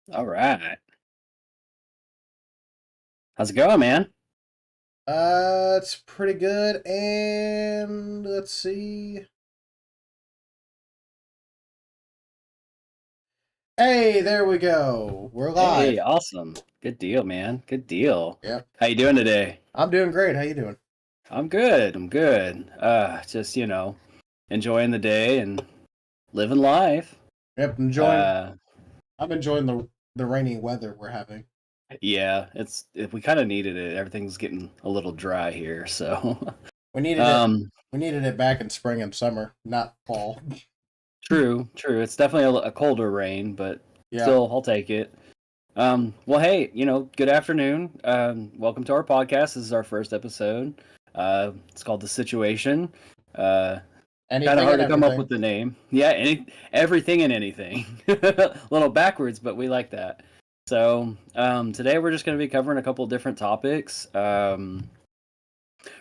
All right. How's it going, man? It's pretty good. And let's see. Hey, there we go. We're Hey, live. awesome. Good deal, man. Good deal. Yep. How you doing today? I'm doing great. How you doing? I'm good. I'm good. Just, enjoying the day and living life. Yep, enjoying. Uh, I'm enjoying the rainy weather we're having. yeah, we kind of needed it. Everything's getting a little dry here, so We needed it. um We needed it back in spring and summer, not fall. true. It's definitely a colder rain, but Yeah. still I'll take it. Well, hey, good afternoon. Welcome to our podcast. This is our first episode. It's called The Situation. Uh, Kind of Anything hard and to come up everything. with the name. Yeah, everything and anything. A little backwards, but we like that. So, today we're just going to be covering a couple different topics.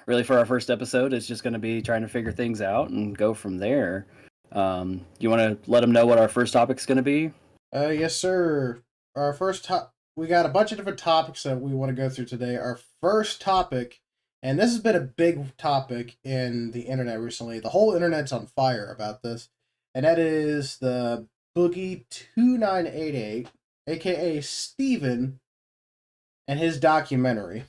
Really, for our first episode, it's just going to be trying to figure things out and go from there. You want to let them know what our first topic's going to be? Yes, sir. Our first top. We got a bunch of different topics that we want to go through today. Our first topic, and this has been a big topic in the internet recently. The whole internet's on fire about this, and that is the Boogie2988, aka Steven, and his documentary.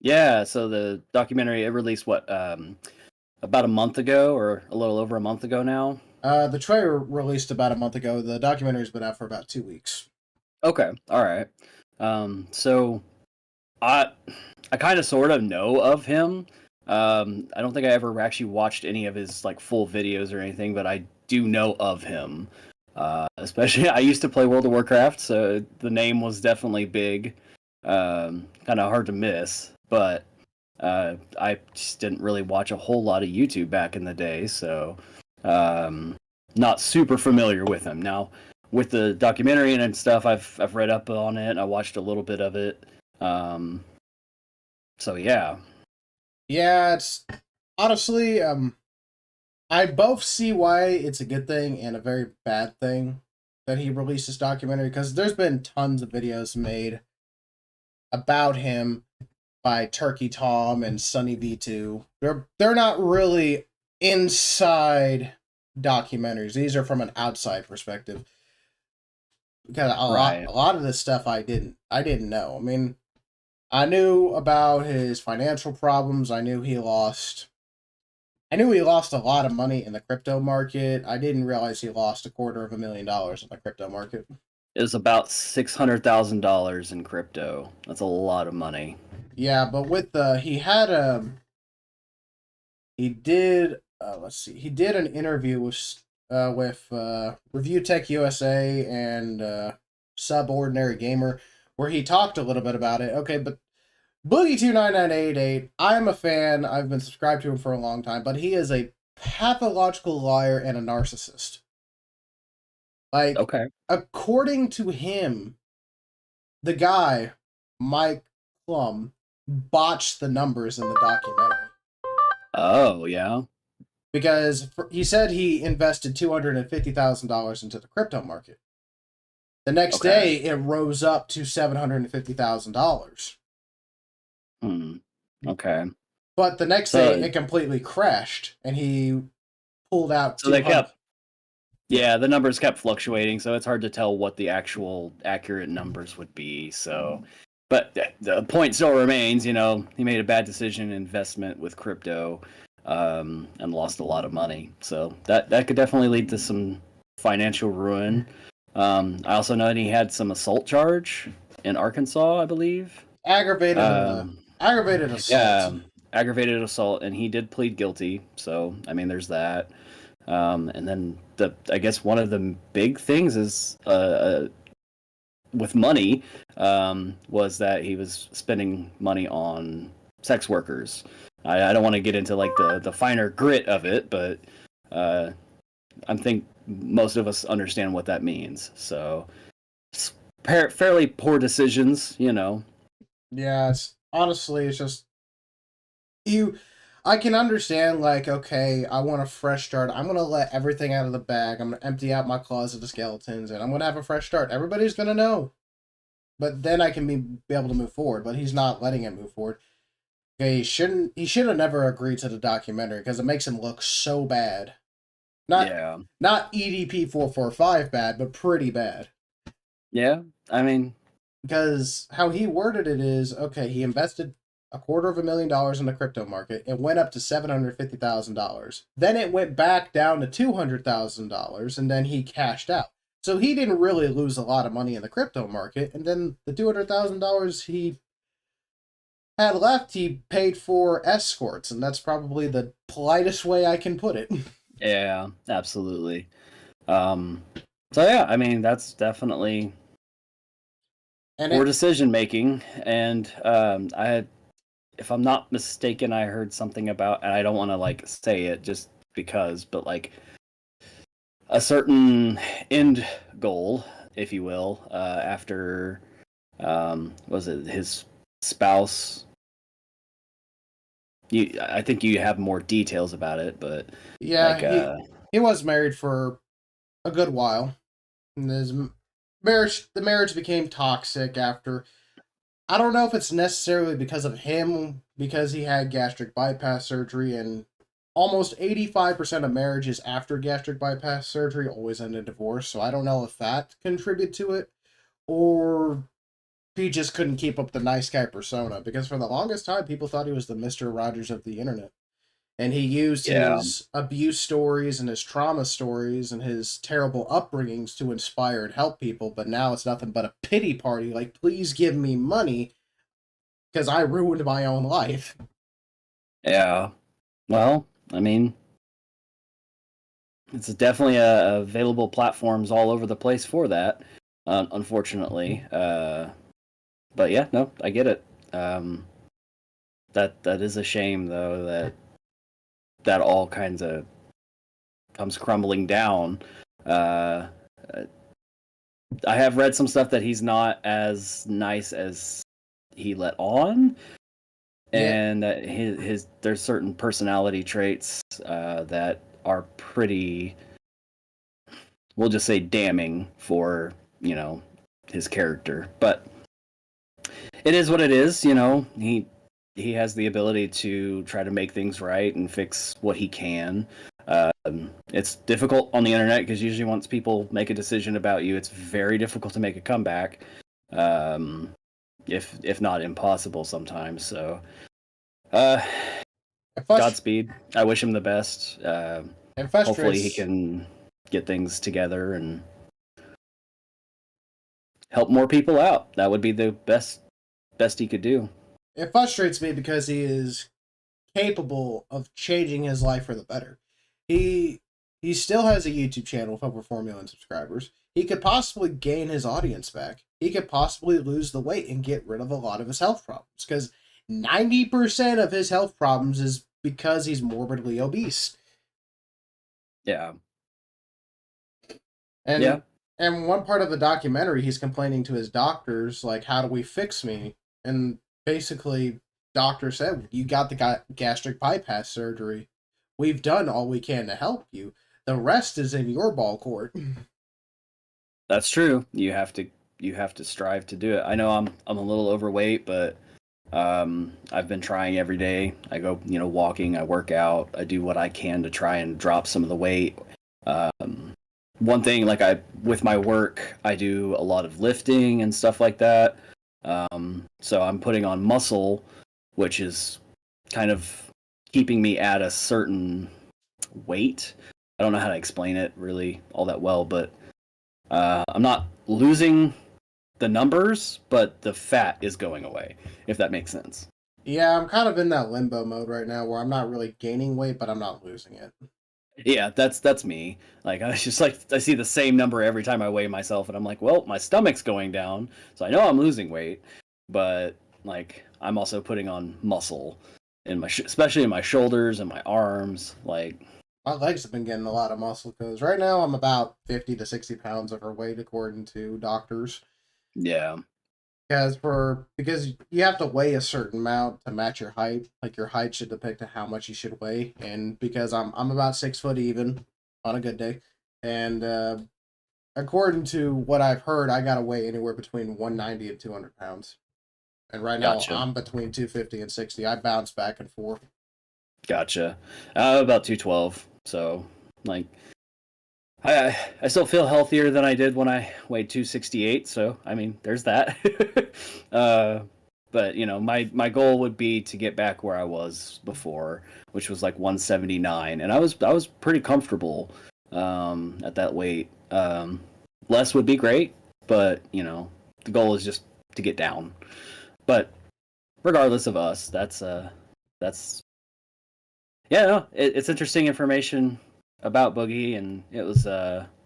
Yeah, so the documentary it released about a month ago or a little over a month ago now. The trailer released about a month ago. The documentary's been out for about 2 weeks. Okay, all right. So I I kind of sort of know of him. I don't think I ever actually watched any of his like full videos or anything, but I do know of him. Especially, I used to play World of Warcraft, so the name was definitely big. Kind of hard to miss, but I just didn't really watch a whole lot of YouTube back in the day, so um, not super familiar with him. Now, with the documentary and stuff, I've read up on it. I watched a little bit of it. Um, so yeah. Yeah, it's honestly, I both see why it's a good thing and a very bad thing that he released this documentary because there's been tons of videos made about him by Turkey Tom and Sunny V2. They're not really inside documentaries. These are from an outside perspective. Because Right. a lot of this stuff I didn't know. I mean, I knew about his financial problems. I knew he lost a lot of money in the crypto market. I didn't realize he lost $250,000 in the crypto market. It was about $600,000 in crypto. That's a lot of money. Yeah, but with the he did let's see, he did an interview with Review Tech USA and Subordinary Gamer where he talked a little bit about it. Okay, but Boogie29988, I'm a fan. I've been subscribed to him for a long time, but he is a pathological liar and a narcissist. Like, Okay. according to him, the guy, Mike Plum, botched the numbers in the documentary. Oh yeah. Because he said he invested $250,000 into the crypto market. The next Okay. day, it rose up to $750,000. Okay. But the next day, So it completely crashed, and he pulled out so they 200. kept yeah, the numbers kept fluctuating, so it's hard to tell what the actual accurate numbers would be. So, but the point still remains, he made a bad decision in investment with crypto, and lost a lot of money. So that could definitely lead to some financial ruin. I also know that he had some assault charge in Arkansas, I believe. aggravated Um, aggravated assault. yeah, aggravated assault, and he did plead guilty. So I mean, there's that. And then I guess one of the big things is with money was that he was spending money on sex workers. I don't want to get into like the finer grit of it, but uh, I think most of us understand what that means. So fairly poor decisions. Yeah, it's honestly, it's just you. I can understand, like, okay, I want a fresh start. I'm gonna let everything out of the bag. I'm gonna empty out my closet of skeletons, and I'm gonna have a fresh start. Everybody's gonna know, but then I can be able to move forward. But he's not letting it move forward. Okay, he shouldn't. He should have never agreed to the documentary because it makes him look so bad. Not Yeah. not EDP 445 bad, but pretty bad. Yeah. I mean, Because how he worded it is, okay, he invested $250,000 in the crypto market. It went up to $750,000. Then it went back down to $200,000, and then he cashed out. So he didn't really lose a lot of money in the crypto market. And then the $200,000 he had left, he paid for escorts, and that's probably the politest way I can put it. yeah, absolutely. Um, so yeah, I mean, that's definitely And poor it, decision making. And I had, if I'm not mistaken, I heard something about, and I don't want to like say it just because, but like a certain end goal, if you will, after was it his spouse? I think you have more details about it, but yeah, like, he was married for a good while. And the marriage became toxic after. I don't know if it's necessarily because of him, because he had gastric bypass surgery, and almost 85% of marriages after gastric bypass surgery always end in divorce. So I don't know if that contributed to it, or he just couldn't keep up the nice guy persona. Because for the longest time, people thought he was the Mister Rogers of the internet, and he used yeah, his abuse stories and his trauma stories and his terrible upbringings to inspire and help people. But now it's nothing but a pity party. Like, please give me money because I ruined my own life. yeah. Well, I mean, it's definitely available platforms all over the place for that. Unfortunately, but yeah, no, I get it. That is a shame though that all kinds of comes crumbling down. Uh, I have read some stuff that he's not as nice as he let on, Yeah, and that his there's certain personality traits that are pretty, we'll just say, damning for his character. But it is what it is. He has the ability to try to make things right and fix what he can. It's difficult on the internet because usually once people make a decision about you, it's very difficult to make a comeback. Um, if not impossible sometimes. So, uh, it, frust- Godspeed. I wish him the best. it Hopefully, he frustrates. can get things together and help more people out. That would be the best he could do. It frustrates me because he is capable of changing his life for the better. He he still has a YouTube channel with over 4 million subscribers. He could possibly gain his audience back. He could possibly lose the weight and get rid of a lot of his health problems because 90% of his health problems is because he's morbidly obese. Yeah, yeah, And and one part of the documentary, he's complaining to his doctors, like, "How do we fix me?" And basically, doctor said, "You got the gastric bypass surgery. We've done all we can to help you. The rest is in your ball court." that's true. You have to strive to do it. I know I'm a little overweight, but I've been trying every day. I go, walking, I work out, I do what I can to try and drop some of the weight. Um, One thing, like with my work, I do a lot of lifting and stuff like that. So I'm putting on muscle, which is kind of keeping me at a certain weight. I don't know how to explain it really all that well, but I'm not losing the numbers, but the fat is going away, if that makes sense. Yeah, I'm kind of in that limbo mode right now where I'm not really gaining weight, but I'm not losing it. Yeah, that's me. Like I just like I see the same number every time I weigh myself, and I'm like, well, my stomach's going down, so I know I'm losing weight, but like I'm also putting on muscle in especially in my shoulders and my arms. Like, My legs have been getting a lot of muscle because right now I'm about 50 to 60 pounds overweight according to doctors. yeah, Because you have to weigh a certain amount to match your height. Like your height should depict how much you should weigh, and because I'm about 6 foot even on a good day, and according to what I've heard, I gotta weigh anywhere between 190 and 200 pounds. And right now Gotcha. I'm between 250 and 60. I bounce back and forth. Gotcha. About 212. So, like, I still feel healthier than I did when I weighed 268. So, I mean, there's that. But my goal would be to get back where I was before, which was like 179, and I was pretty comfortable at that weight. Less would be great, but the goal is just to get down. But regardless of us, that's yeah, no, it's interesting information about Boogie, and it was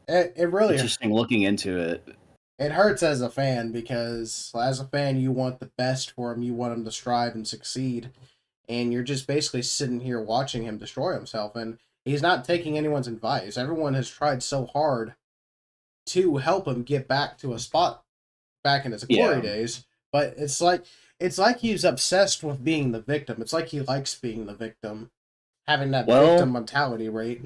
It really interesting looking into it. it hurts as a fan because as a fan you want the best for him, you want him to strive and succeed, and you're just basically sitting here watching him destroy himself, and he's not taking anyone's advice. Everyone has tried so hard to help him get back to a spot back in his glory Yeah. days, but it's like he's obsessed with being the victim. It's like he likes being the victim, having that victim Well, mentality rate.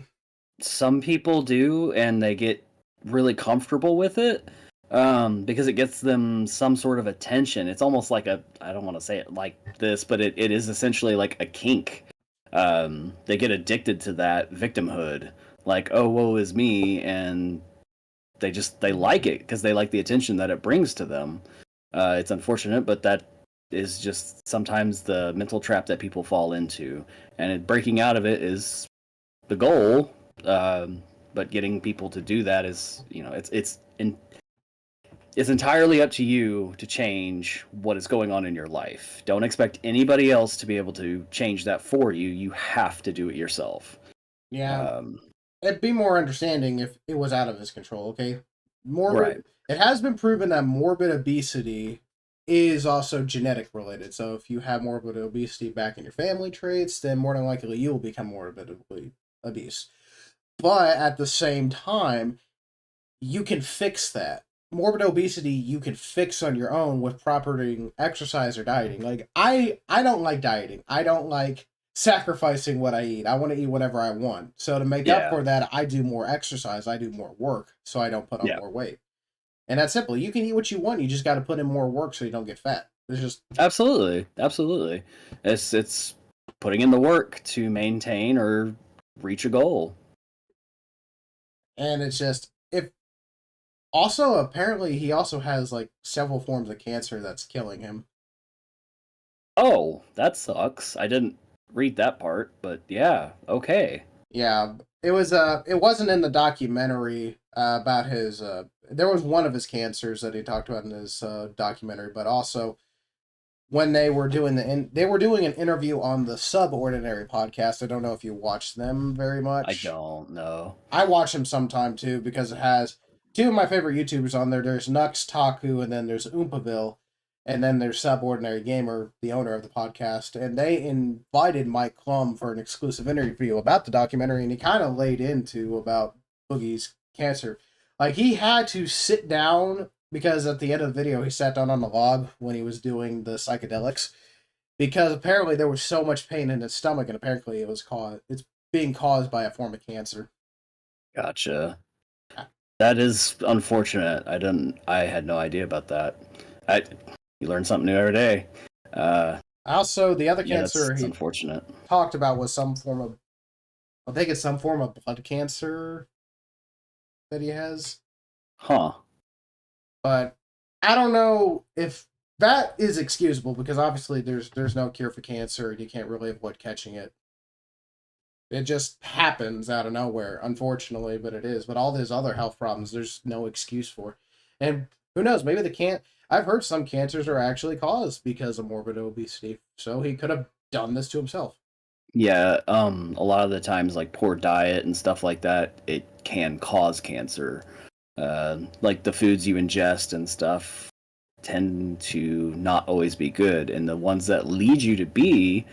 some people do, and they get really comfortable with it because it gets them some sort of attention. It's almost like I don't want to say it like this, but it is essentially like a kink. They get addicted to that victimhood, like, oh, woe is me, and they like it because they like the attention that it brings to them. It's unfortunate, but that is just sometimes the mental trap that people fall into, and breaking out of it is the goal. But getting people to do that is, it's entirely up to you to change what is going on in your life. Don't expect anybody else to be able to change that for you. You have to do it yourself. Yeah, Um, it'd be more understanding if it was out of his control. Okay, right. morbid. It has been proven that morbid obesity is also genetic related. So if you have morbid obesity back in your family traits, then more than likely you will become morbidly obese. But at the same time, you can fix that. Morbid obesity you can fix on your own with proper exercise or dieting. Like I don't like dieting. I don't like sacrificing what I eat. I want to eat whatever I want. So to make up Yeah. for that, I do more exercise, I do more work so I don't put on Yeah. more weight. And that's simple. You can eat what you want. You just got to put in more work so you don't get fat. It's just Absolutely. Absolutely. It's putting in the work to maintain or reach a goal. and it's just if also apparently he also has like several forms of cancer that's killing him. Oh, that sucks. I didn't read that part, but yeah, okay. Yeah, it wasn't in the documentary about his there was one of his cancers that he talked about in his documentary, but also when they were doing they were doing an interview on the Subordinary podcast. I don't know if you watch them very I much. don't know. I watch them sometime too because it has two of my favorite YouTubers on there. There's Nux Taku and then there's Oompaville. And then there's Subordinary Gamer, the owner of the podcast. And they invited Mike Klum for an exclusive interview about the documentary. And he kind of laid into about Boogie's cancer. Like, he had to sit down because at the end of the video, he sat down on the log when he was doing the psychedelics. Because apparently there was so much pain in his stomach. And apparently it's being caused by a form of cancer. Gotcha. That is unfortunate. I had no idea about that. I You learn something new every day. Also, the other Yeah, cancer that's he unfortunate. talked about was some form of, I think it's some form of blood cancer that he has. Huh. But I don't know if that is excusable because obviously there's no cure for cancer and you can't really avoid catching it. It just happens out of nowhere, unfortunately, but it is. But all these other health problems, there's no excuse for. And who knows? Maybe the can't. I've heard some cancers are actually caused because of morbid obesity. So he could have done this to himself. Yeah, a lot of the times, like poor diet and stuff like that, it can cause cancer. Like the foods you ingest and stuff tend to not always be good, and the ones that lead you to be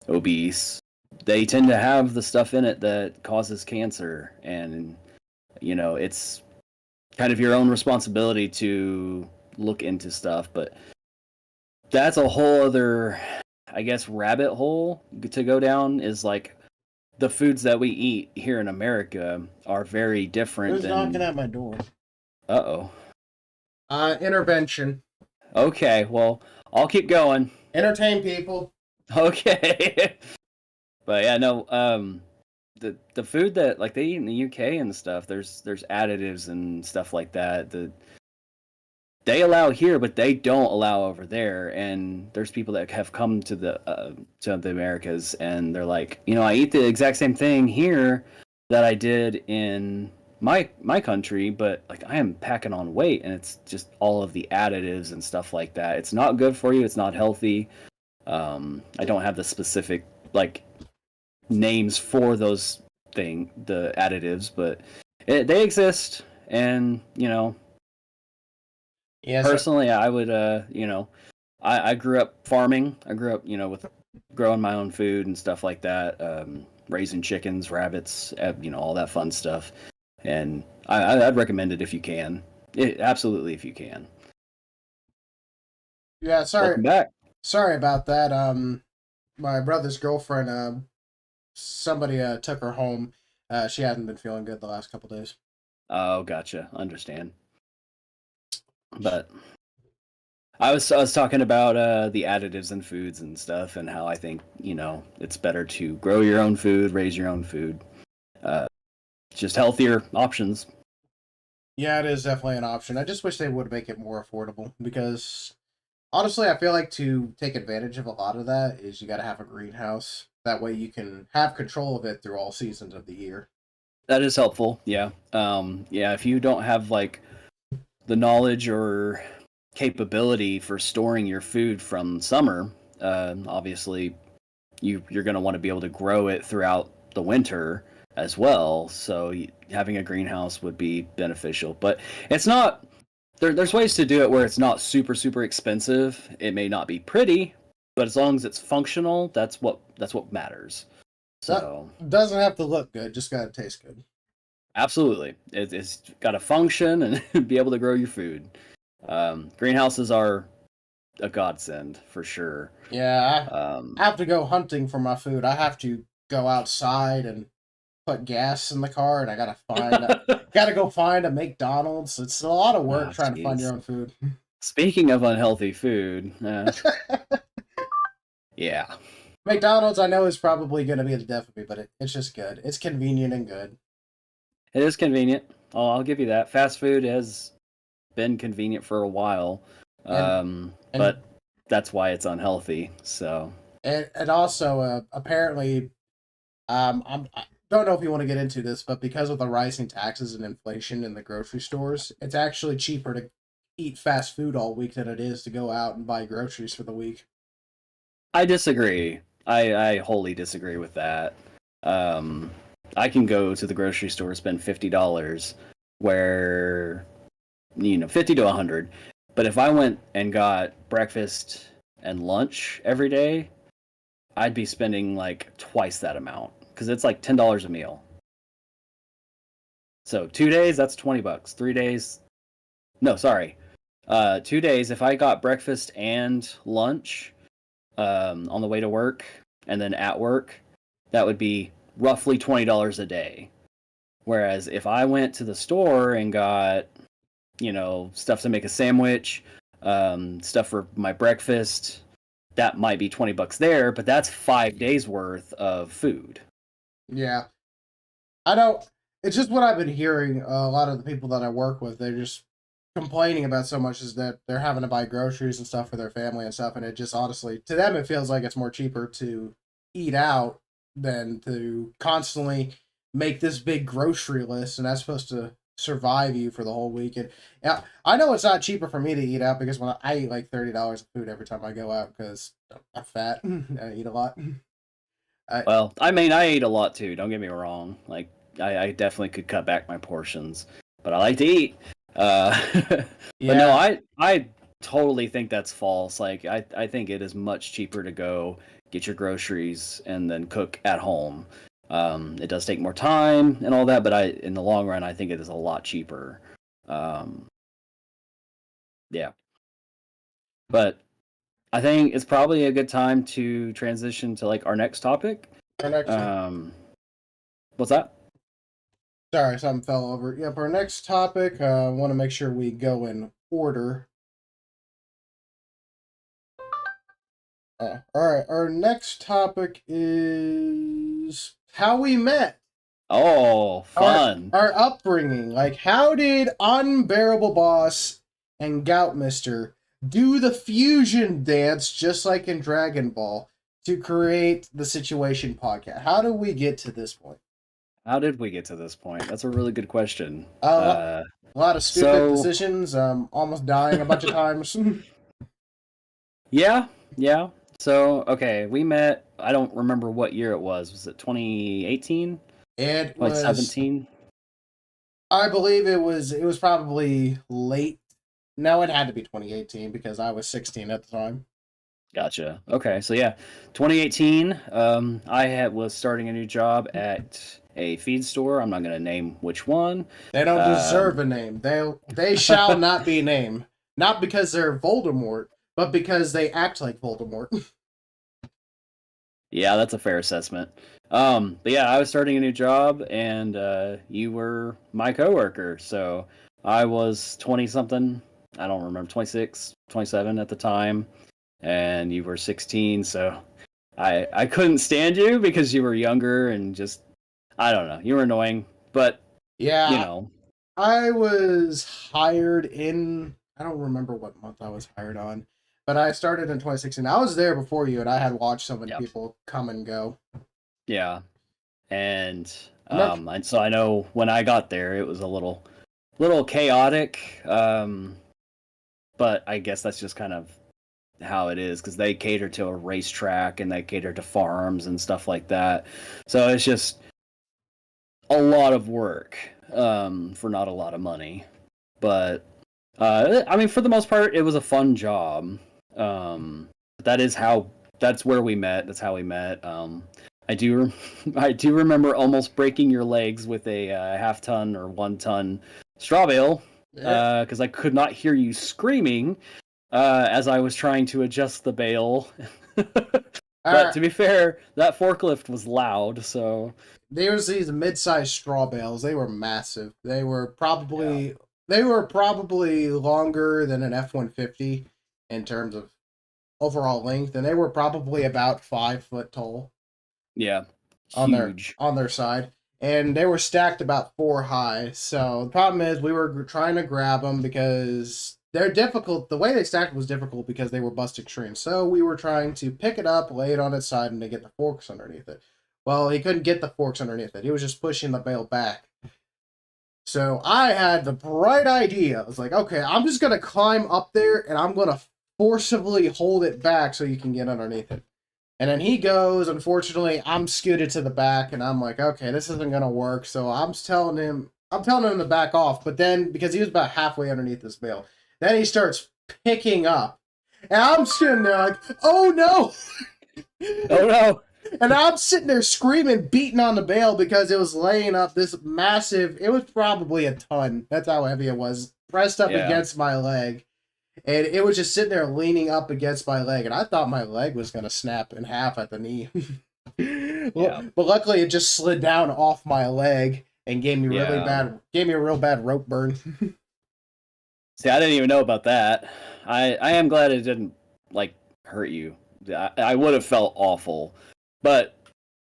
obese, they tend to have the stuff in it that causes cancer, and it's kind of your own responsibility to look into stuff. But that's a whole other, I guess, rabbit hole to go down. Is like the foods that we eat here in America are very different Who's knocking than. at my door? Uh-oh. Intervention. Okay, well, I'll keep going. Entertain people. Okay. But yeah, no, the food that like they eat in the UK and stuff, there's additives and stuff like that that they allow here, but they don't allow over there. And there's people that have come to the Americas, and they're like, I eat the exact same thing here that I did in my country, but like I am packing on weight, and it's just all of the additives and stuff like that. It's not good for you. It's not healthy. I don't have the specific like names for the additives, but they exist, and Yeah, personally, I would, I grew up farming. I grew up, with growing my own food and stuff like that, raising chickens, rabbits, all that fun stuff. And I'd recommend it if you can. Absolutely, if you can. yeah. Welcome back. Sorry about that. My brother's girlfriend, somebody took her home. She hasn't been feeling good the last couple days. Oh, gotcha. Understand. But I was talking about the additives in foods and stuff, and how I think it's better to grow your own food, raise your own food. Just healthier options. Yeah, it is definitely an option. I just wish they would make it more affordable, because honestly, I feel like to take advantage of a lot of that is you got to have a greenhouse. That way you can have control of it through all seasons of the year. That is helpful. Yeah. Yeah. If you don't have like the knowledge or capability for storing your food from summer, obviously you're going to want to be able to grow it throughout the winter as well. So having a greenhouse would be beneficial, but it's not. There's ways to do it where it's not super expensive. It may not be pretty, but as long as it's functional, that's what matters. So that doesn't have to look good; just gotta taste good. Absolutely, it's got to function and be able to grow your food. Greenhouses are a godsend for sure. Yeah, I have to go hunting for my food. I have to go outside and put gas in the car, and I gotta go find a McDonald's. It's a lot of work trying to find your own food. Speaking of unhealthy food, yeah, McDonald's I know is probably going to be the death of me, but it's just good. It's convenient and good. It is convenient. I'll give you that. Fast food has been convenient for a while, but that's why it's unhealthy. So and also apparently, I don't know if you want to get into this, but because of the rising taxes and inflation in the grocery stores, it's actually cheaper to eat fast food all week than it is to go out and buy groceries for the week. I disagree. I wholly disagree with that. I can go to the grocery store, spend $50, where $50 to $100. But if I went and got breakfast and lunch every day, I'd be spending like twice that amount, because it's like $10 a meal. So 2 days, that's $20. 3 days, no, sorry, 2 days. If I got breakfast and lunch on the way to work and then at work, that would be roughly $20 a day. Whereas if I went to the store and got stuff to make a sandwich, stuff for my breakfast, that might be $20 there, but that's 5 days worth of food. Yeah, I don't. It's just what I've been hearing. A lot of the people that I work with, they're just complaining about so much, is that they're having to buy groceries and stuff for their family and stuff, and it just honestly, to them, it feels like it's more cheaper to eat out than to constantly make this big grocery list, and that's supposed to survive you for the whole week. And yeah, I know it's not cheaper for me to eat out, because when I eat like $30 of food every time I go out, because I'm fat. I eat a lot. Well, I mean, I eat a lot too. Don't get me wrong. Like, I definitely could cut back my portions, but I like to eat. But no, I totally think that's false. Like, I think it is much cheaper to go get your groceries and then cook at home. It does take more time and all that, but in the long run, I think it is a lot cheaper. Yeah. But I think it's probably a good time to transition to like our next topic. Our next, What's that? sorry, something fell over. Yep, our next topic. I want to make sure we go in order. All right, our next topic is how we met. Oh, fun. Our upbringing. Like, how did Unbearable Boss and Goutmister do the fusion dance just like in Dragon Ball to create the Situation podcast? How do we get to this point? How did we get to this point? That's a really good question. A lot of stupid decisions. Almost dying a bunch of times. Yeah. So, okay, we met, I don't remember what year it was. Was it 2018? It Like was 17? I believe it was probably late. No, it had to be 2018 because I was 16 at the time. Gotcha. Okay, so yeah, 2018. I was starting a new job at a feed store. I'm not going to name which one. They don't deserve a name. They shall not be named. Not because they're Voldemort, but because they act like Voldemort. Yeah, that's a fair assessment. But yeah, I was starting a new job, and you were my coworker. So I was 20 something. I don't remember, 26, 27 at the time, and you were 16. So I couldn't stand you because you were younger and just, I don't know, you were annoying. But Yeah, you know, I was hired in. I don't remember what month I was hired on, but I started in 2016. I was there before you, and I had watched so many people come and go. Yeah, and so I know when I got there, it was a little chaotic. But I guess that's just kind of how it is because they cater to a racetrack and they cater to farms and stuff like that. So it's just a lot of work for not a lot of money. But I mean, for the most part, it was a fun job. That's where we met. That's how we met. I do remember almost breaking your legs with a half-ton or 1-ton straw bale because I could not hear you screaming as I was trying to adjust the bale. But to be fair, that forklift was loud, so there's these mid-sized straw bales. They were massive. They were probably longer than an F-150 in terms of overall length, and they were probably about 5 foot tall. Yeah, huge on their side, and they were stacked about 4 high. So the problem is we were trying to grab them because they're difficult. The way they stacked was difficult because they were bust extreme. So we were trying to pick it up, lay it on its side, and to get the forks underneath it. Well, he couldn't get the forks underneath it. He was just pushing the bale back. So I had the bright idea. I was like, okay, I'm just gonna climb up there and I'm gonna forcibly hold it back so you can get underneath it. And then he goes, unfortunately, I'm scooted to the back, and I'm like, okay, this isn't gonna work. So I'm telling him to back off. But then, because he was about halfway underneath this bale, then he starts picking up. And I'm sitting there like, oh no! Oh no! And I'm sitting there screaming, beating on the bale because it was laying up this massive, it was probably a ton. That's how heavy it was. Pressed up against my leg. And it was just sitting there leaning up against my leg, and I thought my leg was going to snap in half at the knee. But luckily it just slid down off my leg and gave me a real bad rope burn. See, I didn't even know about that. I am glad it didn't like hurt you. I would have felt awful. But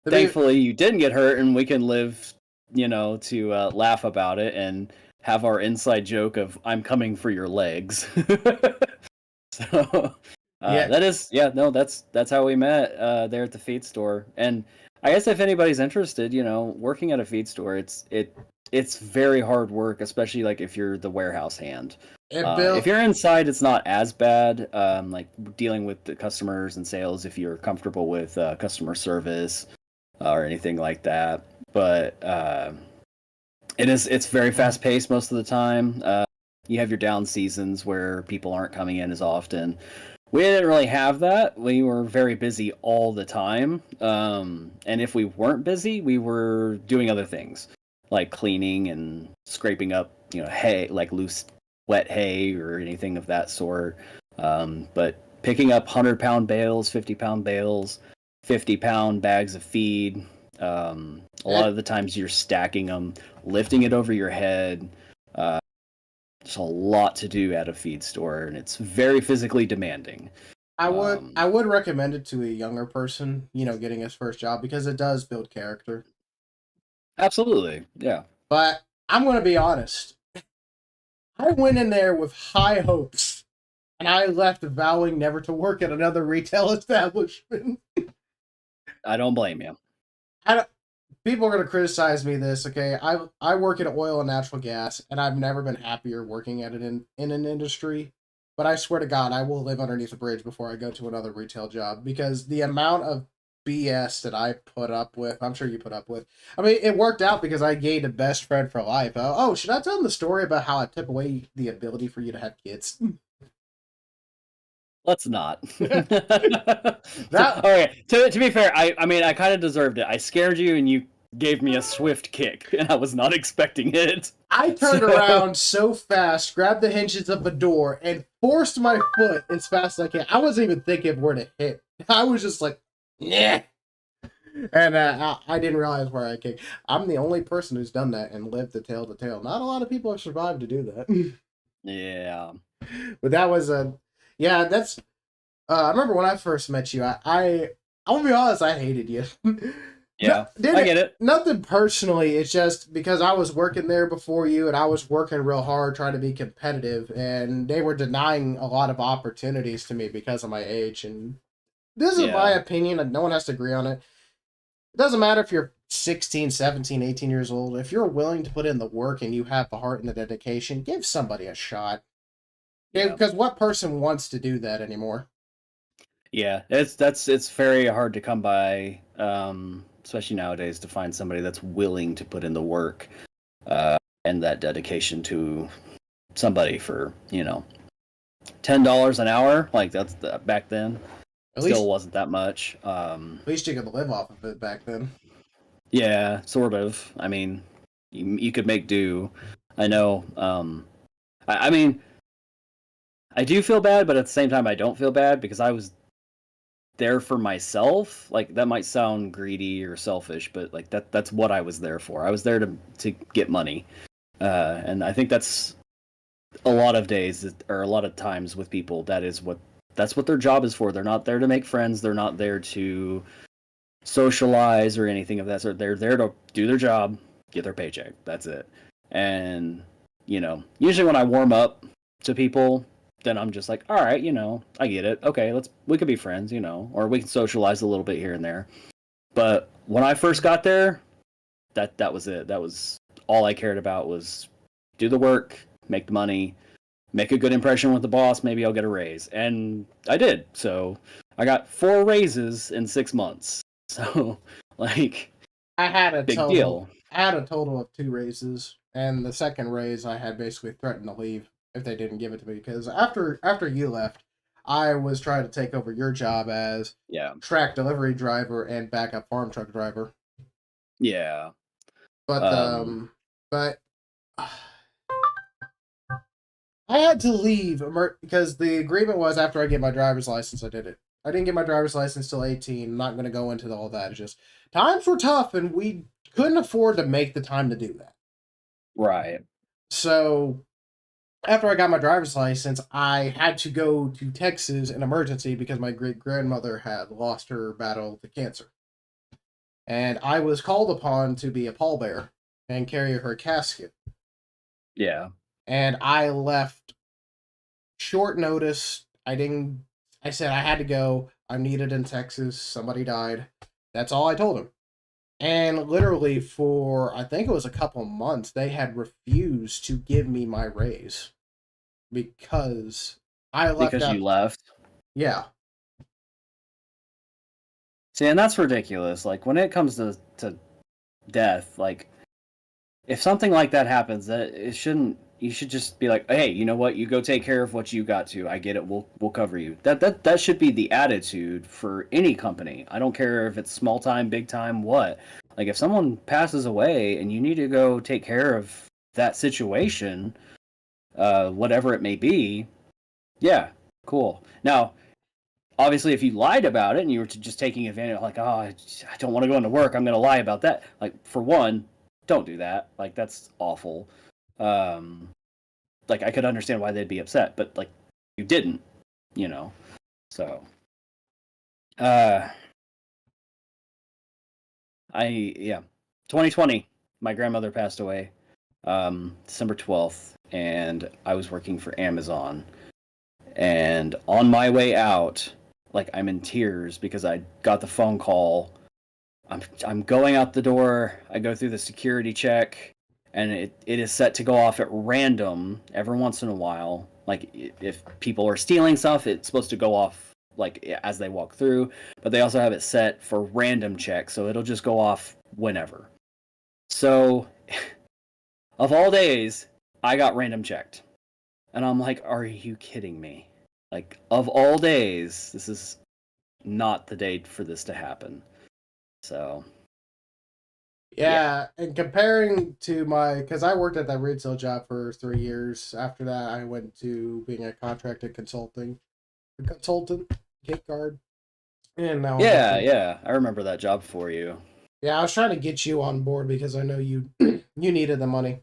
thankfully you didn't get hurt, and we can live, to laugh about it and have our inside joke of I'm coming for your legs. So that's how we met there at the feed store. And I guess if anybody's interested, working at a feed store, it's very hard work, especially like if you're the warehouse hand. If you're inside, it's not as bad, like dealing with the customers and sales if you're comfortable with customer service or anything like that. But it's very fast paced most of the time. You have your down seasons where people aren't coming in as often. We didn't really have that. We were very busy all the time. And if we weren't busy, we were doing other things like cleaning and scraping up, hay, like loose wet hay or anything of that sort. But picking up 100-pound bales, 50-pound bales, 50-pound bags of feed. A lot of the times you're stacking them, lifting it over your head. There's a lot to do at a feed store, and it's very physically demanding. I would recommend it to a younger person, getting his first job, because it does build character. Absolutely, yeah. But I'm going to be honest. I went in there with high hopes, and I left vowing never to work at another retail establishment. I don't blame you. People are going to criticize me this, okay? I work in oil and natural gas, and I've never been happier working at it in an industry. But I swear to God, I will live underneath a bridge before I go to another retail job, because the amount of BS that I put up with, I'm sure you put up with. I mean, it worked out because I gained a best friend for life. Oh, should I tell them the story about how I took away the ability for you to have kids? Let's not. Okay. To be fair, I mean, I kind of deserved it. I scared you, and you gave me a swift kick, and I was not expecting it. I turned around so fast, grabbed the hinges of the door, and forced my foot as fast as I can. I wasn't even thinking of where to hit. I was just like, yeah. And I didn't realize where I kicked. I'm the only person who's done that and lived the tale to tale. Not a lot of people have survived to do that. Yeah. But that was yeah, that's I remember when I first met you, I'll be honest, I hated you. Yeah, I get it. Nothing personally, it's just because I was working there before you, and I was working real hard trying to be competitive, and they were denying a lot of opportunities to me because of my age. And this is my opinion, and no one has to agree on it. It doesn't matter if you're 16, 17, 18 years old. If you're willing to put in the work and you have the heart and the dedication, give somebody a shot. Yeah, because what person wants to do that anymore? Yeah, it's very hard to come by, especially nowadays, to find somebody that's willing to put in the work and that dedication to somebody for $10 an hour. Like that's back then. Still wasn't that much. At least you could live off of it back then. Yeah, sort of. I mean, you could make do. I know. I mean, I do feel bad, but at the same time, I don't feel bad because I was there for myself. Like that might sound greedy or selfish, but like that's what I was there for. I was there to get money. And I think that's a lot of days or a lot of times with people, that's what their job is for. They're not there to make friends, they're not there to socialize or anything of that sort. They're there to do their job, get their paycheck. That's it. And usually when I warm up to people, then I'm just like, all right, I get it. Okay, we could be friends, or we can socialize a little bit here and there. But when I first got there, that was it. That was all I cared about, was do the work, make the money, make a good impression with the boss. Maybe I'll get a raise, and I did. So I got 4 raises in 6 months. So like, I had a big deal. I had a total of 2 raises, and the second raise I had basically threatened to leave if they didn't give it to me, because after you left, I was trying to take over your job as track delivery driver and backup farm truck driver. Yeah. But I had to leave because the agreement was after I get my driver's license, I did it. I didn't get my driver's license till 18. I'm not going to go into all that. It's just times were tough, and we couldn't afford to make the time to do that. Right. So after I got my driver's license, I had to go to Texas in emergency because my great-grandmother had lost her battle to cancer. And I was called upon to be a pallbearer and carry her casket. Yeah. And I left short notice. I said I had to go. I'm needed in Texas. Somebody died. That's all I told him. And literally for, I think it was a couple months, they had refused to give me my raise. Because I left. Because you left? Yeah. See, and that's ridiculous. Like, when it comes to death, like, if something like that happens, you should just be like, hey, you know what? You go take care of what you got to. I get it. We'll cover you. That should be the attitude for any company. I don't care if it's small time, big time, what. Like, if someone passes away and you need to go take care of that situation, whatever it may be, yeah, cool. Now, obviously, if you lied about it and you were just taking advantage, like, oh, I don't want to go into work, I'm going to lie about that. Like, for one, don't do that. Like, that's awful. Um, like, I could understand why they'd be upset, but like, you didn't, you know. So, uh, yeah, 2020, my grandmother passed away, December 12th, and I was working for Amazon. And on my way out, like, I'm in tears because I got the phone call. I'm going out the door. I go through the security check, and it is set to go off at random every once in a while. Like, if people are stealing stuff, it's supposed to go off like as they walk through. But they also have it set for random check, so it'll just go off whenever. So, of all days, I got random checked. And I'm like, are you kidding me? Like, of all days, this is not the date for this to happen. So, Yeah, and comparing to because I worked at that retail job for 3 years. After that, I went to being a contracted consultant, gate guard, and now yeah, I remember that job for you. Yeah, I was trying to get you on board because I know you you needed the money.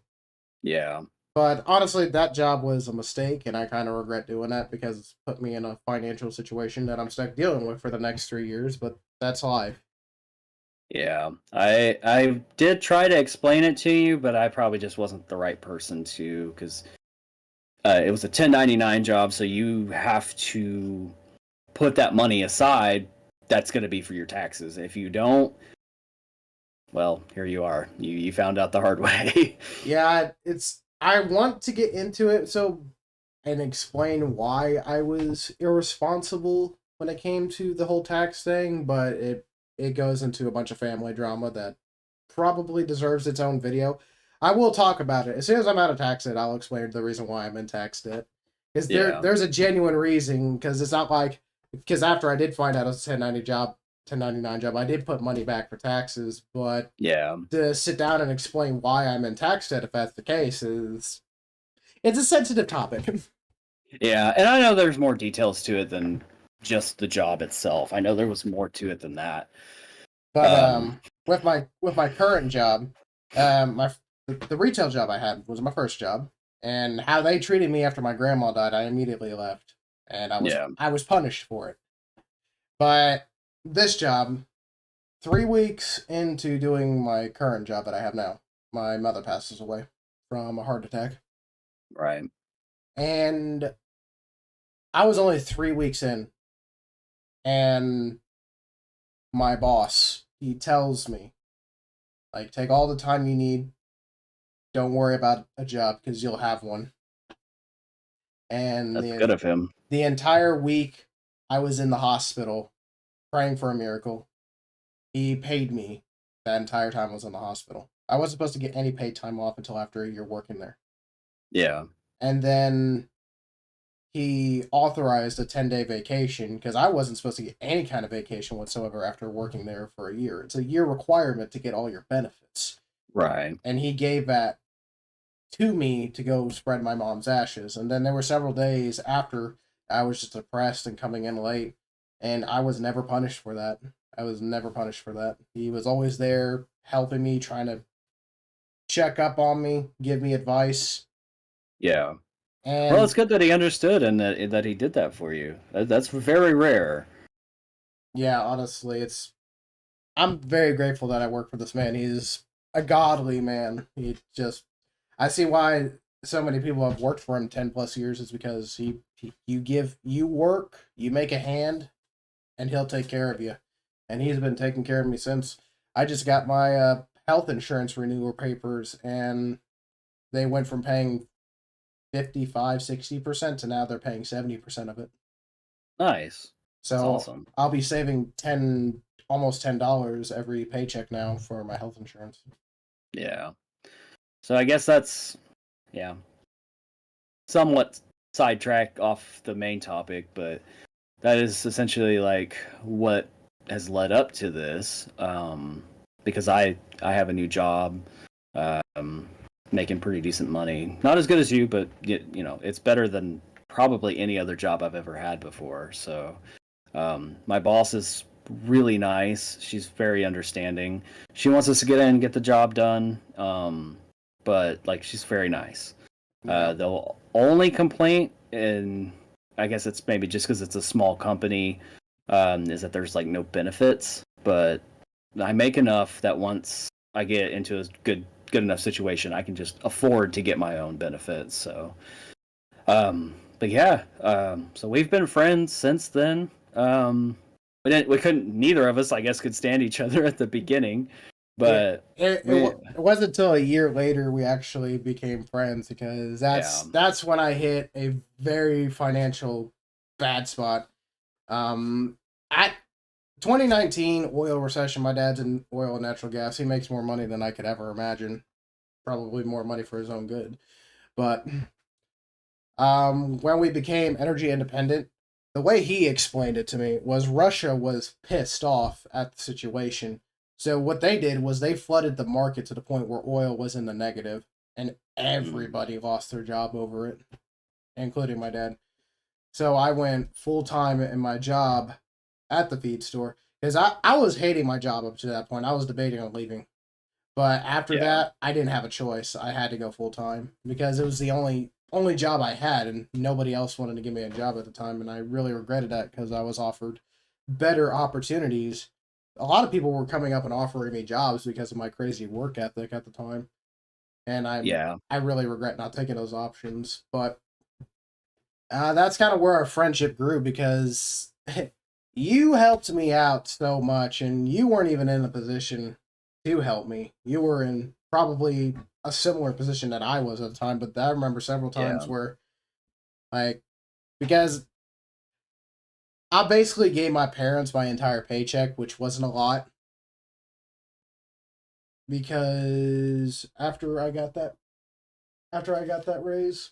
Yeah. But honestly, that job was a mistake, and I kind of regret doing that because it's put me in a financial situation that I'm stuck dealing with for the next 3 years. But that's life. Yeah, I did try to explain it to you, but I probably just wasn't the right person to, because it was a 1099 job, so you have to put that money aside. That's going to be for your taxes. If you don't, well, here you are. You found out the hard way. Yeah, I want to get into it and explain why I was irresponsible when it came to the whole tax thing, but it goes into a bunch of family drama that probably deserves its own video. I will talk about it as soon as I'm out of tax debt. I'll explain the reason why I'm in tax debt. Because there's a genuine reason. Because it's not like because after I did find out it was a 1099 job, I did put money back for taxes. But Yeah, to sit down and explain why I'm in tax debt, if that's the case, it's a sensitive topic. yeah, and I know there's more details to it than just the job itself. I know there was more to it than that. But with my current job, the retail job I had was my first job, and how they treated me after my grandma died, I immediately left, and I was punished for it. But this job, 3 weeks into doing my current job that I have now, my mother passes away from a heart attack. Right. And I was only 3 weeks in, and my boss, he tells me, like, take all the time you need. Don't worry about a job because you'll have one. And That's good of him. The entire week I was in the hospital praying for a miracle. He paid me that entire time I was in the hospital. I wasn't supposed to get any paid time off until after a year working there. Yeah. And then he authorized a 10-day vacation because I wasn't supposed to get any kind of vacation whatsoever after working there for a year. It's a year requirement to get all your benefits. Right. And he gave that to me to go spread my mom's ashes. And then there were several days after I was just depressed and coming in late, and I was never punished for that. I was never punished for that. He was always there helping me, trying to check up on me, give me advice. Yeah. And well, it's good that he understood and that he did that for you. That's very rare. Yeah, honestly, I'm very grateful that I work for this man. He's a godly man. I see why so many people have worked for him 10 plus years is because you work, you make a hand, and he'll take care of you. And he's been taking care of me since I just got my health insurance renewal papers, and they went from paying 55-60% to now they're paying 70% of it. Nice. So that's awesome. I'll be saving almost $10 every paycheck now for my health insurance. Yeah. So I guess that's somewhat sidetrack off the main topic, but that is essentially like what has led up to this. Because I have a new job, making pretty decent money. Not as good as you, but it's better than probably any other job I've ever had before. So My boss is really nice. She's very understanding. She wants us to get in and get the job done. But like she's very nice. Yeah. The only complaint, and I guess it's maybe just because it's a small company, is that there's like no benefits. But I make enough that once I get into a good enough situation, I can just afford to get my own benefits. So, but yeah, so we've been friends since then. We couldn't, neither of us, I guess, could stand each other at the beginning, Yeah, but we, it wasn't until a year later we actually became friends because yeah, that's when I hit a very financial bad spot. At 2019 oil recession, my dad's in oil and natural gas. He makes more money than I could ever imagine. Probably more money for his own good. But when we became energy independent, the way he explained it to me was Russia was pissed off at the situation. So what they did was they flooded the market to the point where oil was in the negative, and mm, everybody lost their job over it, including my dad. So I went full time in my job at the feed store because I was hating my job up to that point. I was debating on leaving. But after yeah, that, I didn't have a choice. I had to go full time because it was the only job I had, and nobody else wanted to give me a job at the time, and I really regretted that because I was offered better opportunities. A lot of people were coming up and offering me jobs because of my crazy work ethic at the time, and yeah, I really regret not taking those options. But that's kind of where our friendship grew because you helped me out so much, and you weren't even in a position to help me. You were in probably a similar position that I was at the time, but I remember several times yeah, where, like, because I basically gave my parents my entire paycheck, which wasn't a lot, because after I got that raise,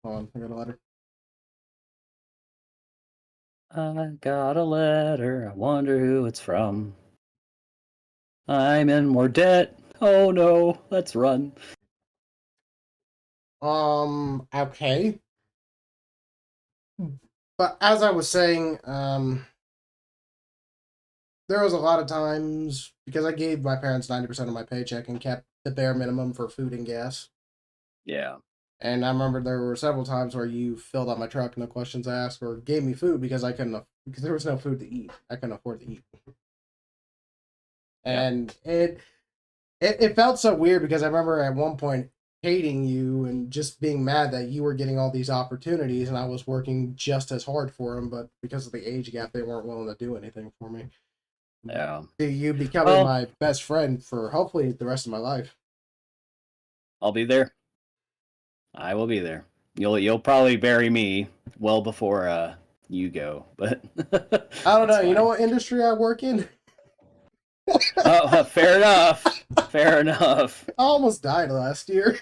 hold on, I got a letter. I got a letter. I wonder who it's from. I'm in more debt. Oh no, let's run. Okay. But as I was saying, there was a lot of times because I gave my parents 90% of my paycheck and kept the bare minimum for food and gas. Yeah, And I remember there were several times where you filled up my truck, no questions asked, or gave me food because I couldn't because there was no food to eat. I couldn't afford to eat, yeah, and it felt so weird because I remember at one point hating you and just being mad that you were getting all these opportunities and I was working just as hard for them, but because of the age gap, they weren't willing to do anything for me. yeah. To you becoming Well, my best friend for hopefully the rest of my life. I'll be there. I will be there. You'll probably bury me well before you go, but I don't that's know. You know fine. what industry I work in? Oh, fair enough. Fair enough. I almost died last year.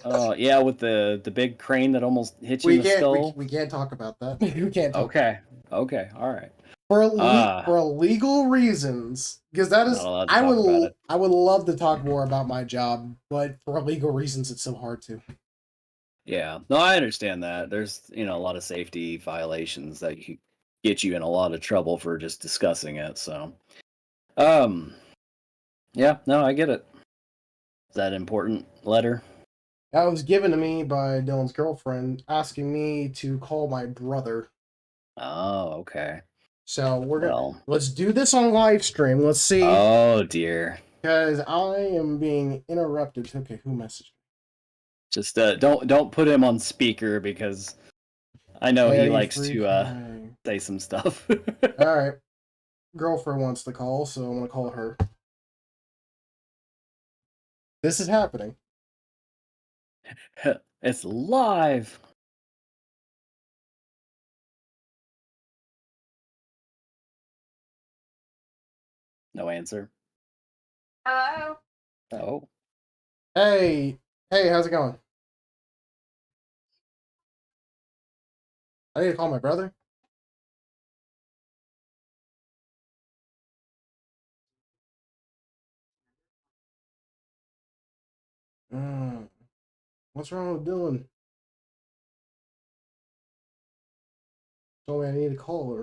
Oh, yeah, with the big crane that almost hit you in the skull. We can't talk about that. We can't talk Okay. Okay. All right. for legal reasons because that Not is allowed to talk about it. I would love to talk more about my job, but for legal reasons it's so hard to. Yeah. No, I understand that. There's, a lot of safety violations that you get you in a lot of trouble for just discussing it. So, um, yeah, no, I get it. Is that important letter? That was given to me by Dylan's girlfriend asking me to call my brother. Oh, okay. So Well, let's do this on live stream. Let's see oh dear. because I am being interrupted. Okay, who messaged Just don't put him on speaker because I know me? Hey, he are you likes free? to Hi. say some stuff. All right. Girlfriend wants to call, so I'm gonna call her. This is happening. It's live. No answer. Hello. Oh. Hey, hey, how's it going? I need to call my brother. Mm, what's wrong with Dylan? told me I need to call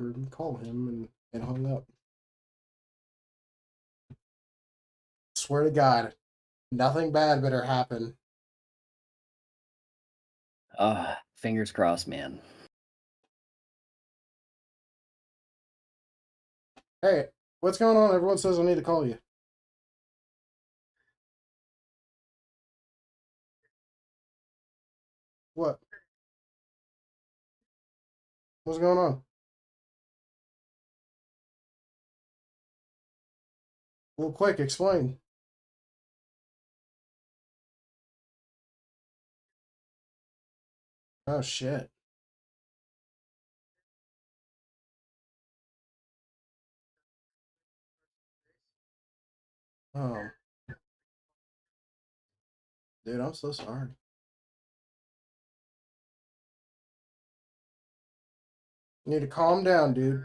him and hung up. Swear to God, nothing bad better happen. Fingers crossed, man. Hey, what's going on? Everyone says I need to call you. What? What's going on? Well, quick, explain. Oh, shit. Oh, dude, I'm so sorry. You need to calm down, dude.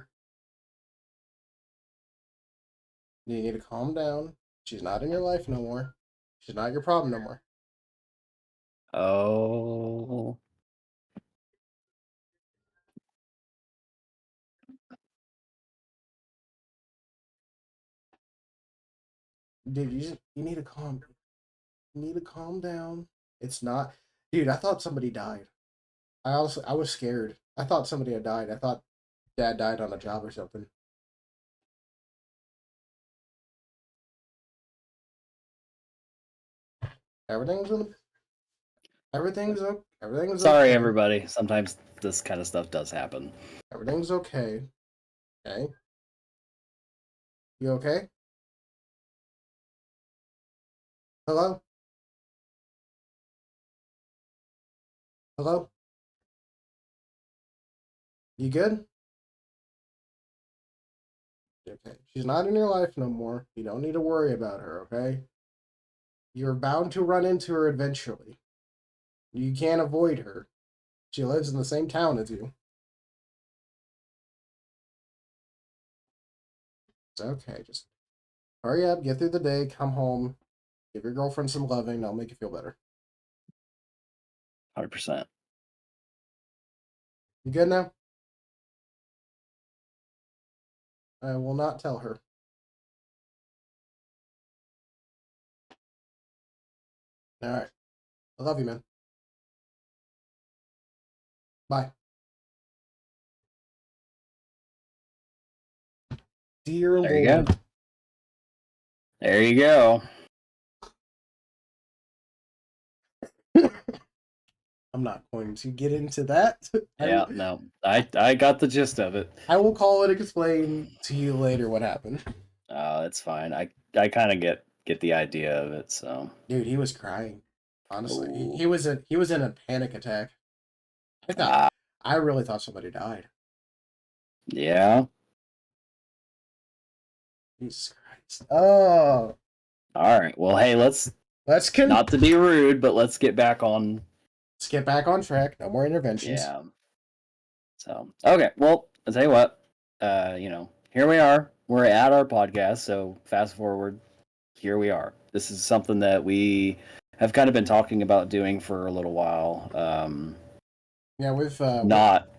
You need to calm down. She's not in your life no more. She's not your problem no more. Oh. Dude, you need to calm down. It's not, dude. I thought somebody died. I was scared. I thought somebody had died. I thought Dad died on a job or something. Everything's in, everything's okay. Everything's Sorry, okay. everybody. Sometimes this kind of stuff does happen. Everything's okay. Okay. You okay? Hello? Hello? You good? Okay. She's not in your life no more. You don't need to worry about her, okay? You're bound to run into her eventually. You can't avoid her. She lives in the same town as you. It's okay. Just hurry up, get through the day, come home, give your girlfriend some loving. That'll make you feel better. 100%. You good now? I will not tell her. All right. I love you, man. Bye. Dear There you Lord. go. There you go. I'm not going to get into that. Yeah, no. I got the gist of it. I will call and explain to you later what happened. It's fine. I kind of get the idea of it, so. Dude, he was crying. Honestly, he was in a panic attack. I really thought somebody died. Yeah. Jesus Christ. Oh. All right. Well, hey, let's not to be rude, but let's get back on. Let's get back on track. No more interventions. Yeah. So okay. Well, I'll tell you what. Here we are. We're at our podcast. So fast forward. Here we are. This is something that we have kind of been talking about doing for a little while. Yeah, we've not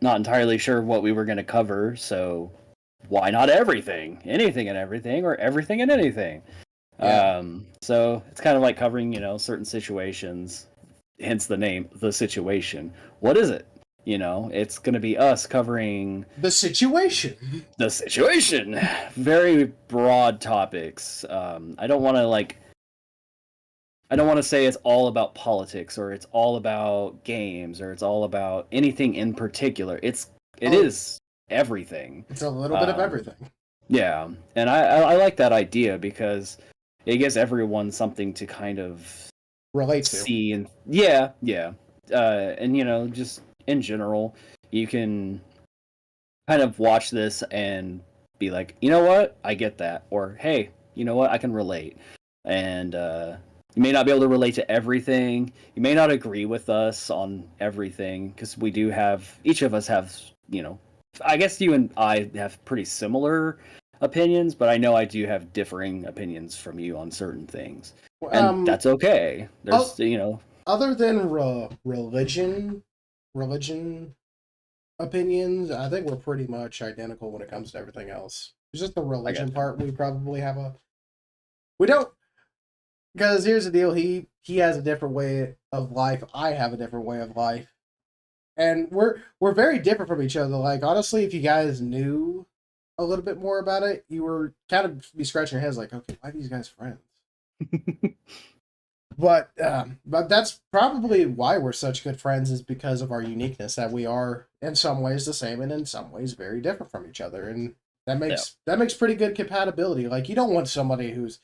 entirely sure what we were going to cover, so why not everything, anything and everything, or everything and anything? Yeah. So it's kind of like covering, certain situations. Hence the name, The Situation. What is it? It's going to be us covering the situation. The situation. Very broad topics. I don't want to say it's all about politics or it's all about games or it's all about anything in particular. It is everything. It's a little bit of everything. Yeah, and I like that idea because it gives everyone something to kind of relate to. See and yeah, and just in general, you can kind of watch this and be like, you know what, I get that, or hey, you know what, I can relate, and you may not be able to relate to everything. You may not agree with us on everything because we do have, each of us have, I guess you and I have pretty similar opinions, but I know I do have differing opinions from you on certain things, and that's okay. There's, other than religion, opinions. I think we're pretty much identical when it comes to everything else. It's just the religion you. part we probably have we don't, because here's the deal, he has a different way of life. I have a different way of life. And we're very different from each other. Like honestly, if you guys knew a little bit more about it, you were kind of be scratching your heads like, okay, why are these guys friends? But that's probably why we're such good friends, is because of our uniqueness, that we are in some ways the same and in some ways very different from each other, and that makes pretty good compatibility. Like you don't want somebody who's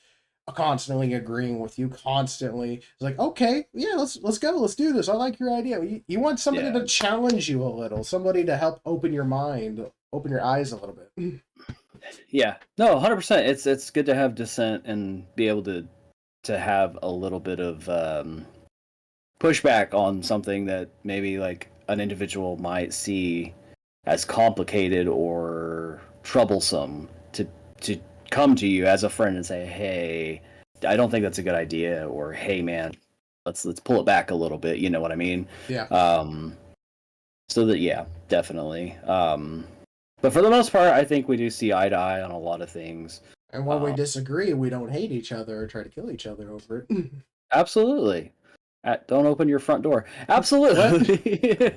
constantly agreeing with you, constantly it's like, okay, yeah, let's go, let's do this. I like your idea. You want somebody to challenge you a little, somebody to help open your mind, open your eyes a little bit. Yeah, no, 100%. It's good to have dissent and be able to have a little bit of pushback on something that maybe like an individual might see as complicated or troublesome, to come to you as a friend and say, hey, I don't think that's a good idea, or hey man, let's pull it back a little bit, you know what I mean? Yeah. So that, yeah, definitely. But for the most part, I think we do see eye to eye on a lot of things. And when we disagree, we don't hate each other or try to kill each other over it. Absolutely. Don't open your front door. Absolutely.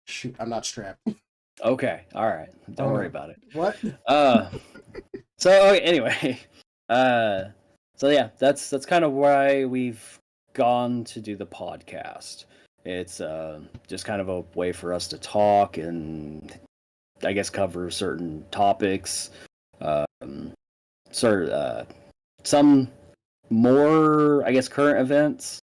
Shoot, I'm not strapped. Okay, all right. Don't worry about it. What? So okay, anyway, so yeah, that's kind of why we've gone to do the podcast. It's just kind of a way for us to talk and I guess cover certain topics, some more, I guess, current events,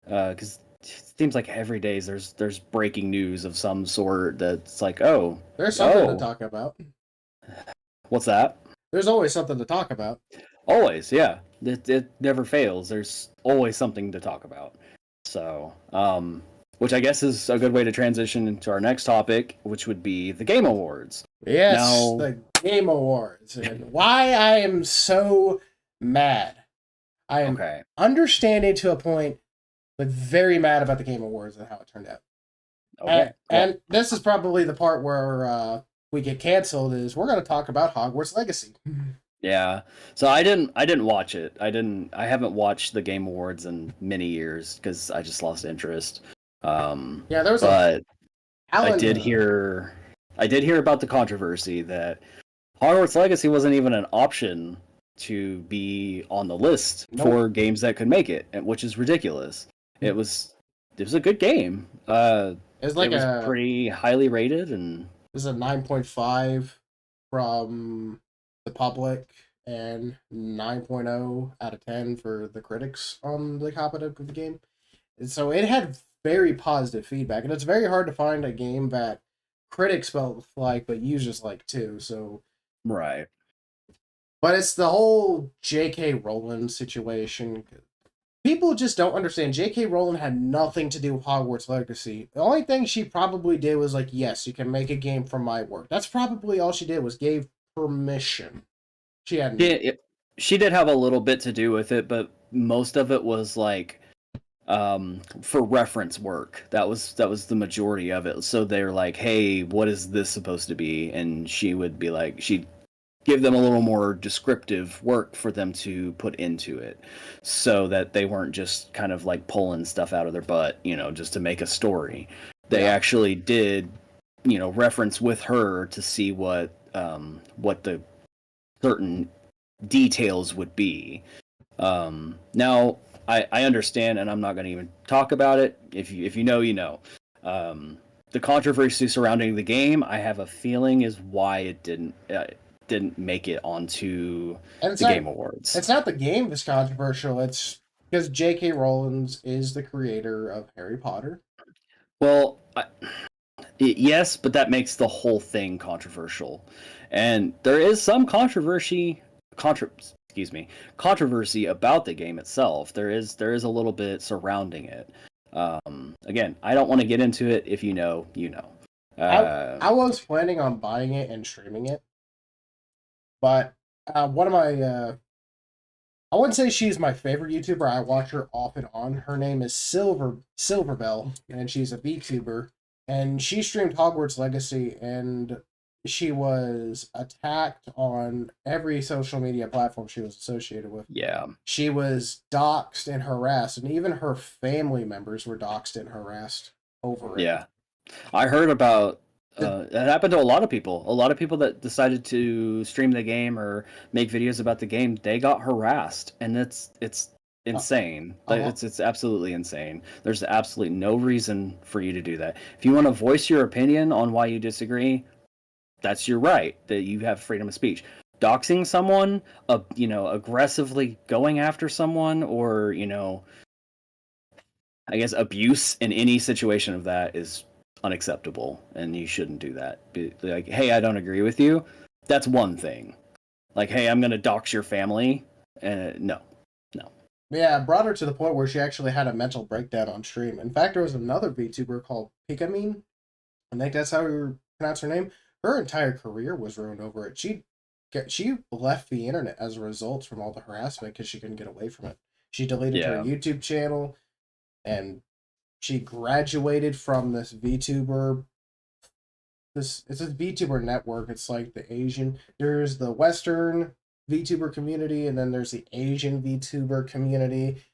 because it seems like every day there's breaking news of some sort that's like, oh, there's something to talk about. What's that? There's always something to talk about. Always, yeah. It never fails. There's always something to talk about. So, which I guess is a good way to transition into our next topic, which would be the Game Awards. Yes, the Game Awards. And why I am so mad. I am understanding to a point, but very mad about the Game Awards and how it turned out. Okay. And this is probably the part where we get canceled, is we're going to talk about Hogwarts Legacy. Yeah. So I didn't watch it. I haven't watched the Game Awards in many years because I just lost interest. Yeah, there was I did hear about the controversy that Hogwarts Legacy wasn't even an option to be on the list for games that could make it, which is ridiculous. It was a good game. It was pretty highly rated, and it was a 9.5 from the public and 9.0 out of 10 for the critics on the copy of the game. And so it had very positive feedback, and it's very hard to find a game that critics both like but users like too. So right. But it's the whole J.K. Rowling situation. People just don't understand. J.K. Rowling had nothing to do with Hogwarts Legacy. The only thing she probably did was like, yes, you can make a game from my work. That's probably all she did, was gave permission. She did have a little bit to do with it, but most of it was like for reference work. That was the majority of it. So they're like, hey, what is this supposed to be? And she would be like, she'd give them a little more descriptive work for them to put into it, so that they weren't just kind of like pulling stuff out of their butt, just to make a story. They actually did, reference with her to see what the certain details would be. Now I understand, and I'm not going to even talk about it. If you know, you know. The controversy surrounding the game, I have a feeling, is why it didn't make it onto the Game Awards. It's not the game that's controversial. It's because J.K. Rowling is the creator of Harry Potter. Well, yes, but that makes the whole thing controversial. And there is some controversy about the game itself. There is a little bit surrounding it. Again, I don't want to get into it. If you know, you know. I was planning on buying it and streaming it. But one of my I wouldn't say she's my favorite YouTuber. I watch her off and on. Her name is Silverbell, and she's a VTuber. And she streamed Hogwarts Legacy, and she was attacked on every social media platform she was associated with. Yeah. She was doxxed and harassed, and even her family members were doxxed and harassed over it. Yeah. I heard about that happened to a lot of people. A lot of people that decided to stream the game or make videos about the game, they got harassed, and it's insane. It's absolutely insane. There's absolutely no reason for you to do that. If you want to voice your opinion on why you disagree, that's your right. That you have freedom of speech. Doxing someone, aggressively going after someone, or I guess abuse in any situation of that is unacceptable, and you shouldn't do that. Be like, hey, I don't agree with you. That's one thing. Like, hey, I'm gonna dox your family. No. Yeah, it brought her to the point where she actually had a mental breakdown on stream. In fact, there was another VTuber called Pikamine. I think that's how you pronounce her name. Her entire career was ruined over it. She left the internet as a result from all the harassment because she couldn't get away from it. She deleted her YouTube channel, and she graduated from this VTuber. It's a VTuber network. It's like there's the Western VTuber community, and then there's the Asian VTuber community.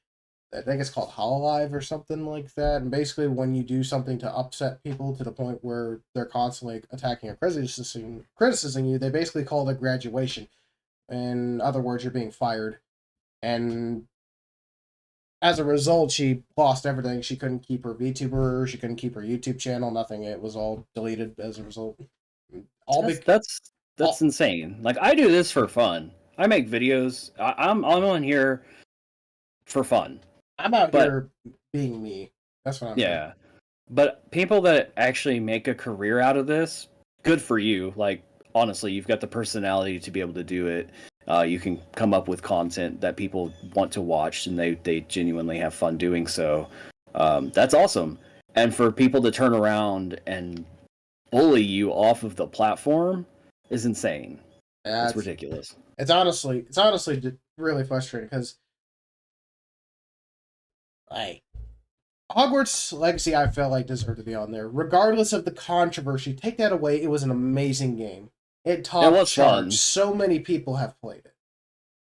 I think it's called Hololive or something like that. And basically, when you do something to upset people to the point where they're constantly attacking or criticizing you, they basically call it graduation. In other words, you're being fired. And as a result, she lost everything. She couldn't keep her VTuber. She couldn't keep her YouTube channel. Nothing. It was all deleted as a result. That's insane. Like, I do this for fun. I make videos. I'm on here for fun. I'm out here being me. That's what I'm doing. Yeah. But people that actually make a career out of this, good for you. Like, honestly, you've got the personality to be able to do it. You can come up with content that people want to watch, and they genuinely have fun doing so. That's awesome. And for people to turn around and bully you off of the platform is insane. Yeah, it's ridiculous. It's honestly really frustrating because, like, Hogwarts Legacy, I felt like deserved to be on there, regardless of the controversy. Take that away, it was an amazing game. It topped charts. So many people have played it.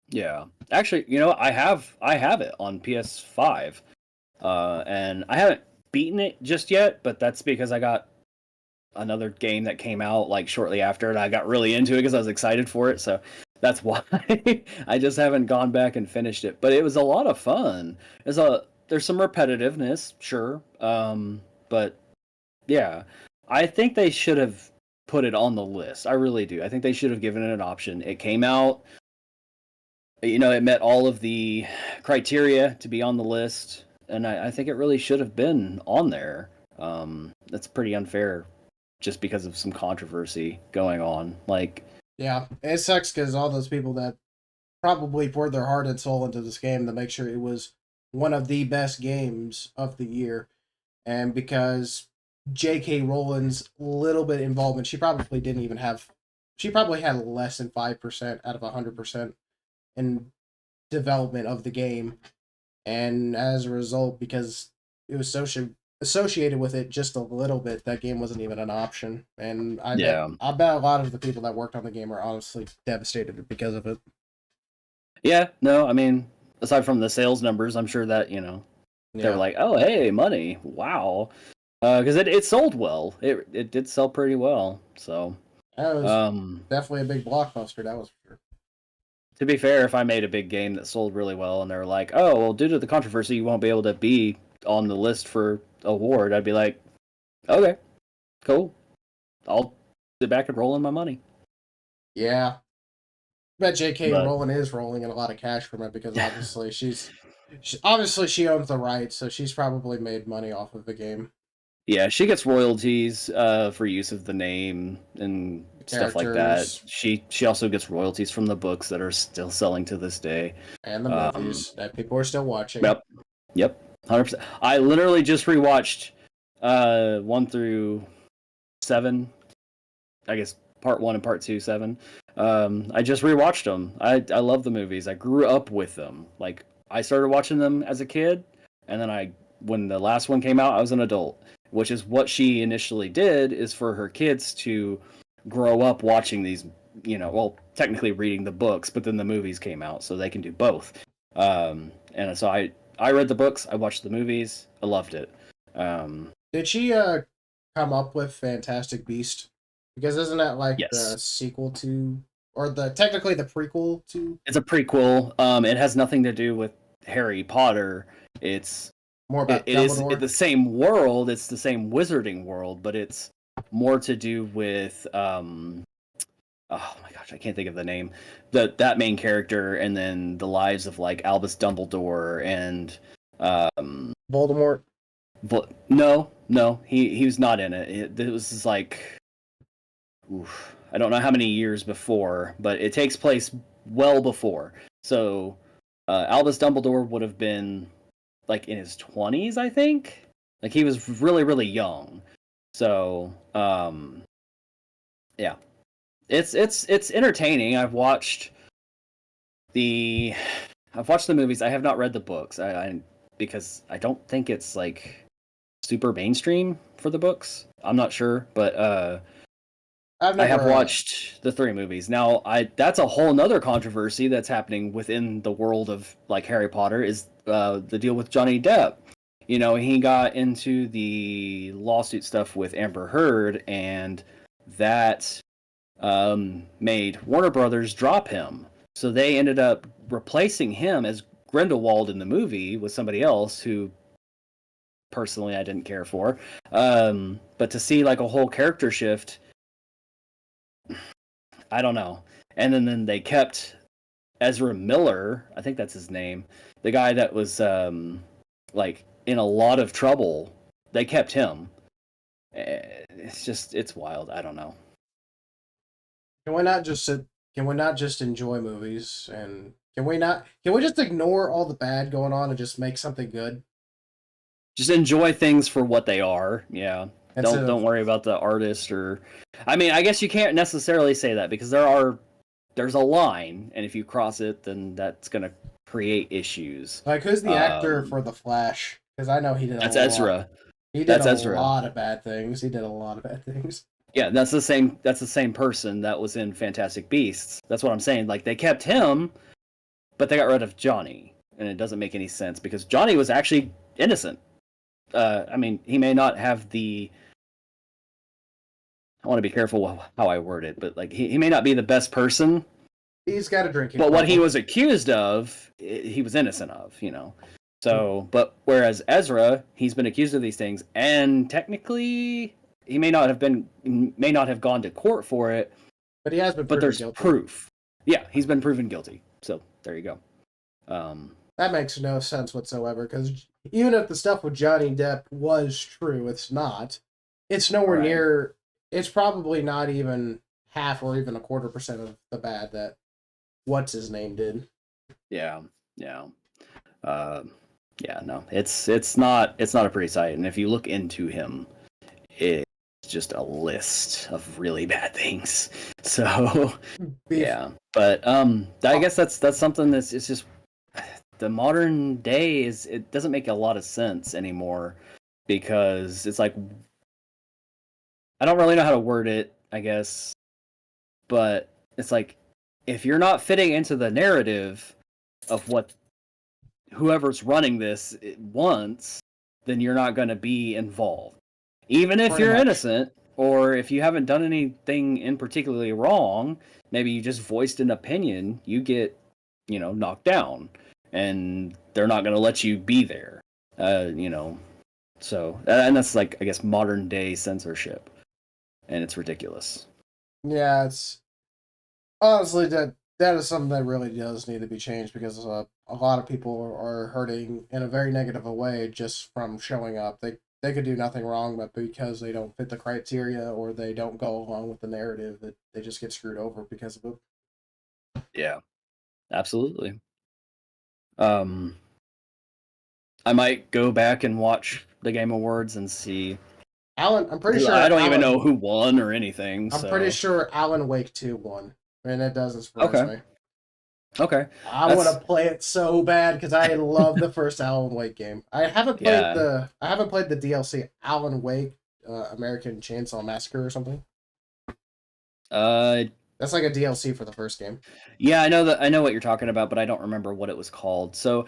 Yeah, actually, I have it on PS5, and I haven't beaten it just yet. But that's because I got another game that came out like shortly after, and I got really into it because I was excited for it. So that's why I just haven't gone back and finished it. But it was a lot of fun. There's some repetitiveness, sure, but yeah, I think they should have put it on the list. I really do. I think they should have given it an option. It came out, it met all of the criteria to be on the list, and I think it really should have been on there. That's pretty unfair, just because of some controversy going on. Like, yeah, it sucks because all those people that probably poured their heart and soul into this game to make sure it was one of the best games of the year, and because J.K. Rowling's little bit involvement, she probably had less than 5% out of 100% in development of the game, and as a result, because it was associated with it just a little bit, that game wasn't even an option. And I bet a lot of the people that worked on the game are honestly devastated because of it. Yeah, no, I mean, aside from the sales numbers, I'm sure that they're like, oh, hey, money, wow, because it sold well. It did sell pretty well. So that was definitely a big blockbuster. That was for sure. To be fair, if I made a big game that sold really well, and they're like, oh, well, due to the controversy, you won't be able to be on the list for award, I'd be like, okay, cool, I'll sit back and roll in my money. Yeah. I bet J.K. Rowling is rolling in a lot of cash from it, because obviously she owns the rights, so she's probably made money off of the game. Yeah, she gets royalties for use of the name and stuff like that. She also gets royalties from the books that are still selling to this day. And the movies that people are still watching. Yep, 100%. I literally just rewatched 1 through 7. I guess part 1 and part 2, 7. I just rewatched them. I love the movies. I grew up with them. Like I started watching them as a kid, and then when the last one came out, I was an adult, which is what she initially did, is for her kids to grow up watching these, well, technically reading the books, but then the movies came out, so they can do both. And so I read the books, I watched the movies, I loved it. Did she come up with Fantastic Beast? Because isn't that like Yes. the sequel to, or technically the prequel to? It's a prequel. It has nothing to do with Harry Potter. It's More about it is Dumbledore? the same world. It's the same wizarding world, but it's more to do with oh my gosh, I can't think of the name. That main character, and then the lives of like Albus Dumbledore and Voldemort? No, he was not in it. It was like, I don't know how many years before, but it takes place well before. So Albus Dumbledore would have been like in his 20s, I think. Like he was really, really young. So yeah, it's entertaining. I've watched the movies. I have not read the books. Because I don't think it's like super mainstream for the books. I'm not sure, but I have watched the 3 movies. Now, that's a whole nother controversy that's happening within the world of like Harry Potter, is the deal with Johnny Depp. He got into the lawsuit stuff with Amber Heard, and that made Warner Brothers drop him. So they ended up replacing him as Grindelwald in the movie with somebody else who personally I didn't care for. But to see like a whole character shift, I don't know. And then they kept Ezra Miller, I think that's his name, the guy that was like in a lot of trouble. They kept him. It's wild. I don't know. Can we not just enjoy movies, and can we just ignore all the bad going on and just make something good? Just enjoy things for what they are. Yeah. Don't worry about the artist, or I mean, I guess you can't necessarily say that, because there's a line, and if you cross it, then that's going to create issues. Like, who's the actor for The Flash? Because I know he did That's Ezra. He did a lot of bad things. Yeah, that's the same person that was in Fantastic Beasts. That's what I'm saying. Like, they kept him, but they got rid of Johnny, and it doesn't make any sense, because Johnny was actually innocent. I mean, he may not have the... I want to be careful how I word it, but like he may not be the best person. He's got a drinking But problem. what he was accused of, he was innocent of, So, but whereas Ezra, he's been accused of these things, and technically he may not have gone to court for it. But he has been. But there's guilty. proof. Yeah, he's been proven guilty. So there you go. That makes no sense whatsoever, because even if the stuff with Johnny Depp was true, it's not. It's nowhere near. It's probably not even half or even 1/4% of the bad that what's his name did. Yeah. No, it's not a pretty sight, and if you look into him, it's just a list of really bad things. So yeah, but I guess that's something it's just the modern day it doesn't make a lot of sense anymore, because it's like, I don't really know how to word it, I guess, but it's like, if you're not fitting into the narrative of what whoever's running this wants, then you're not going to be involved. Even if you're innocent, or if you haven't done anything in particularly wrong, maybe you just voiced an opinion, you get, knocked down, and they're not going to let you be there. So, and that's like, I guess, modern day censorship. And it's ridiculous. Yeah, it's honestly that is something that really does need to be changed, because a lot of people are hurting in a very negative way just from showing up. They could do nothing wrong, but because they don't fit the criteria or they don't go along with the narrative, that they just get screwed over because of it. Yeah, absolutely. I might go back and watch the Game Awards and see. I'm pretty sure. I don't even know who won or anything. I'm pretty sure Alan Wake 2 won. and it doesn't surprise me. Okay. I want to play it so bad because I love the first Alan Wake game. I haven't played the DLC Alan Wake, American Chainsaw Massacre or something. That's like a DLC for the first game. Yeah, I know what you're talking about, but I don't remember what it was called. So,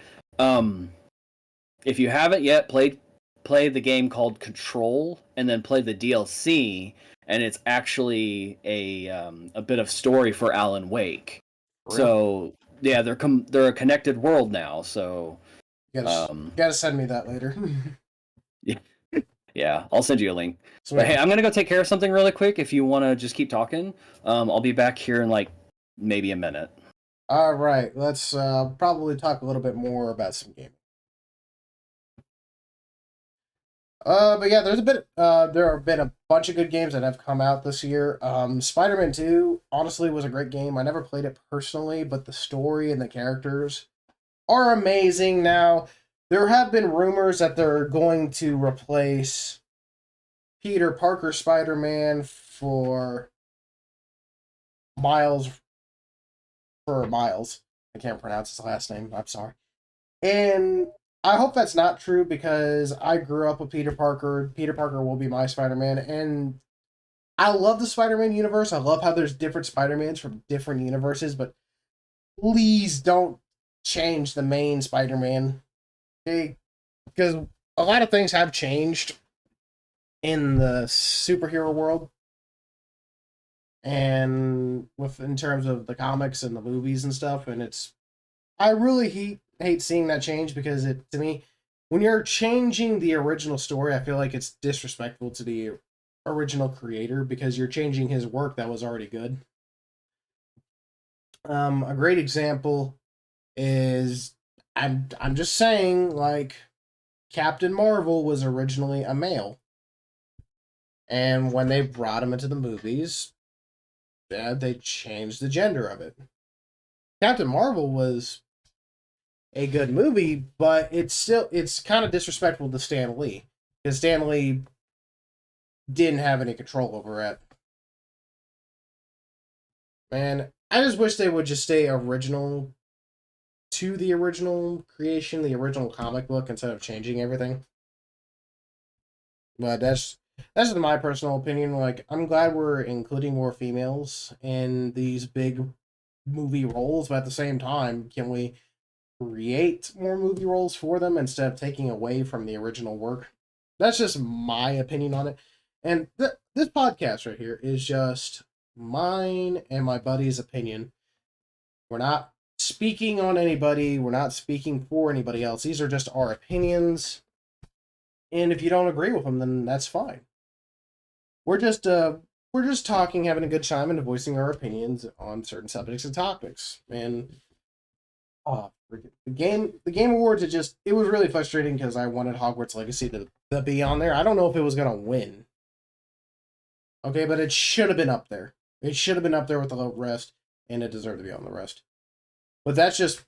if you haven't yet play the game called Control, and then play the DLC, and it's actually a bit of story for Alan Wake. Really? So yeah, they're a connected world now. So you gotta send me that later. Yeah, I'll send you a link. But hey, I'm gonna go take care of something really quick. If you want to just keep talking, I'll be back here in like maybe a minute. All right, let's probably talk a little bit more about some gaming. But yeah, there have been a bunch of good games that have come out this year. Spider-Man 2 honestly was a great game. I never played it personally, but the story and the characters are amazing. Now, there have been rumors that they're going to replace Peter Parker Spider-Man for Miles. I can't pronounce his last name. I'm sorry. And I hope that's not true because I grew up with Peter Parker. Peter Parker will be my Spider-Man. And I love the Spider-Man universe. I love how there's different Spider-Mans from different universes. But please don't change the main Spider-Man. Okay? Because a lot of things have changed in the superhero world. And in terms of the comics and the movies and stuff. And I really hate seeing that change because to me, when you're changing the original story, I feel like it's disrespectful to the original creator because you're changing his work that was already good. A great example is I'm just saying, like, Captain Marvel was originally a male, and when they brought him into the movies, they changed the gender of it. Captain Marvel was a good movie, but it's kind of disrespectful to Stan Lee because Stan Lee didn't have any control over it. Man, I just wish they would just stay original to the original creation, the original comic book, instead of changing everything. But that's just my personal opinion. Like, I'm glad we're including more females in these big movie roles, but at the same time, can we create more movie roles for them instead of taking away from the original work? That's just my opinion on it. And this podcast right here is just mine and my buddy's opinion. We're not speaking on anybody. We're not speaking for anybody else. These are just our opinions. And if you don't agree with them, then that's fine. We're just talking, having a good time, and voicing our opinions on certain subjects and topics. And the game awards, it was really frustrating because I wanted Hogwarts Legacy to be on there. I don't know if it was gonna win. Okay, but it should have been up there. It should have been up there with the rest, and it deserved to be on the rest. But that's just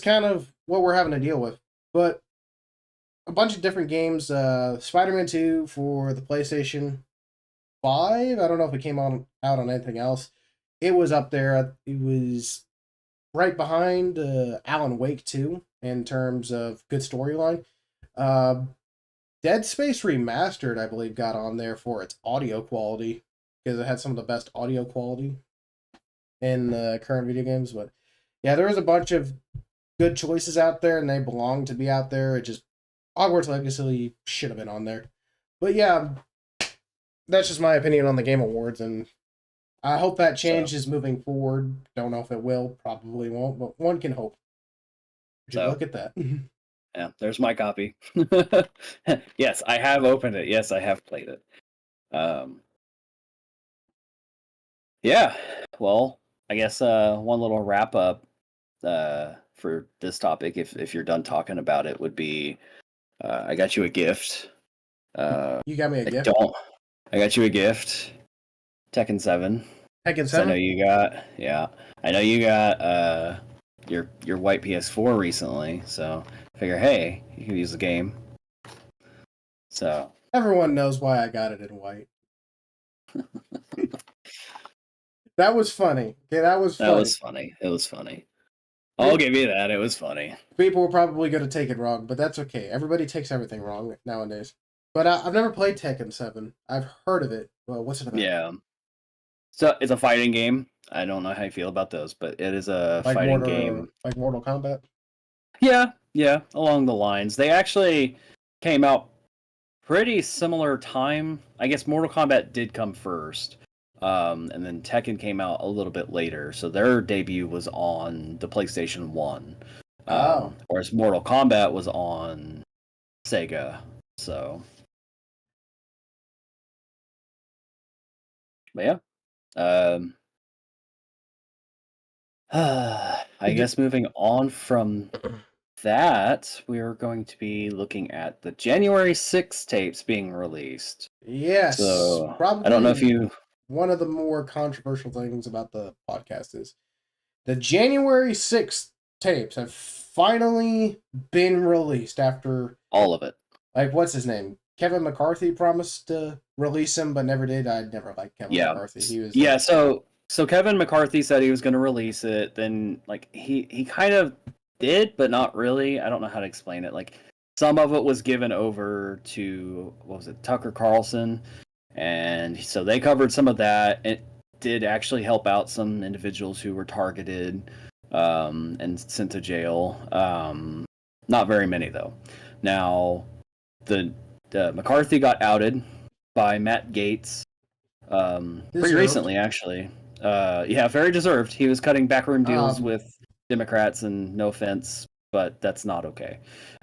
kind of what we're having to deal with. But a bunch of different games. Spider-Man 2 for the PlayStation 5. I don't know if it came out on anything else. It was up there. It was right behind Alan Wake 2 in terms of good storyline. Dead Space Remastered, I believe, got on there for its audio quality because it had some of the best audio quality in the current video games. But yeah, there was a bunch of good choices out there, and they belong to be out there. It just Hogwarts Legacy should have been on there. But yeah, that's just my opinion on the Game Awards, and I hope that changes moving forward. Don't know if it will, probably won't, but one can hope. Look at that. Yeah, there's my copy. Yes, I have opened it. Yes, I have played it. Yeah, well, I guess one little wrap up for this topic, if you're done talking about it, would be I got you a gift. You got me a gift? I got you a gift. Tekken 7. Tekken 7? I know you got your white PS4 recently, so I figure, hey, you can use the game. So everyone knows why I got it in white. That was funny. Okay, that was funny. That was funny. It was funny. I'll give you that. It was funny. People were probably going to take it wrong, but that's okay. Everybody takes everything wrong nowadays. But I've never played Tekken 7. I've heard of it. Well, what's it about? Yeah. So it's a fighting game. I don't know how you feel about those, but it is a fighting game. Like Mortal Kombat? Yeah, along the lines. They actually came out pretty similar time. I guess Mortal Kombat did come first. And then Tekken came out a little bit later. So their debut was on the PlayStation 1. Whereas Mortal Kombat was on Sega. So. But yeah. I guess moving on from that, we're going to be looking at the January 6th tapes being released. Yes. So, probably I don't know if you... One of the more controversial things about the podcast is the January 6th tapes have finally been released after... All of it. Like, what's his name? Kevin McCarthy promised to release him, but never did. I never liked Kevin McCarthy. He was So Kevin McCarthy said he was going to release it. Then, like, he kind of did, but not really. I don't know how to explain it. Like, some of it was given over to, what was it, Tucker Carlson. And so they covered some of that. It did actually help out some individuals who were targeted and sent to jail. Not very many, though. Now, the McCarthy got outed by Matt Gaetz pretty recently, actually. Yeah, very deserved. He was cutting backroom deals with Democrats, and no offense, but that's not okay.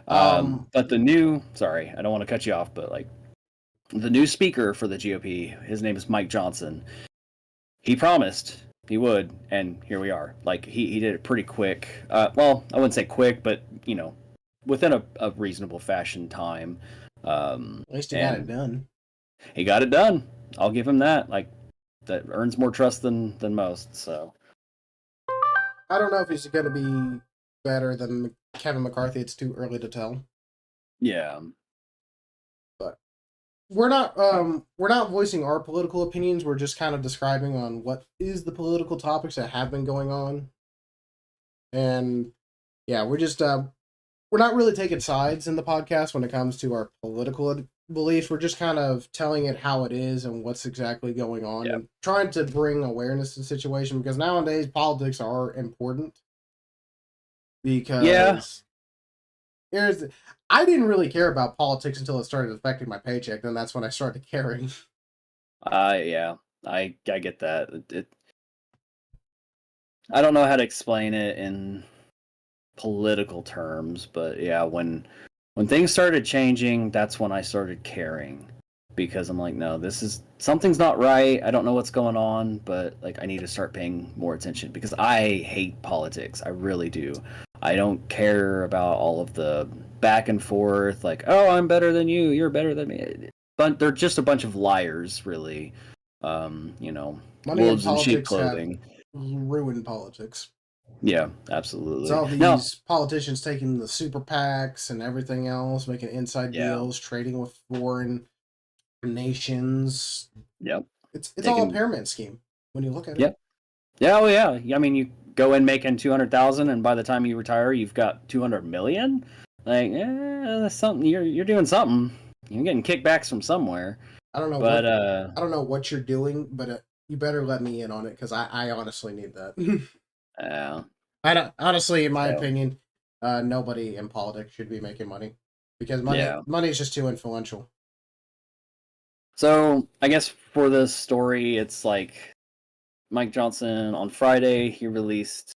But the new, sorry, I don't want to cut you off, but like the new speaker for the GOP, his name is Mike Johnson. He promised he would, and here we are. Like he did it pretty quick. Well, I wouldn't say quick, but you know, within a reasonable fashion time. At least he got it done. He got it done. I'll give him that. Like that earns more trust than most. So I don't know if he's going to be better than Kevin McCarthy. It's too early to tell. Yeah, but we're not voicing our political opinions. We're just kind of describing on what is the political topics that have been going on. And yeah, we're just we're not really taking sides in the podcast when it comes to our political beliefs. We're just kind of telling it how it is and what's exactly going on, and trying to bring awareness to the situation, because nowadays politics are important. Because I didn't really care about politics until it started affecting my paycheck. Then that's when I started caring. Yeah, I get that. I don't know how to explain it in political terms, but yeah, when things started changing, that's when I started caring, because I'm like, no, something's not right. I don't know what's going on, but like I need to start paying more attention, because I hate politics. I really do. I don't care about all of the back and forth, like, oh, I'm better than you, you're better than me. But they're just a bunch of liars, really. You know, wolves in sheep clothing. Ruined politics. Yeah, absolutely. It's all these politicians taking the super PACs and everything else, making inside deals, trading with foreign nations. Yep. It's all a pyramid scheme when you look at it. Yep. Yeah, oh yeah. I mean, you go in making 200,000, and by the time you retire, you've got 200 million. Like, that's something. You're doing something. You're getting kickbacks from somewhere. I don't know, but I don't know what you're doing, but you better let me in on it, because I honestly need that. I don't, honestly, in my opinion, nobody in politics should be making money, because money is just too influential. So I guess for this story, it's like Mike Johnson on Friday, he released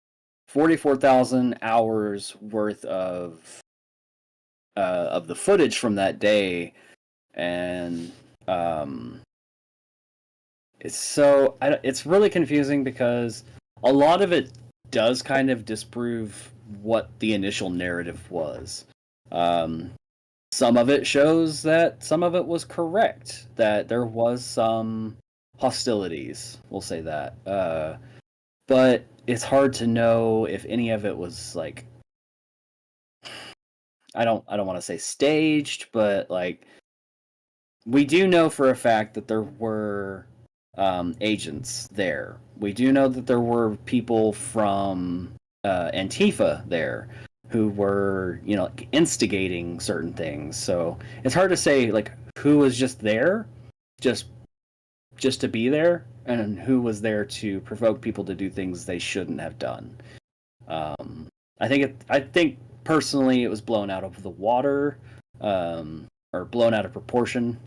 44,000 hours worth of the footage from that day, and it's really confusing, because a lot of it does kind of disprove what the initial narrative was. Some of it shows that some of it was correct, that there was some hostilities, we'll say that. But it's hard to know if any of it was like, I don't want to say staged, but like we do know for a fact that there were agents there. We do know that there were people from Antifa there who were, instigating certain things. So it's hard to say like who was just there, just to be there, and who was there to provoke people to do things they shouldn't have done. I think personally it was blown out of the water, or blown out of proportion.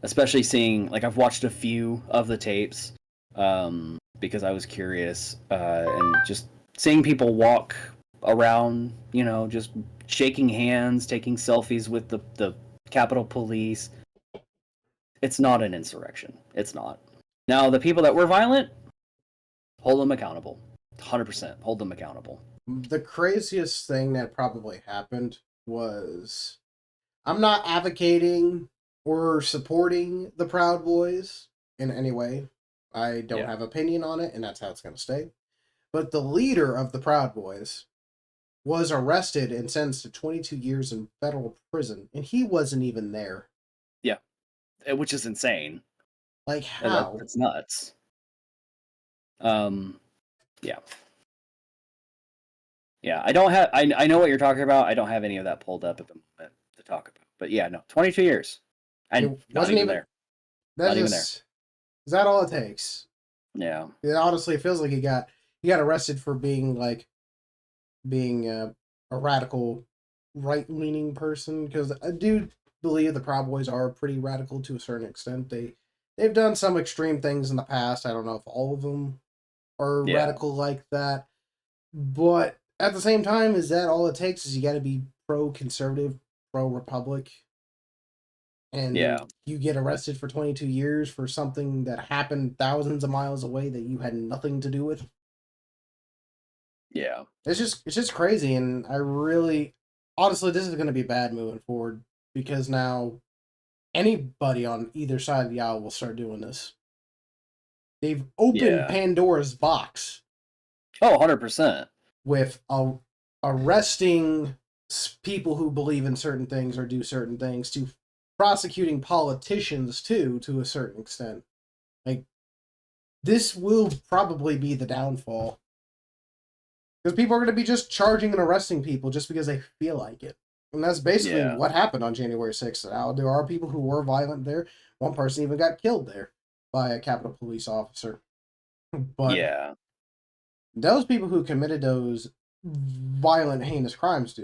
Especially seeing, like, I've watched a few of the tapes, because I was curious, and just seeing people walk around, just shaking hands, taking selfies with the Capitol Police. It's not an insurrection. It's not. Now, the people that were violent, hold them accountable. 100% hold them accountable. The craziest thing that probably happened was, I'm not advocating or supporting the Proud Boys in any way. I don't have opinion on it, and that's how it's going to stay. But the leader of the Proud Boys was arrested and sentenced to 22 years in federal prison, and he wasn't even there. Yeah, which is insane. Like, how? That's nuts. Yeah. Yeah, I don't have. I know what you're talking about. I don't have any of that pulled up at the moment to talk about. But yeah, no, 22 years. And wasn't even there. Not even there. Is that all it takes? Yeah. It honestly feels like he got arrested for being a radical right-leaning person, because I do believe the Proud Boys are pretty radical to a certain extent. They've done some extreme things in the past. I don't know if all of them are radical like that, but at the same time, is that all it takes? Is you got to be pro-conservative, pro-republic, and you get arrested for 22 years for something that happened thousands of miles away that you had nothing to do with? Yeah. It's just crazy, and I really, honestly, this is going to be bad moving forward, because now anybody on either side of the aisle will start doing this. They've opened Pandora's box. Oh, 100%. With arresting people who believe in certain things or do certain things, to prosecuting politicians too, to a certain extent. Like, this will probably be the downfall. Because people are going to be just charging and arresting people just because they feel like it. And that's basically what happened on January 6th. Now, there are people who were violent there. One person even got killed there by a Capitol Police officer. But those people who committed those violent, heinous crimes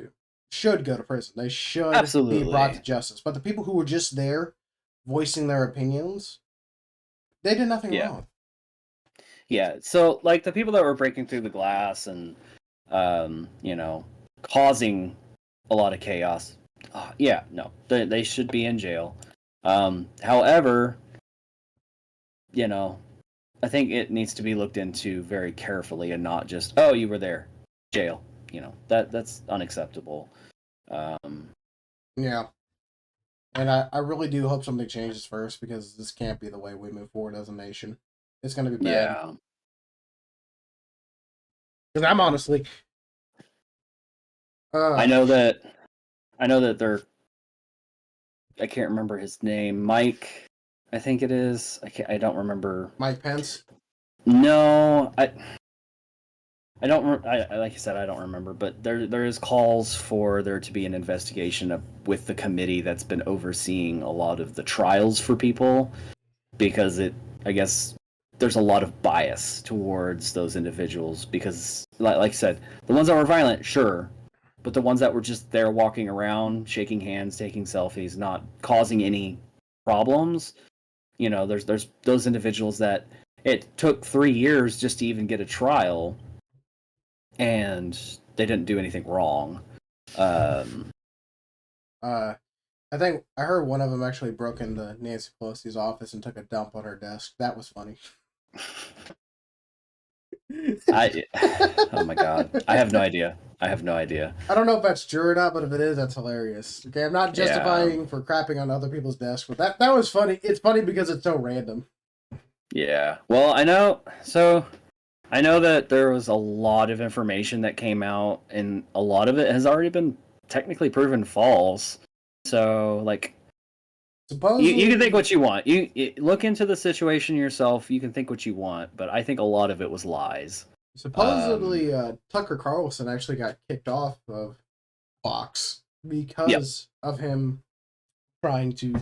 should go to prison. They should be brought to justice. But the people who were just there voicing their opinions, they did nothing wrong. Yeah, so, like, the people that were breaking through the glass and, causing a lot of chaos, they should be in jail. However, I think it needs to be looked into very carefully, and not just, oh, you were there, jail. That's unacceptable. Yeah. And I really do hope something changes first, because this can't be the way we move forward as a nation. It's going to be bad. Yeah. Because I'm honestly... I know that they're... I can't remember his name. Mike, I think it is. I don't remember. Mike Pence? No, I don't. Like I said, I don't remember. But there is calls for there to be an investigation with the committee that's been overseeing a lot of the trials for people, because I guess there's a lot of bias towards those individuals, because, like I said, the ones that were violent, sure, but the ones that were just there walking around, shaking hands, taking selfies, not causing any problems, there's those individuals that it took 3 years just to even get a trial, and they didn't do anything wrong. I think I heard one of them actually broke into Nancy Pelosi's office and took a dump on her desk. That was funny. Oh my god. I have no idea. I don't know if that's true or not, but if it is, that's hilarious. Okay, I'm not justifying for crapping on other people's desks, but that was funny. It's funny because it's so random. Yeah. Well, I know that there was a lot of information that came out, and a lot of it has already been technically proven false. So, like, Supposedly, You can think what you want. You look into the situation yourself. You can think what you want, but I think a lot of it was lies. supposedly, Tucker Carlson actually got kicked off of Fox because of him trying to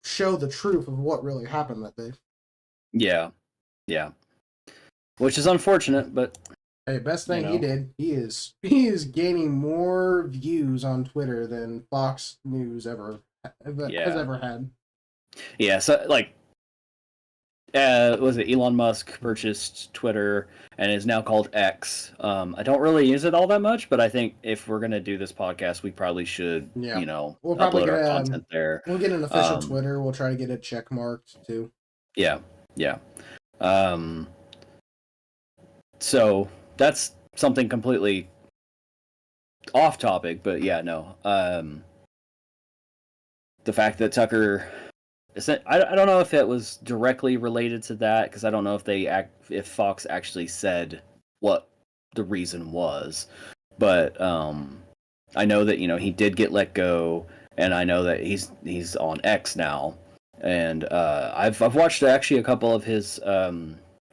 show the truth of what really happened that day. Yeah, which is unfortunate, but Hey, best thing he know. did, he is gaining more views on Twitter than Fox News has ever had. Yeah, so like, was it Elon Musk purchased Twitter and is now called X? I don't really use it all that much, but I think if we're gonna do this podcast, we probably should, Yeah. We'll upload our content there. We'll get an official Twitter. We'll try to get it check marked too. Yeah. So that's something completely off topic, but yeah, no. The fact that Tucker, I don't know if it was directly related to that, because I don't know if Fox actually said what the reason was, but I know that he did get let go, and I know that he's on X now, and I've watched actually a couple of his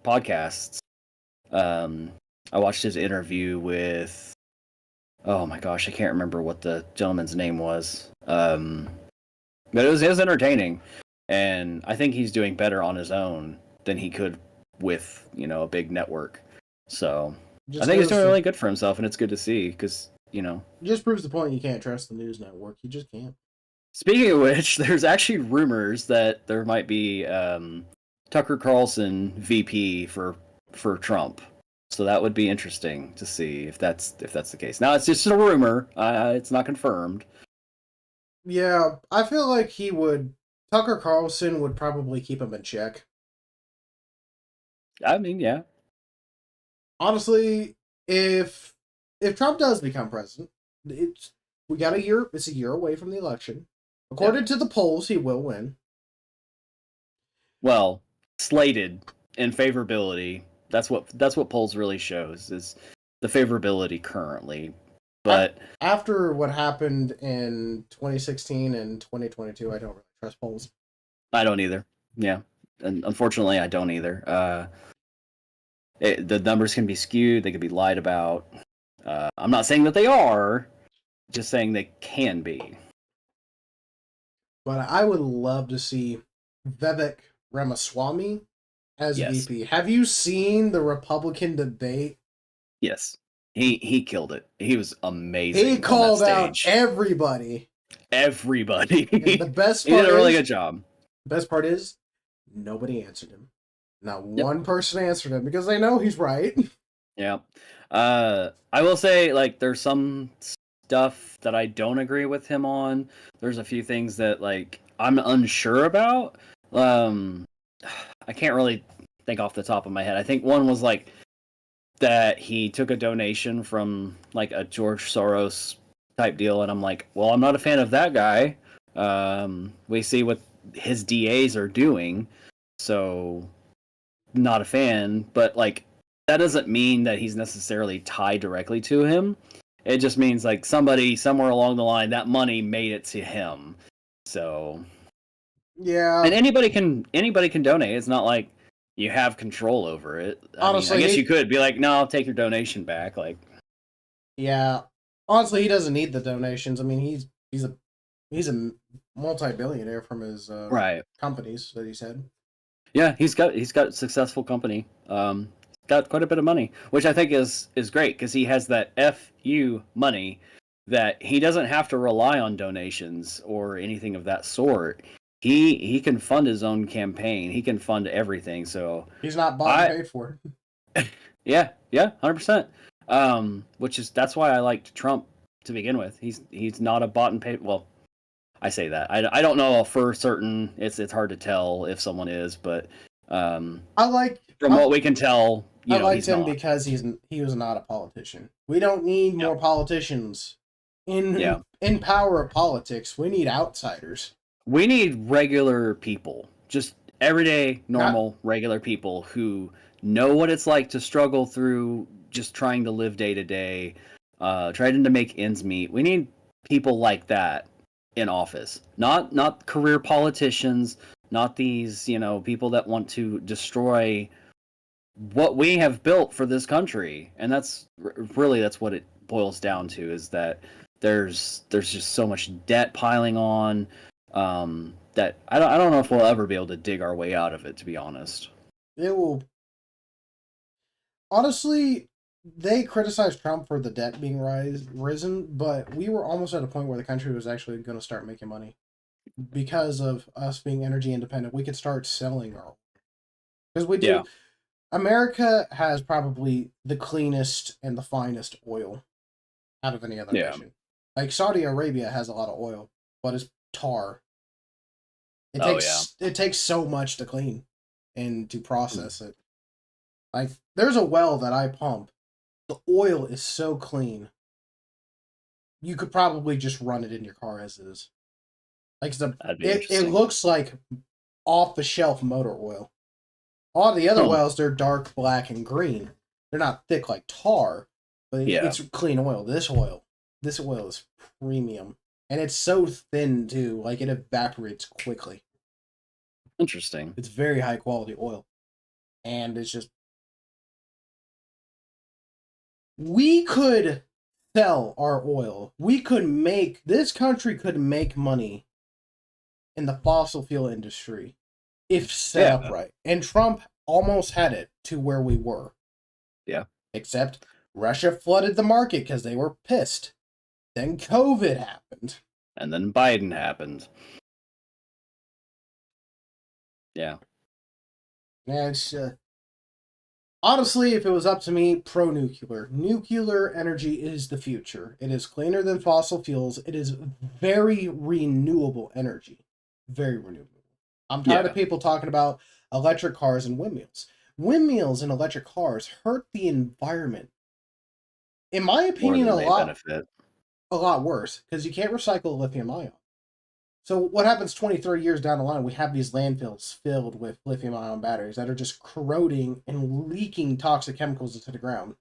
podcasts. I watched his interview with, oh my gosh, I can't remember what the gentleman's name was. But it was entertaining, and I think he's doing better on his own than he could with a big network. So I think he's doing really good for himself, and it's good to see because just proves the point. You can't trust the news network. You just can't. Speaking of which, there's actually rumors that there might be Tucker Carlson VP for Trump. So that would be interesting to see if that's the case. Now it's just a rumor; it's not confirmed. Yeah, I feel like Tucker Carlson would probably keep him in check. I mean, yeah. Honestly, if Trump does become president, it's a year away from the election. According to the polls, he will win. Well, slated in favorability. That's what polls really shows is the favorability currently. But after what happened in 2016 and 2022, I don't really trust polls. I don't either. Yeah, and unfortunately, I don't either. The numbers can be skewed. They can be lied about. I'm not saying that they are, just saying they can be. But I would love to see Vivek Ramaswamy as VP. Have you seen the Republican debate? Yes. He killed it. He was amazing. He called out everybody. Everybody. And the best part he did a really good job. The best part is nobody answered him. Not one person answered him because they know he's right. Yeah. I will say, like, there's some stuff that I don't agree with him on. There's a few things that, like, I'm unsure about. I can't really think off the top of my head. I think one was, like, that he took a donation from, like, a George Soros type deal, and I'm like, well, I'm not a fan of that guy. We see what his DAs are doing, so not a fan, but, like, that doesn't mean that he's necessarily tied directly to him. It just means, like, somebody somewhere along the line, that money made it to him. So yeah, and anybody can donate. It's not like you have control over it. Honestly, I guess you could be like, no, I'll take your donation back. Like, yeah, honestly, he doesn't need the donations. I mean, he's a multi-billionaire from his companies that he's had. Yeah, he's got a successful company. Got quite a bit of money, which I think is great because he has that FU money that he doesn't have to rely on donations or anything of that sort. He can fund his own campaign. He can fund everything. So he's not bought and paid for. Yeah, 100%. That's why I liked Trump to begin with. He's not a bought and paid. Well, I say that. I don't know for certain. It's hard to tell if someone is, but what we can tell, I liked him because he was not a politician. We don't need more politicians in power of politics. We need outsiders. We need regular people, just everyday, normal, regular people who know what it's like to struggle through just trying to live day to day, trying to make ends meet. We need people like that in office. Not career politicians, not these, people that want to destroy what we have built for this country. And that's what it boils down to, is that there's just so much debt piling on, that I don't know if we'll ever be able to dig our way out of it, to be honest. It will. Honestly, they criticized Trump for the debt being risen, but we were almost at a point where the country was actually going to start making money. Because of us being energy independent, we could start selling our. Because we do. Yeah. America has probably the cleanest and the finest oil out of any other nation. Like Saudi Arabia has a lot of oil, but it's tar. It takes so much to clean and to process it. Like, there's a well that I pump. The oil is so clean. You could probably just run it in your car as is. Like, it looks like off-the-shelf motor oil. A lot of the other wells, they're dark, black, and green. They're not thick like tar, but it's clean oil. This oil is premium. And it's so thin, too. Like, it evaporates quickly. Interesting. It's very high-quality oil. And it's just... We could sell our oil. This country could make money in the fossil fuel industry if set up right. And Trump almost had it to where we were. Yeah. Except Russia flooded the market because they were pissed. Then COVID happened. And then Biden happened. Yeah. Yeah, it's... honestly, if it was up to me, pro-nuclear. Nuclear energy is the future. It is cleaner than fossil fuels. It is very renewable energy. Very renewable. I'm tired of people talking about electric cars and windmills. Windmills and electric cars hurt the environment. In my opinion, a lot worse, because you can't recycle lithium ion. So what happens 20, 30 years down the line, we have these landfills filled with lithium-ion batteries that are just corroding and leaking toxic chemicals into the ground.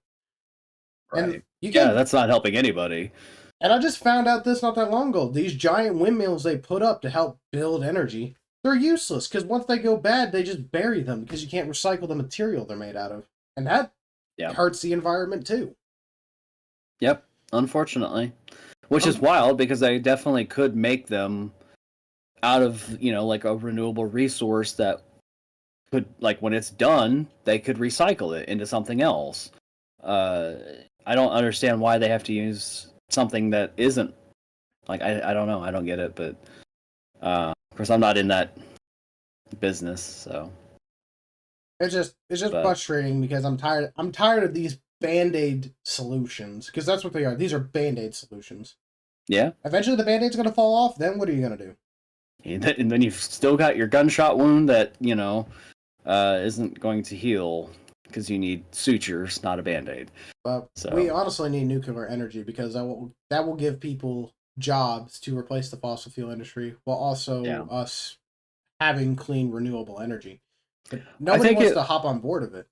Right. And that's not helping anybody. And I just found out this not that long ago. These giant windmills they put up to help build energy, they're useless, because once they go bad, they just bury them, because you can't recycle the material they're made out of. And that hurts the environment, too. Yep, unfortunately. Which is wild, because they definitely could make them out of, like a renewable resource that could, like, when it's done, they could recycle it into something else. I don't understand why they have to use something that isn't, like, I don't know, I don't get it, but of course I'm not in that business, so it's just frustrating, because I'm tired of these Band-Aid solutions, because that's what they are. These are Band-Aid solutions. Yeah. Eventually the Band-Aid's going to fall off, then what are you going to do? And then you've still got your gunshot wound that, isn't going to heal, because you need sutures, not a Band-Aid. But we honestly need nuclear energy, because that will give people jobs to replace the fossil fuel industry, while also us having clean, renewable energy. But nobody wants to hop on board of it.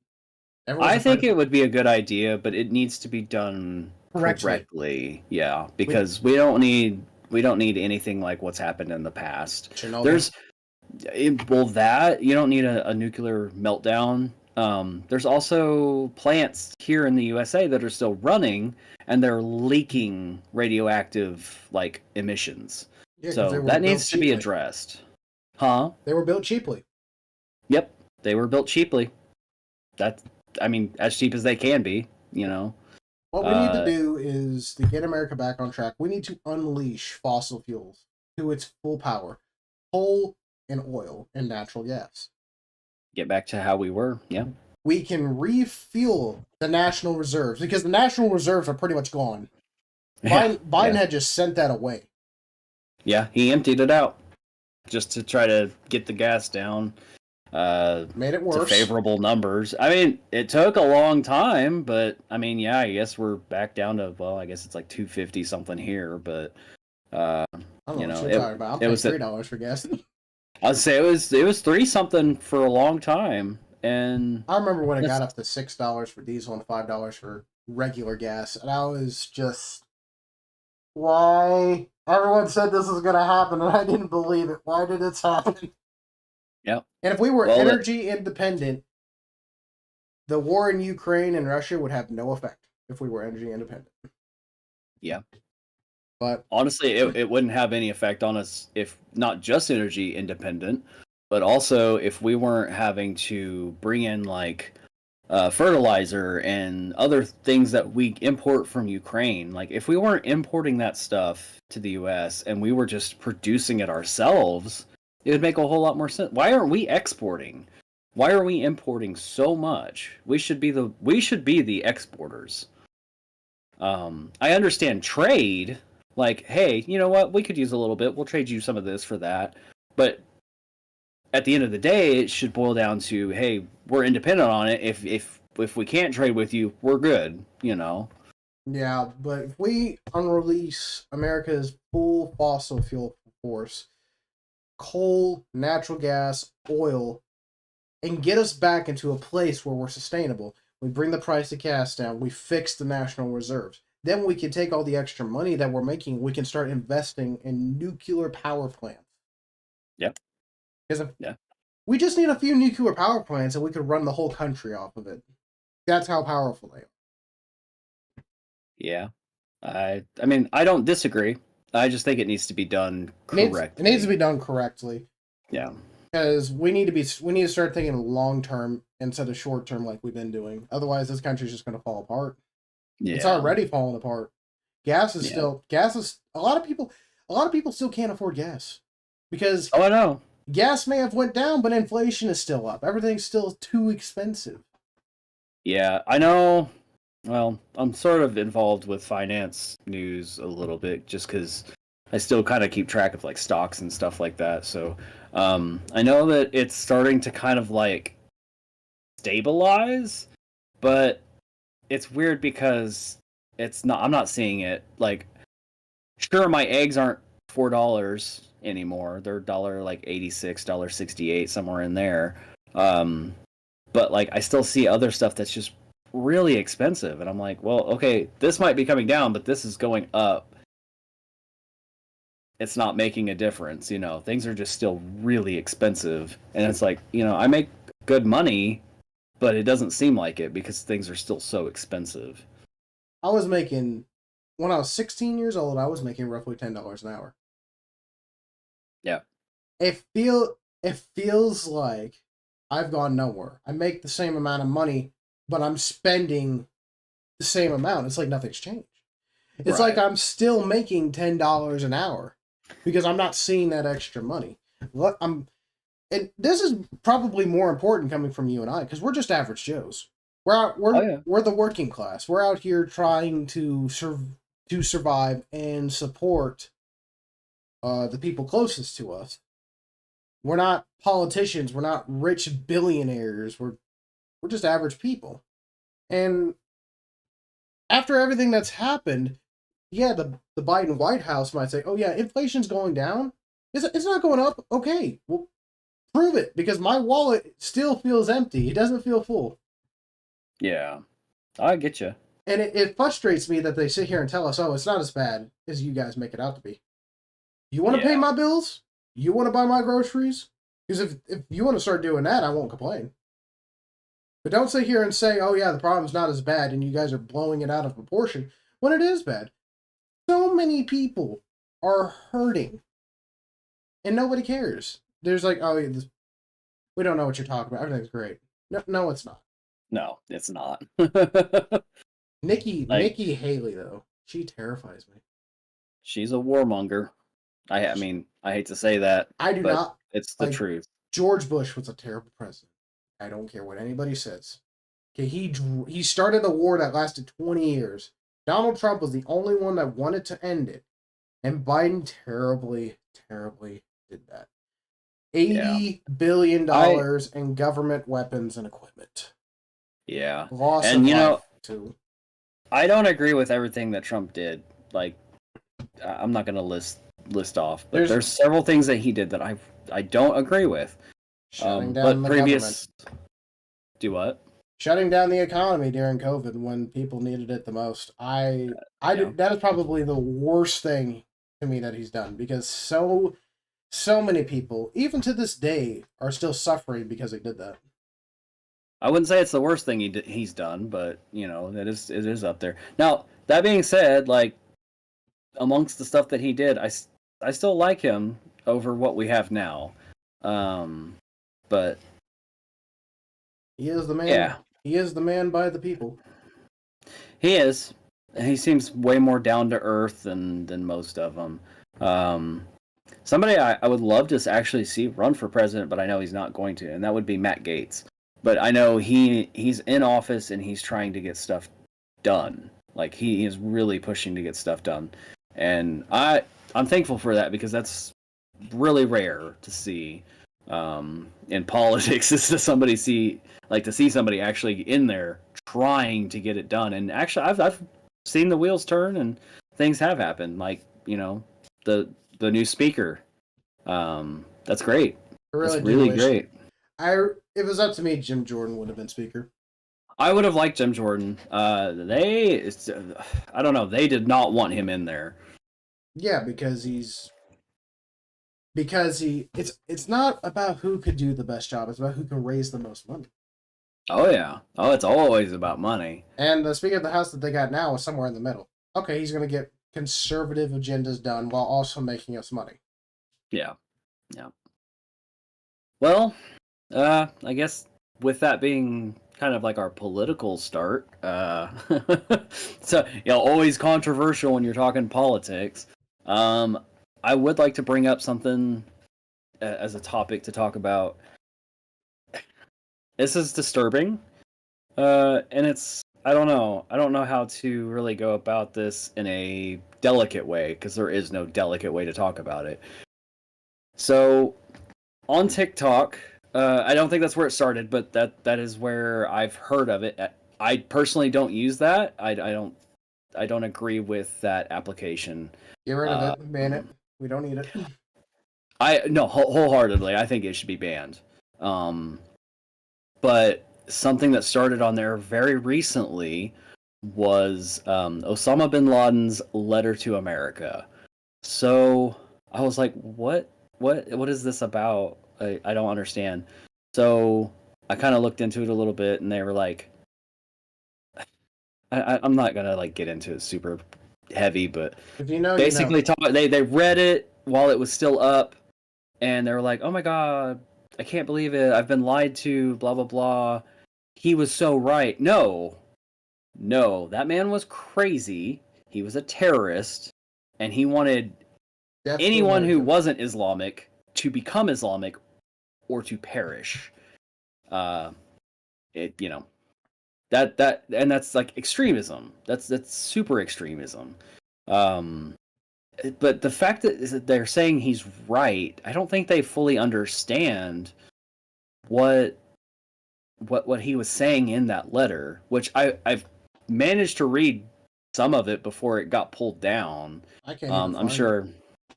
I think it would be a good idea, but it needs to be done correctly. Yeah, because we don't need anything like what's happened in the past. Chernobyl. You don't need a nuclear meltdown. There's also plants here in the USA that are still running, and they're leaking radioactive emissions. Yeah, so that needs to be addressed. Huh? They were built cheaply. Yep, they were built cheaply. As cheap as they can be, What we need to do is to get America back on track. We need to unleash fossil fuels to its full power. Coal and oil and natural gas. Get back to how we were, yeah. We can refuel the national reserves, because the national reserves are pretty much gone. Biden had just sent that away. Yeah, he emptied it out just to try to get the gas down. Made it worse. To favorable numbers. It took a long time, but I guess we're back down to, I guess it's like $2.50 something here, but I don't know what you're talking about. I'll pay $3 for gas. I'd say it was 3 something for a long time, and I remember when it got up to $6 for diesel and $5 for regular gas, and I was just, Why? Everyone said this was going to happen, and I didn't believe it. Why did it happen? Yep. And if we were Well, energy independent, the war in Ukraine and Russia would have no effect if we were energy independent. Yeah. But honestly, it wouldn't have any effect on us if not just energy independent, but also if we weren't having to bring in like fertilizer and other things that we import from Ukraine. Like if we weren't importing that stuff to the US and we were just producing it ourselves, it would make a whole lot more sense. Why aren't we exporting? Why are we importing so much? We should be the exporters. I understand trade. Like, hey, you know what? We could use a little bit. We'll trade you some of this for that. But at the end of the day, it should boil down to, hey, we're independent on it. If we can't trade with you, we're good. You know. Yeah, but if we unrelease America's full fossil fuel force, coal, natural gas, oil, and get us back into a place where we're sustainable, we bring the price of gas down, we fix the national reserves. Then we can take all the extra money that we're making, we can start investing in nuclear power plants. Yep. Because we just need a few nuclear power plants and we could run the whole country off of it. That's how powerful they are. Yeah. I mean, I don't disagree. I just think it needs to be done correctly. It needs to be done correctly. Yeah. Because we need to start thinking long term instead of short term like we've been doing. Otherwise, this country's just going to fall apart. Yeah. It's already falling apart. A lot of people still can't afford gas because I know gas may have went down, but inflation is still up. Everything's still too expensive. Yeah, I know. Well, I'm sort of involved with finance news a little bit just because I still kind of keep track of like stocks and stuff like that. So I know that it's starting to kind of like stabilize, but it's weird because it's not. I'm not seeing it. Like, sure, my eggs aren't $4 anymore. They're like $86, $68, somewhere in there. But like I still see other stuff that's just really expensive, and I'm like, well, okay, this might be coming down, but this is going up. It's not making a difference, you know. Things are just still really expensive, and it's like, you know, I make good money, but it doesn't seem like it because things are still so expensive. When I was 16 years old, I was making roughly $10 an hour. Yeah. It feels like I've gone nowhere. I make the same amount of money, but I'm spending the same amount. It's like nothing's changed. It's like I'm still making $10 an hour because I'm not seeing that extra money. And this is probably more important coming from you and I because we're just average Joes. We're the working class. We're out here trying to survive and support the people closest to us. We're not politicians. We're not rich billionaires. We're just average people. And after everything that's happened, yeah, the Biden White House might say, "Oh yeah, inflation's going down. It's not going up." Okay, well, prove it because my wallet still feels empty. It doesn't feel full. Yeah, I get you. And it frustrates me that they sit here and tell us, "Oh, it's not as bad as you guys make it out to be." You want to pay my bills? You want to buy my groceries? Because if you want to start doing that, I won't complain. But don't sit here and say, "Oh yeah, the problem's not as bad," and you guys are blowing it out of proportion when it is bad. So many people are hurting, and nobody cares. There's like, "Oh, we don't know what you're talking about. Everything's great." No, it's not. No, it's not. Nikki Haley though, she terrifies me. She's a warmonger. I mean, I hate to say that. I do not. It's the truth. George Bush was a terrible president. I don't care what anybody says. Okay, he started a war that lasted 20 years. Donald Trump was the only one that wanted to end it, and Biden terribly, terribly did that. $80 billion in government weapons and equipment. Yeah, loss and of you know, too. I don't agree with everything that Trump did. Like, I'm not gonna list off, but there's several things that he did that I don't agree with. Shutting down the government. Do what? shutting down the economy during COVID when people needed it the most. Yeah. That is probably the worst thing to me that he's done, because so many people, even to this day, are still suffering because he did that. I wouldn't say it's the worst thing he's done, but it is up there. Now that being said, like amongst the stuff that he did, I still like him over what we have now. But He is the man. yeah, He is the man by the people. he is. He seems way more down to earth than most of them. Somebody I would love to actually see run for president, but I know he's not going to, and that would be Matt Gaetz. But I know he's in office and he's trying to get stuff done. Like he is really pushing to get stuff done, and I'm thankful for that, because that's really rare to see in politics. Is to see somebody actually in there trying to get it done. And actually, I've seen the wheels turn and things have happened. Like the new speaker. That's great. I really That's do really wish- great. If it was up to me, Jim Jordan would have been speaker. I would have liked Jim Jordan. I don't know. They did not want him in there. Yeah, because it's not about who could do the best job. It's about who can raise the most money. Oh yeah. Oh, it's always about money. And the Speaker of the House that they got now is somewhere in the middle. Okay, he's going to get conservative agendas done while also making us money. Yeah. Yeah. Well, I guess with that being kind of like our political start, so always controversial when you're talking politics. I would like to bring up something as a topic to talk about. This is disturbing, and I don't know how to really go about this in a delicate way, because there is no delicate way to talk about it. So, on TikTok, I don't think that's where it started, but that is where I've heard of it. I personally don't use that. I don't agree with that application. Get rid of it. Ban it. We don't need it. No, wholeheartedly, I think it should be banned. But something that started on there very recently was Osama bin Laden's letter to America. So I was like, what is this about? I don't understand. So I kind of looked into it a little bit, and they were like, I'm not gonna like get into it super heavy, but If you know, basically you know. they read it while it was still up, and they were like, oh my god, I can't believe it, I've been lied to, blah blah blah, he was so right. No, that man was crazy. He was a terrorist, and he wanted anyone who wasn't Islamic to become Islamic or to perish. That's like extremism. That's super extremism. But the fact that they're saying he's right, I don't think they fully understand what he was saying in that letter, which I've managed to read some of it before it got pulled down. I can't even I'm find sure. it.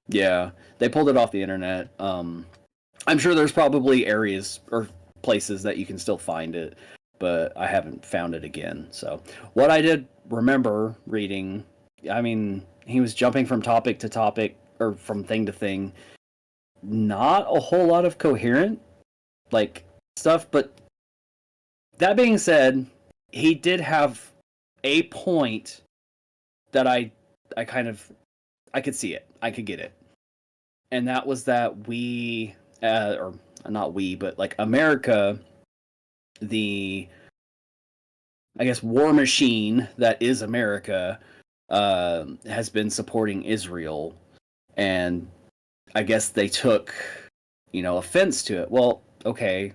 Yeah, they pulled it off the internet. I'm sure there's probably areas or places that you can still find it, but I haven't found it again. So what I did remember reading, I mean, he was jumping from topic to topic or from thing to thing. Not a whole lot of coherent like stuff, but that being said, he did have a point that I could see it. I could get it. And that was that we, or not we, but like America, the, I guess, war machine that is America, has been supporting Israel. And I guess they took, offense to it. Well, okay.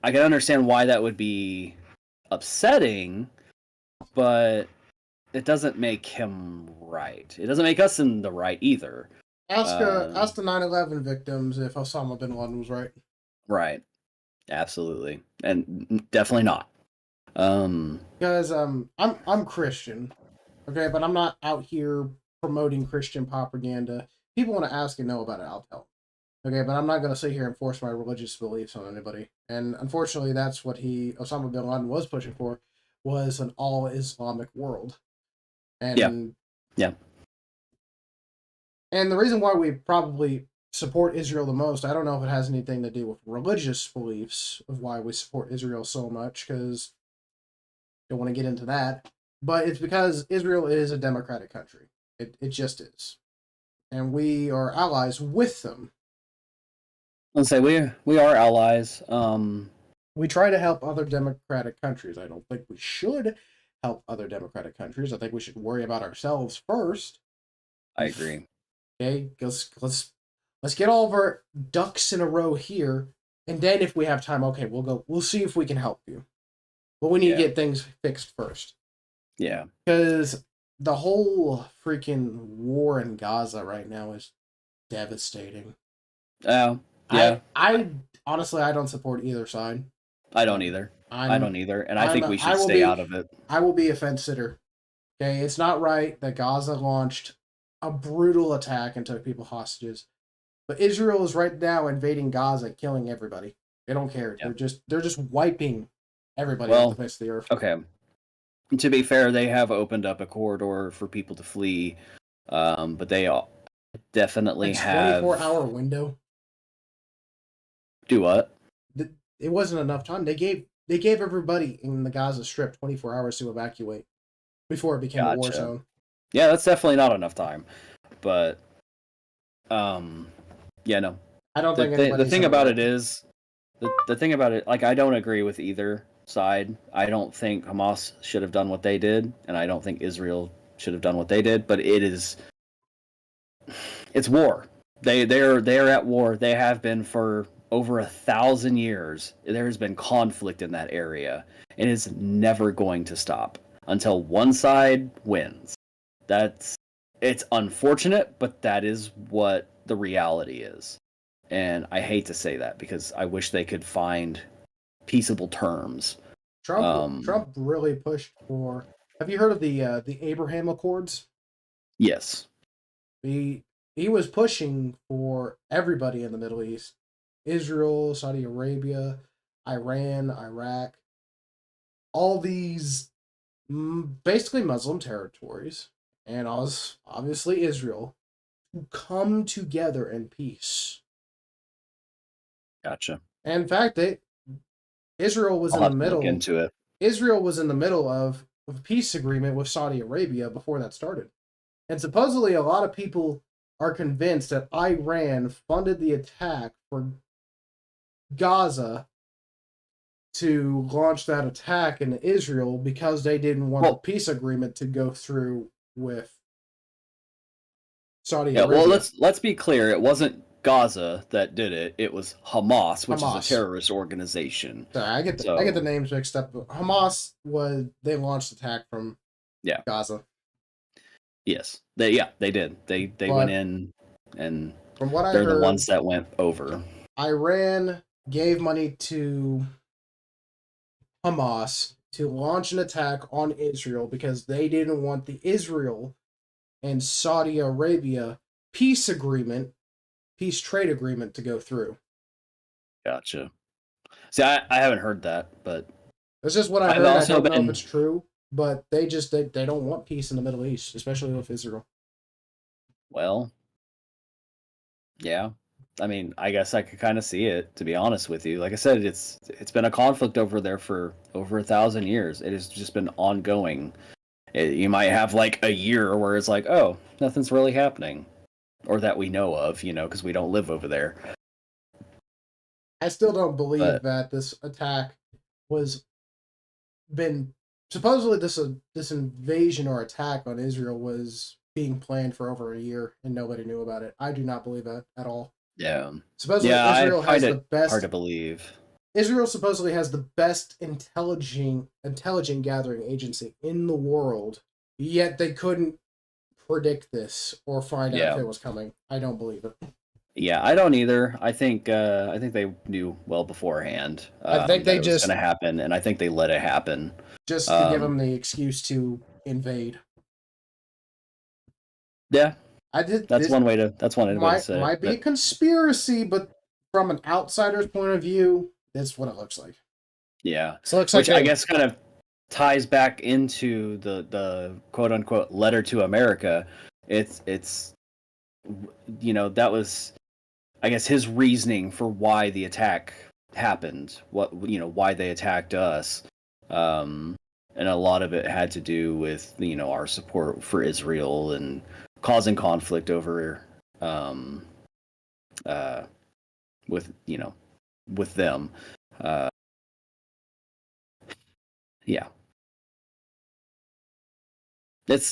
I can understand why that would be upsetting, but it doesn't make him right. It doesn't make us in the right either. Ask the 9/11 victims if Osama bin Laden was right. Right. Absolutely. And definitely not. Because I'm Christian, okay, but I'm not out here promoting Christian propaganda. People want to ask and know about it, I'll tell. Okay, but I'm not going to sit here and force my religious beliefs on anybody. And unfortunately, that's what Osama bin Laden was pushing for, was an all Islamic world. And Yeah. And the reason why we probably support Israel the most, I don't know if it has anything to do with religious beliefs of why we support Israel so much, because don't want to get into that. But it's because Israel is a democratic country. It just is. And we are allies with them. I'll say we are allies. We try to help other democratic countries. I don't think we should help other democratic countries. I think we should worry about ourselves first. I agree. Okay, let's get all of our ducks in a row here, and then if we have time, okay, we'll see if we can help you. But we need to get things fixed first. Yeah. Because the whole freaking war in Gaza right now is devastating. Oh, yeah. I honestly, I don't support either side. I don't either. I don't either, and I think we should stay out of it. I will be a fence sitter. Okay, it's not right that Gaza launched a brutal attack and took people hostages, but Israel is right now invading Gaza, killing everybody. They don't care. Yeah. They're just wiping everybody off the face of the earth. Okay. To be fair, they have opened up a corridor for people to flee, but they definitely have 24-hour window. Do what? It wasn't enough time. They gave everybody in the Gaza Strip 24 hours to evacuate before it became a war zone. Yeah, that's definitely not enough time. But, yeah, no. I don't think the thing about it is, the thing about it, like, I don't agree with either side. I don't think Hamas should have done what they did, and I don't think Israel should have done what they did. But it's war. They're at war. They have been for over 1,000 years. There has been conflict in that area, and it's never going to stop until one side wins. It's unfortunate, but that is what the reality is. And I hate to say that because I wish they could find peaceable terms. Trump really pushed for. Have you heard of the Abraham Accords? Yes. He was pushing for everybody in the Middle East. Israel, Saudi Arabia, Iran, Iraq, all these basically Muslim territories, and obviously Israel, to come together in peace. Gotcha. And in fact, Israel was in the middle. Look into it. Israel was in the middle of a peace agreement with Saudi Arabia before that started, and supposedly a lot of people are convinced that Iran funded the attack for Gaza to launch that attack in Israel because they didn't want the peace agreement to go through with Saudi Arabia. Well, let's be clear. It wasn't Gaza that did it. It was Hamas, which is a terrorist organization. Sorry, I get the names mixed up. Hamas they launched the attack from Gaza. Yes, they did. They went in, and from what they're the ones that went over. Iran gave money to Hamas to launch an attack on Israel because they didn't want the Israel and Saudi Arabia peace trade agreement to go through. Gotcha. See, I haven't heard that, but that's just what I heard. I don't know if it's true, but they don't want peace in the Middle East, especially with Israel. Well, yeah. I mean, I guess I could kind of see it, to be honest with you. Like I said, it's been a conflict over there for over 1,000 years. It has just been ongoing. You might have like a year where it's like, oh, nothing's really happening, or that we know of, because we don't live over there. I still don't believe that this attack supposedly this invasion or attack on Israel was being planned for over a year and nobody knew about it. I do not believe that at all. Yeah. Supposedly Israel has the best. Hard to believe. Israel supposedly has the best intelligent gathering agency in the world, yet they couldn't predict this or find out if it was coming. I don't believe it. Yeah, I don't either. I think they knew well beforehand. I think it was going to happen, and I think they let it happen just to give them the excuse to invade. Yeah. That's one way to say might it. be a conspiracy, but from an outsider's point of view, that's what it looks like. Yeah. So it looks Which like I guess kind of ties back into the quote unquote letter to America. It's that was, I guess, his reasoning for why the attack happened. Why they attacked us. And a lot of it had to do with our support for Israel and causing conflict over with with them. Yeah.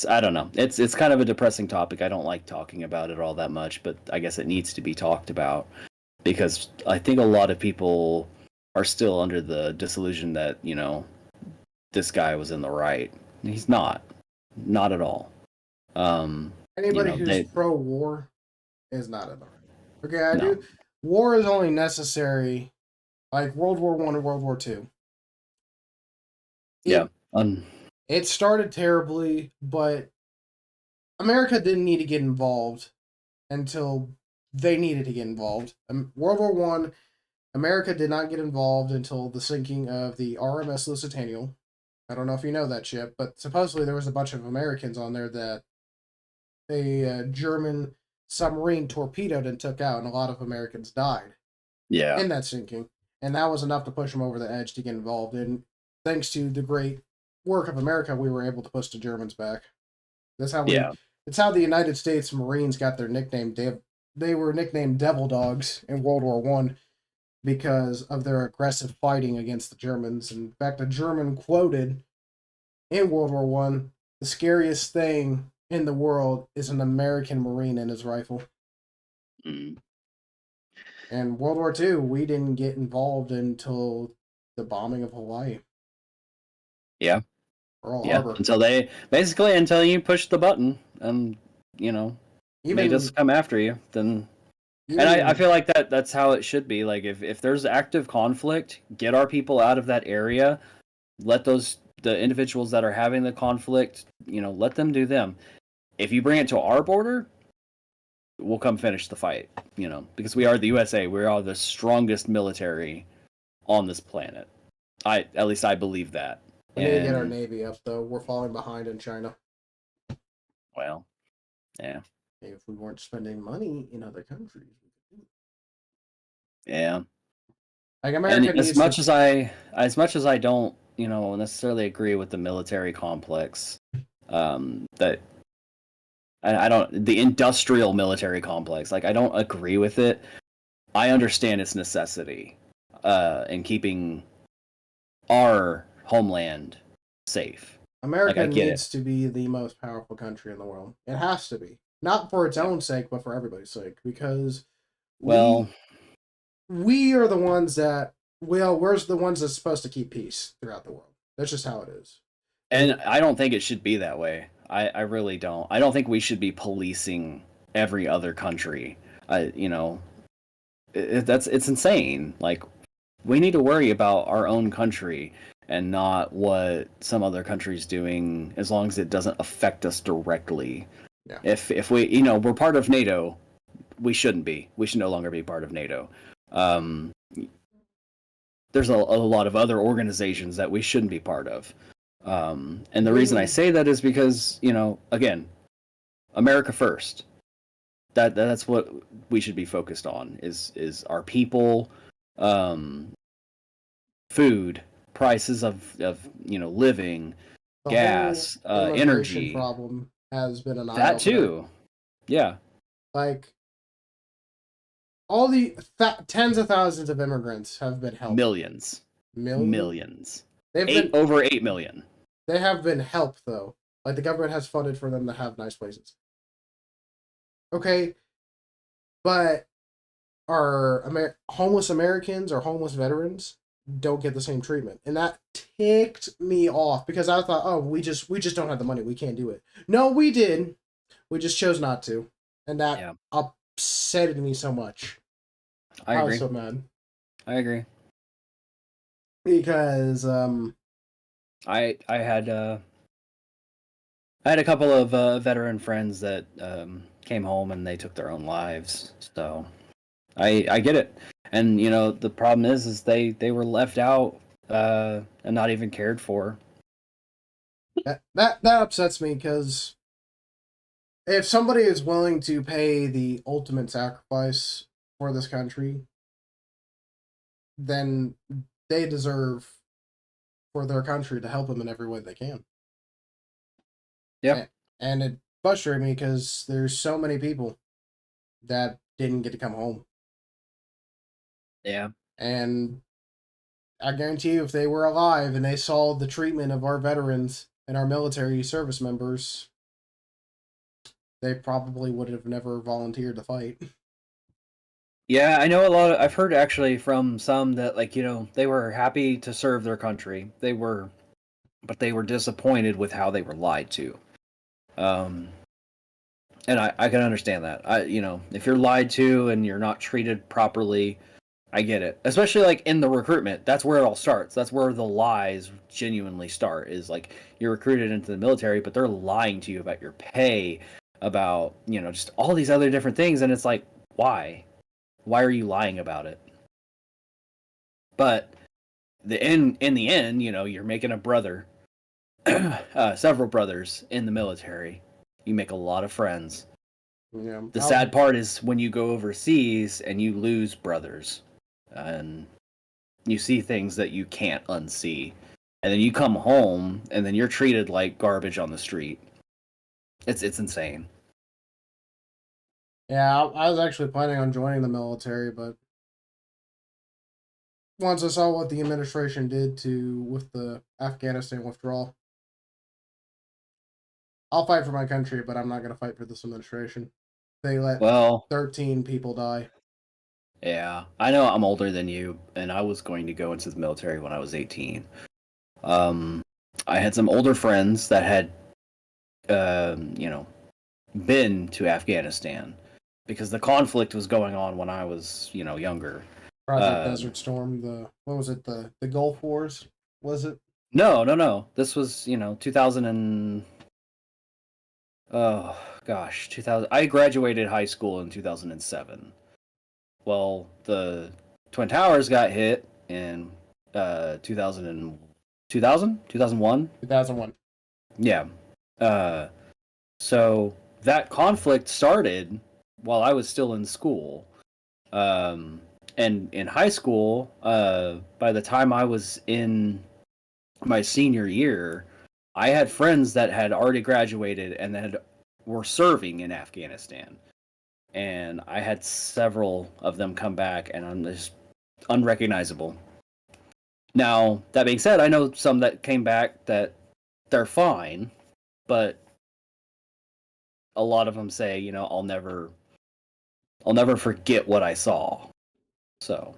I don't know. It's kind of a depressing topic. I don't like talking about it all that much, but I guess it needs to be talked about because I think a lot of people are still under the disillusion that, this guy was in the right. He's not. Not at all. Anybody who's pro-war is not in the right. Okay, I No. do. War is only necessary, like World War I and World War II. Yeah. It started terribly, but America didn't need to get involved until they needed to get involved. World War One, America did not get involved until the sinking of the RMS Lusitania. I don't know if you know that ship, but supposedly there was a bunch of Americans on there that a German submarine torpedoed and took out, and a lot of Americans died. Yeah. In that sinking, and that was enough to push them over the edge to get involved. And thanks to the great work of America, we were able to push the Germans back. That's how It's how the United States Marines got their nickname. They were nicknamed Devil Dogs in World War One because of their aggressive fighting against the Germans. In fact, a German quoted in World War One, "The scariest thing in the world is an American Marine and his rifle." Mm. And World War II, we didn't get involved until the bombing of Hawaii. Yeah. Pearl Yeah. Harbor. Until you push the button and made us come after you, then. And I feel like that's how it should be. Like if there's active conflict, get our people out of that area. Let the individuals that are having the conflict, let them do them. If you bring it to our border, we'll come finish the fight. Because we are the USA. We are the strongest military on this planet. At least I believe that. We need to get our Navy up, though. We're falling behind in China. Well, yeah. If we weren't spending money in other countries. Yeah. Like America and as much as I don't, necessarily agree with the military complex, that I don't, the industrial military complex, like I don't agree with it. I understand its necessity in keeping our homeland safe. America needs to be the most powerful country in the world. It has to be. Not for its own sake, but for everybody's sake. Because we are the ones that, we're the ones that's supposed to keep peace throughout the world. That's just how it is. And I don't think it should be that way. I really don't. I don't think we should be policing every other country. It's insane. Like, we need to worry about our own country and not what some other country's doing, as long as it doesn't affect us directly. Yeah. If we, we're part of NATO, we shouldn't be. We should no longer be part of NATO. There's a lot of other organizations that we shouldn't be part of. And the reason I say that is because, again, America first. That's what we should be focused on is our people, food, prices of living, gas, energy. Problem has been an that too. Yeah. Like all the tens of thousands of immigrants have been helped. Millions. They've been over 8 million. They have been helped though. Like the government has funded for them to have nice places. Okay, but our homeless Americans or homeless veterans don't get the same treatment, and that ticked me off because I thought, oh, we just don't have the money, we can't do it. No, we did. We just chose not to, and that upsetted me so much. I agree. was so mad. I agree because I had a couple of veteran friends that came home and they took their own lives. So I get it. And the problem is they were left out and not even cared for. That upsets me because if somebody is willing to pay the ultimate sacrifice for this country, then they deserve for their country to help them in every way they can. Yeah. And it frustrated me because there's so many people that didn't get to come home. Yeah. And I guarantee you, if they were alive and they saw the treatment of our veterans and our military service members, they probably would have never volunteered to fight. Yeah, I know I've heard actually from some that they were happy to serve their country. But they were disappointed with how they were lied to. And I can understand that. If you're lied to and you're not treated properly, I get it. Especially in the recruitment, that's where it all starts. That's where the lies genuinely start. Is you're recruited into the military, but they're lying to you about your pay, about just all these other different things, and it's why? Why are you lying about it? But in the end, you're making a brother, several brothers in the military. You make a lot of friends. Yeah. The sad part is when you go overseas and you lose brothers, and you see things that you can't unsee, and then you come home and then you're treated like garbage on the street. It's insane. Yeah, I was actually planning on joining the military, but once I saw what the administration did with the Afghanistan withdrawal, I'll fight for my country, but I'm not going to fight for this administration. They let 13 people die. Yeah, I know I'm older than you, and I was going to go into the military when I was 18. I had some older friends that had, been to Afghanistan because the conflict was going on when I was, younger. Project Desert Storm, what was it, the Gulf Wars, was it? No. This was, 2000 and... Oh, gosh, 2000... I graduated high school in 2007. Well, the Twin Towers got hit in 2001? 2001. Yeah. So that conflict started while I was still in school. And in high school, by the time I was in my senior year, I had friends that had already graduated and that were serving in Afghanistan. And I had several of them come back, and I'm just unrecognizable. Now, that being said, I know some that came back that they're fine, but a lot of them say, I'll never forget what I saw. So,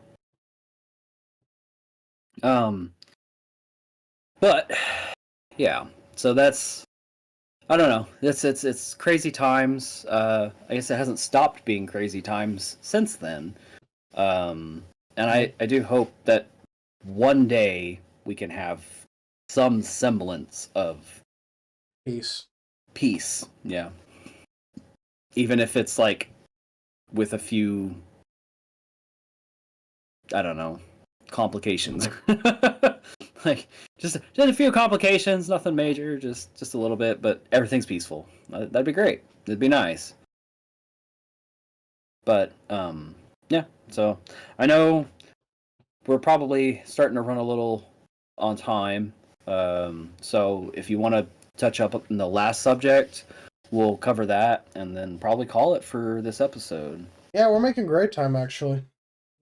but yeah, so that's, I don't know. It's crazy times. I guess it hasn't stopped being crazy times since then. And I do hope that one day we can have some semblance of peace. Yeah. Even if it's with a few, I don't know, complications. Just a few complications, nothing major, just a little bit, but everything's peaceful. That'd be great. It'd be nice. But yeah. So I know we're probably starting to run a little on time. So if you want to touch up on the last subject, we'll cover that and then probably call it for this episode. Yeah, we're making great time actually.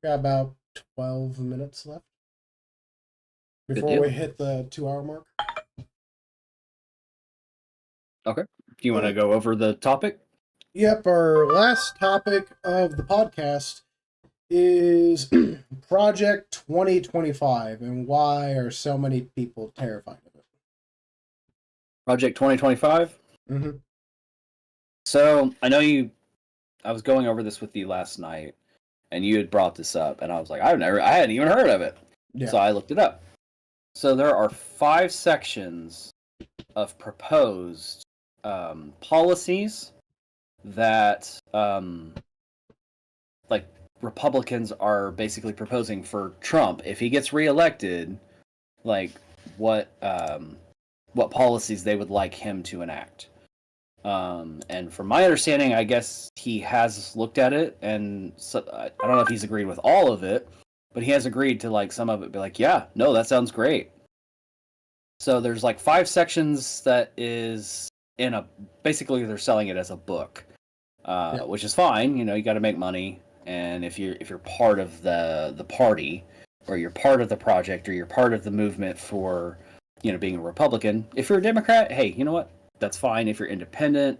Got about 12 minutes left before we hit the 2-hour mark. Okay. Do you want to go over the topic? Yep, our last topic of the podcast is Project 2025 and why are so many people terrified of it? Project 2025? Mm-hmm. So, I was going over this with you last night, and you had brought this up, and I was like, I hadn't even heard of it. Yeah. So I looked it up. So there are 5 sections of proposed policies that like Republicans are basically proposing for Trump if he gets reelected, like what policies they would like him to enact. And from my understanding, I guess he has looked at it, and so, I don't know if he's agreed with all of it, but he has agreed to like some of it. Be like, yeah, no, that sounds great. So there's like 5 sections that is in a. Basically, they're selling it as a book, which is fine. You know, you got to make money, and if you're part of the party, or you're part of the project, or you're part of the movement for, being a Republican. If you're a Democrat, hey, you know what? That's fine. If you're independent,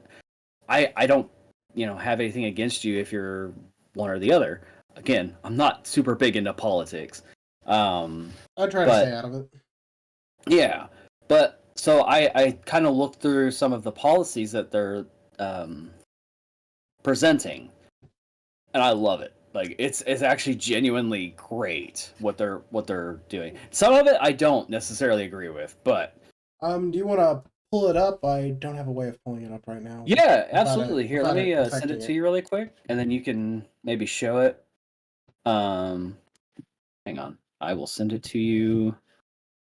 I don't, have anything against you if you're one or the other. Again, I'm not super big into politics. I try to stay out of it. Yeah, but so I kind of looked through some of the policies that they're presenting, and I love it. Like it's actually genuinely great what they're doing. Some of it I don't necessarily agree with, but do you want to pull it up? I don't have a way of pulling it up right now. Yeah, absolutely. Here, let me send it to you really quick, and then you can maybe show it. Hang on, I will send it to you.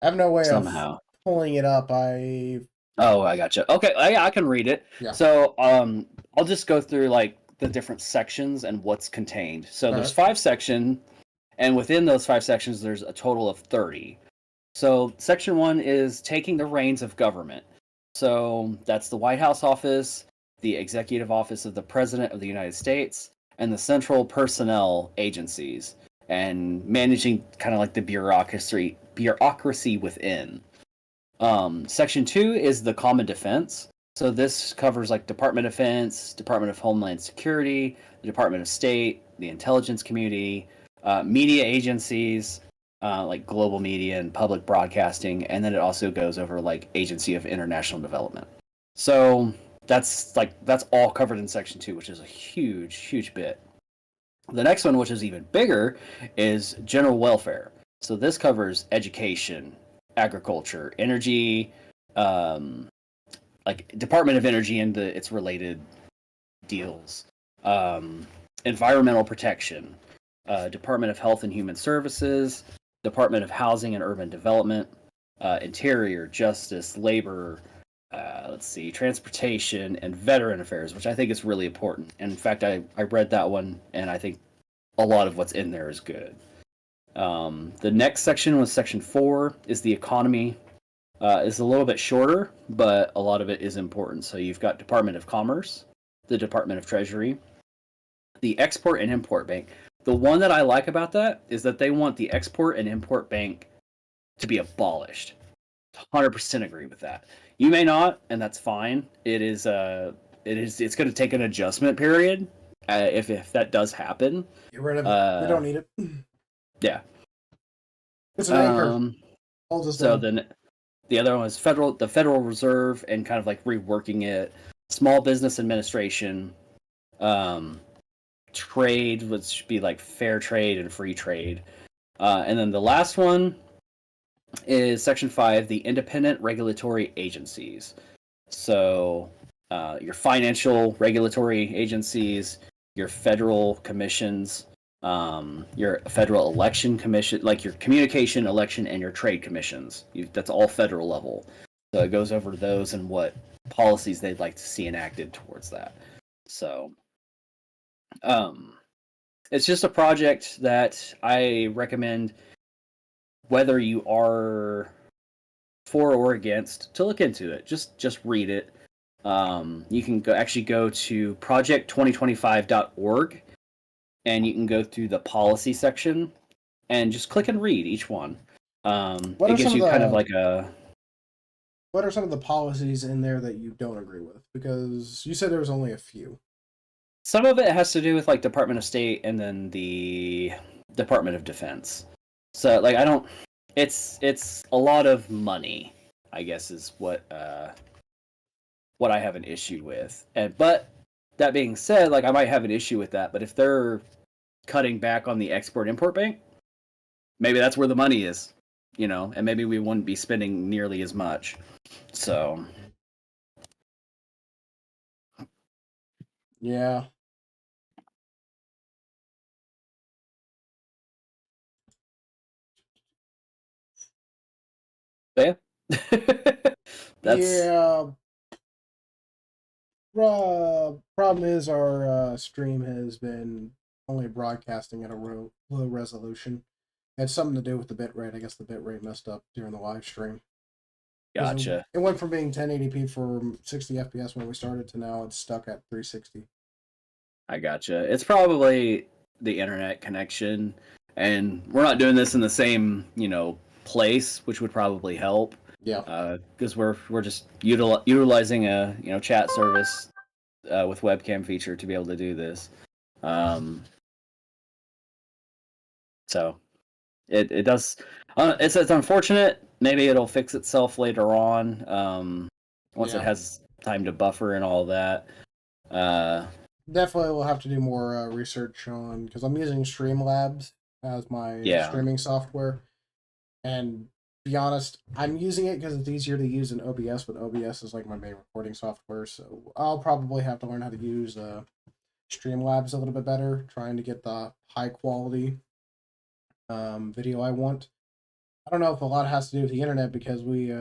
I have no way somehow of pulling it up. Oh, I gotcha. Okay, I can read it. Yeah. So, I'll just go through like the different sections and what's contained. So there's 5 sections, and within those 5 sections, there's a total of 30. So section 1 is taking the reins of government. So that's the White House office, the executive office of the President of the United States, and the central personnel agencies, and managing kind of like the bureaucracy within. Section 2 is the Common Defense. So this covers like Department of Defense, Department of Homeland Security, the Department of State, the intelligence community, media agencies, like global media and public broadcasting, and then it also goes over like Agency of International Development. So that's all covered in Section 2, which is a huge bit. The next one, which is even bigger, is general welfare. So this covers education, agriculture, energy, like Department of Energy and its related deals, environmental protection, Department of Health and Human Services, Department of Housing and Urban Development, Interior, Justice, Labor, Transportation, and Veteran Affairs, which I think is really important. And in fact, I read that one, and I think a lot of what's in there is good. The next section was Section 4, is the economy. It's a little bit shorter, but a lot of it is important. So you've got Department of Commerce, the Department of Treasury, the Export and Import Bank. The one that I like about that is that they want the Export and Import Bank to be abolished. 100% agree with that. You may not, and that's fine. It's going to take an adjustment period if that does happen. Get rid of it. We don't need it. Yeah. It's an anchor. So then the other one is the Federal Reserve, and kind of like reworking it. Small Business Administration, trade, which should be like fair trade and free trade. And then the last one is Section 5, the independent regulatory agencies. So your financial regulatory agencies, your federal commissions, your federal election commission, like your communication, election, and your trade commissions. That's all federal level. So it goes over those and what policies they'd like to see enacted towards that. So it's just a project that I recommend, whether you are for or against, to look into it. Just read it. You can go to project2025.org, and you can go through the policy section and just click and read each one. It gives you kind of like a... What are some of the policies in there that you don't agree with? Because you said there was only a few. Some of it has to do with like Department of State and then the Department of Defense. So like it's a lot of money, I guess, is what I have an issue with. But that being said, like I might have an issue with that, but if they're cutting back on the Export-Import Bank, maybe that's where the money is, and maybe we wouldn't be spending nearly as much. So Yeah. Yeah. That's Yeah. Problem is our stream has been only broadcasting at a low resolution. It's something to do with the bitrate. I guess the bitrate messed up during the live stream. gotcha. It went from being 1080p for 60 FPS when we started to now it's stuck at 360. I gotcha. It's probably the internet connection, and we're not doing this in the same, place, which would probably help. Yeah. Because we're just utilizing a chat service with webcam feature to be able to do this. So it does. It's unfortunate. Maybe it'll fix itself later on. Once it has time to buffer and all that. Definitely we'll have to do more research on, because I'm using Streamlabs as my streaming software, and to be honest, I'm using it because it's easier to use than OBS, but OBS is like my main recording software, so I'll probably have to learn how to use Streamlabs a little bit better, trying to get the high quality video I want. I don't know if a lot has to do with the internet, because we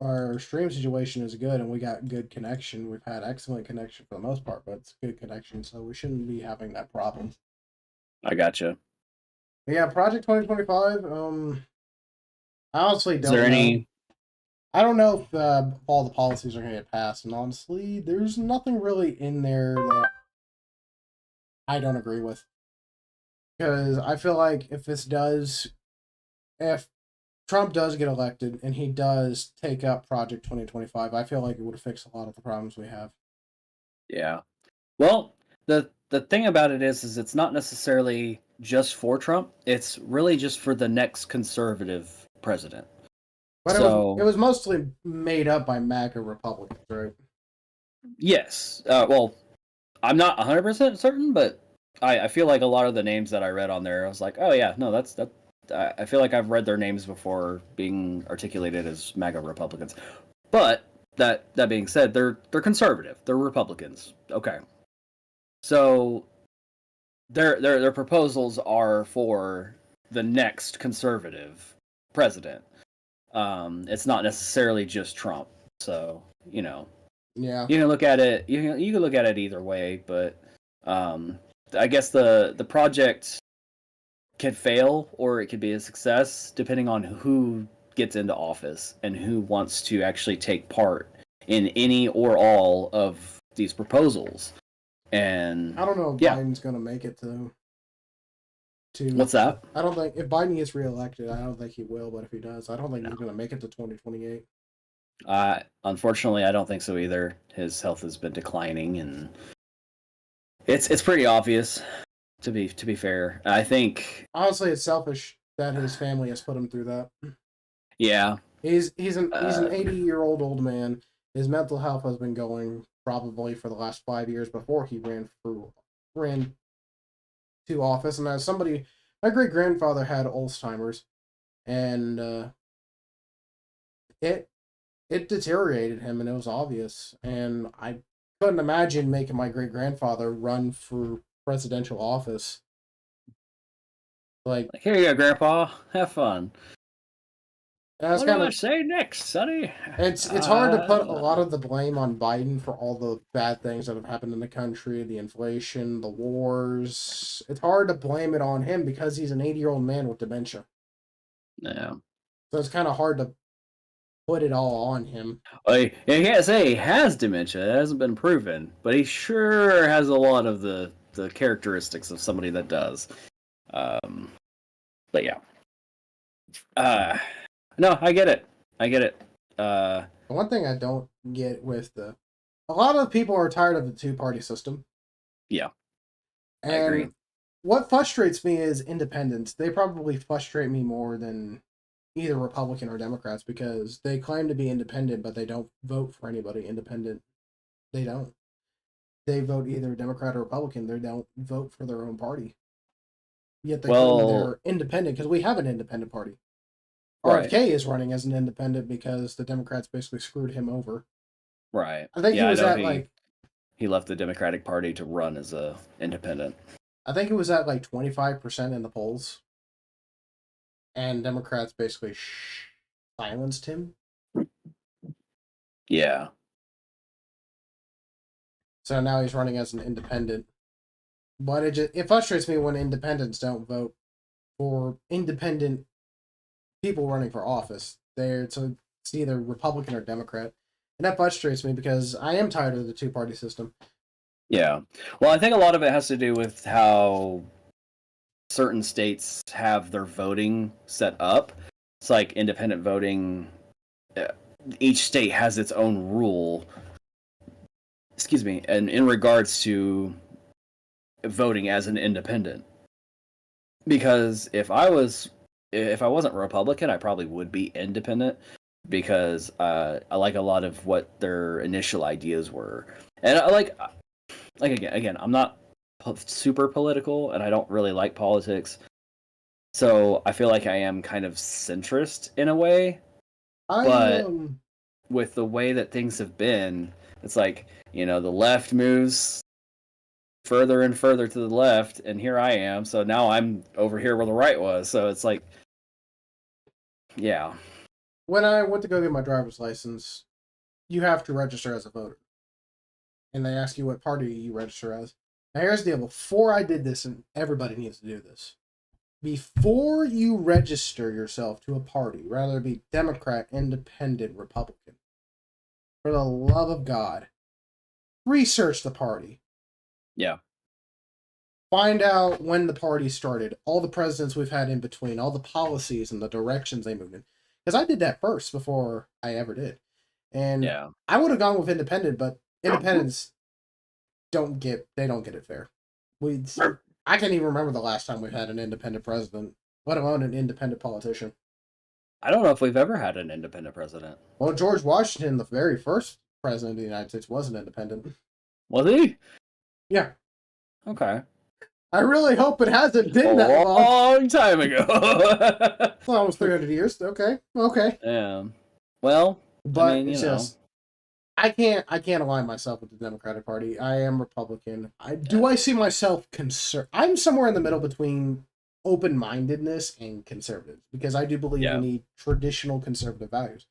our stream situation is good and we got good connection. We've had excellent connection for the most part, but it's good connection, so we shouldn't be having that problem. I gotcha. But yeah, Project 2025. I honestly don't Is there know. any? I don't know if all the policies are going to get passed, and honestly, there's nothing really in there that I don't agree with. Because I feel like if Trump does get elected and he does take up Project 2025, I feel like it would fix a lot of the problems we have. Yeah. Well, the thing about it is it's not necessarily just for Trump. It's really just for the next conservative president. But it was mostly made up by MAGA Republicans, right? Yes. Well, I'm not 100% certain, but I feel like a lot of the names that I read on there, I was like, oh yeah, no, that. I feel like I've read their names before being articulated as MAGA Republicans. But that being said, they're conservative. They're Republicans. Okay. So their proposals are for the next conservative president. It's not necessarily just Trump. So, Yeah. You can look at it you can look at it either way, but I guess the project could fail or it could be a success depending on who gets into office and who wants to actually take part in any or all of these proposals. And I don't know if Biden's going to make it to. What's that? I don't think if Biden gets reelected, I don't think he will. But if he does, I don't think he's going to make it to 2028. Unfortunately, I don't think so either. His health has been declining, and it's pretty obvious. To be fair, I think honestly it's selfish that his family has put him through that. Yeah, he's an 80-year-old old man. His mental health has been going probably for the last 5 years before he ran to office. And as somebody, my great grandfather had Alzheimer's, and it deteriorated him, and it was obvious. And I couldn't imagine making my great grandfather run for presidential office. Like, here you go, Grandpa. Have fun. What do I say next, Sonny? It's hard to put a lot of the blame on Biden for all the bad things that have happened in the country, the inflation, the wars. It's hard to blame it on him because he's an 80-year-old man with dementia. Yeah. So it's kind of hard to put it all on him. You can't say he has dementia. It hasn't been proven, but he sure has a lot of the characteristics of somebody that does. But yeah. No, I get it. The one thing I don't get with a lot of people are tired of the two-party system. Yeah, and I agree. What frustrates me is independents. They probably frustrate me more than either Republican or Democrats, because they claim to be independent, but they don't vote for anybody independent. They don't. They vote either Democrat or Republican. They don't vote for their own party. Yet they claim they're independent, because we have an independent party. RFK is running as an independent because the Democrats basically screwed him over. Right. I think he was at he left the Democratic Party to run as a independent. I think it was at like 25% in the polls, and Democrats basically silenced him. Yeah. So now he's running as an independent. But it frustrates me when independents don't vote for independent people running for office. It's either Republican or Democrat. And that frustrates me because I am tired of the two-party system. Yeah. Well, I think a lot of it has to do with how certain states have their voting set up. It's like independent voting. Each state has its own rule. Excuse me. And in regards to voting as an independent, because if I wasn't Republican, I probably would be independent because I like a lot of what their initial ideas were, and I like again, I'm not super political, and I don't really like politics, so I feel like I am kind of centrist in a way. But with the way that things have been, it's like, the left moves further and further to the left, and here I am. So now I'm over here where the right was. So it's like, yeah. When I went to go get my driver's license, you have to register as a voter. And they ask you what party you register as. Now here's the deal. Before I did this, and everybody needs to do this, before you register yourself to a party, whether it be Democrat, Independent, Republican, for the love of God, research the party. Yeah. Find out when the party started, all the presidents we've had in between, all the policies and the directions they moved in. Because I did that first before I ever did. And Yeah. I would have gone with independent, but independents don't get it fair. I can't even remember the last time we've had an independent president, let alone an independent politician. I don't know if we've ever had an independent president. Well, George Washington, the very first president of the United States, was an independent. Was he? Yeah. Okay. I really hope it hasn't been that long. A long time ago. Well, almost 300 years. Okay. Yeah. Well, but I mean, it's just, I can't align myself with the Democratic Party. I am Republican. I see myself I'm somewhere in the middle between open-mindedness and conservative, because I do believe we need traditional conservative values.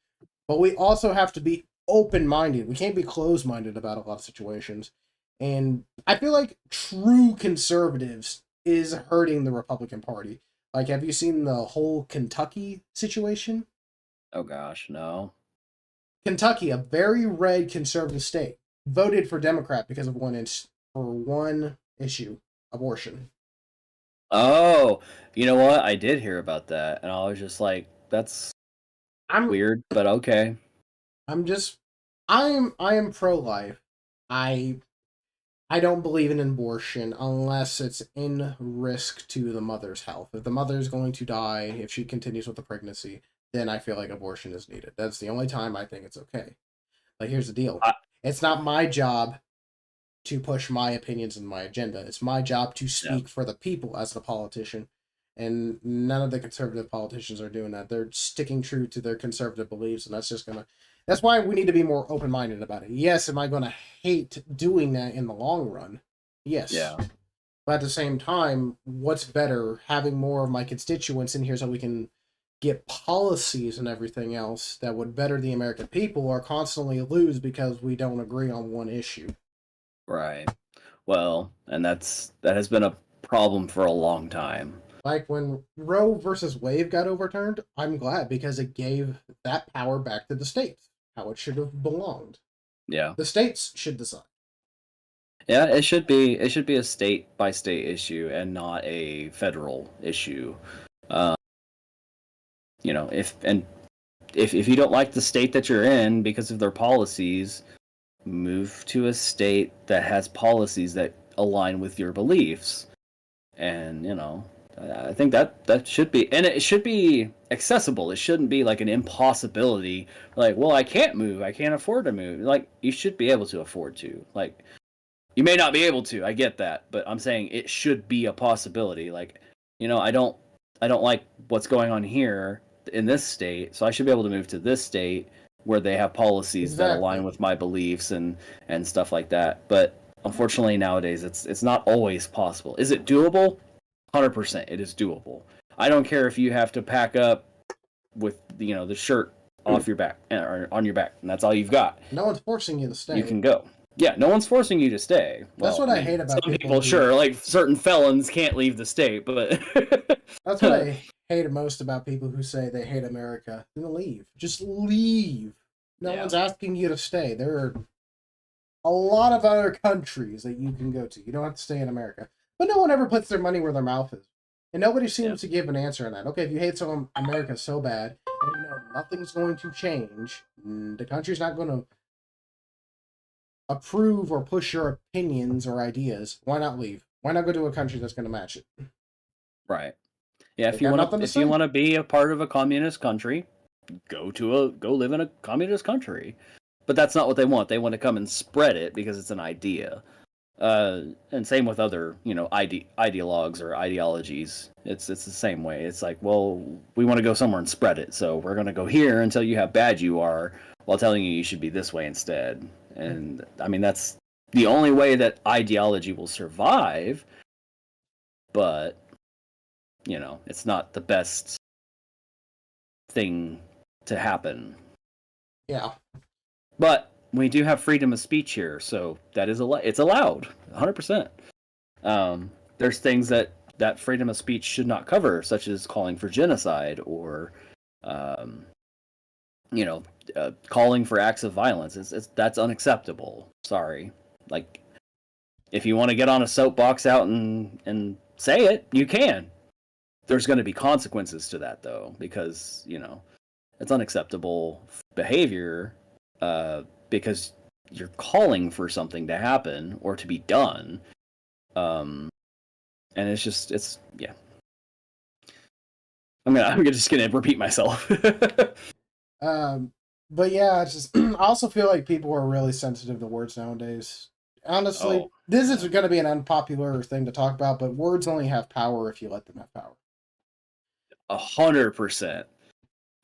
But we also have to be open-minded. We can't be closed-minded about a lot of situations. And I feel like true conservatives is hurting the Republican Party. Like, have you seen the whole Kentucky situation? Oh gosh, no. Kentucky, a very red conservative state, voted for Democrat because of one issue, abortion. Oh, you know what? I did hear about that, and I was just like, that's weird, but okay. I am pro-life. I don't believe in abortion unless it's in risk to the mother's health. If the mother is going to die if she continues with the pregnancy, then I feel like abortion is needed. That's the only time I think it's okay. Like, here's the deal. It's not my job to push my opinions and my agenda. It's my job to speak for the people as a politician. And none of the conservative politicians are doing that. They're sticking true to their conservative beliefs, and that's why we need to be more open-minded about it. Yes, am I going to hate doing that in the long run? Yes. Yeah. But at the same time, what's better, having more of my constituents in here so we can get policies and everything else that would better the American people, or constantly lose because we don't agree on one issue? Right. Well, and that has been a problem for a long time. Like when Roe versus Wade got overturned, I'm glad, because it gave that power back to the states, how it should have belonged. Yeah. The states should decide. Yeah, it should be a state by state issue and not a federal issue. If you don't like the state that you're in because of their policies, move to a state that has policies that align with your beliefs. And, I think that should be, and it should be accessible. It shouldn't be like an impossibility. Like, well, I can't move. I can't afford to move. Like, you should be able to afford to. Like, you may not be able to. I get that, but I'm saying it should be a possibility. Like, I don't like what's going on here in this state, so I should be able to move to this state where they have policies that Exactly. align with my beliefs and stuff like that. But unfortunately nowadays it's not always possible. Is it doable? 100% it is doable. I don't care if you have to pack up with the shirt off your back or on your back and that's all you've got. No one's forcing you to stay. You can go. Yeah, no one's forcing you to stay. That's what I hate about some people sure, like certain felons can't leave the state, but that's what I hate most about people who say they hate America. Then leave. Just leave. No one's asking you to stay. There are a lot of other countries that you can go to. You don't have to stay in America. But no one ever puts their money where their mouth is. And nobody seems to give an answer on that. Okay, if you hate America so bad, and you know nothing's going to change, the country's not going to approve or push your opinions or ideas, why not leave? Why not go to a country that's going to match it? Right. Yeah, if you want to be a part of a communist country, go live in a communist country. But that's not what they want. They want to come and spread it because it's an idea. And same with other, ideologues or ideologies. It's the same way. It's like, well, we want to go somewhere and spread it. So we're going to go here and tell you how bad you are while telling you should be this way instead. And I mean, that's the only way that ideology will survive. But, it's not the best thing to happen. Yeah. But we do have freedom of speech here, so that is it's allowed, 100%. There's things that freedom of speech should not cover, such as calling for genocide or, calling for acts of violence. That's unacceptable. Sorry. Like, if you want to get on a soapbox out and say it, you can. There's going to be consequences to that, though, because, it's unacceptable behavior. Because you're calling for something to happen or to be done. And it's yeah. I'm just gonna repeat myself. But yeah, it's just I also feel like people are really sensitive to words nowadays. Honestly, this is going to be an unpopular thing to talk about, but words only have power if you let them have power. 100%.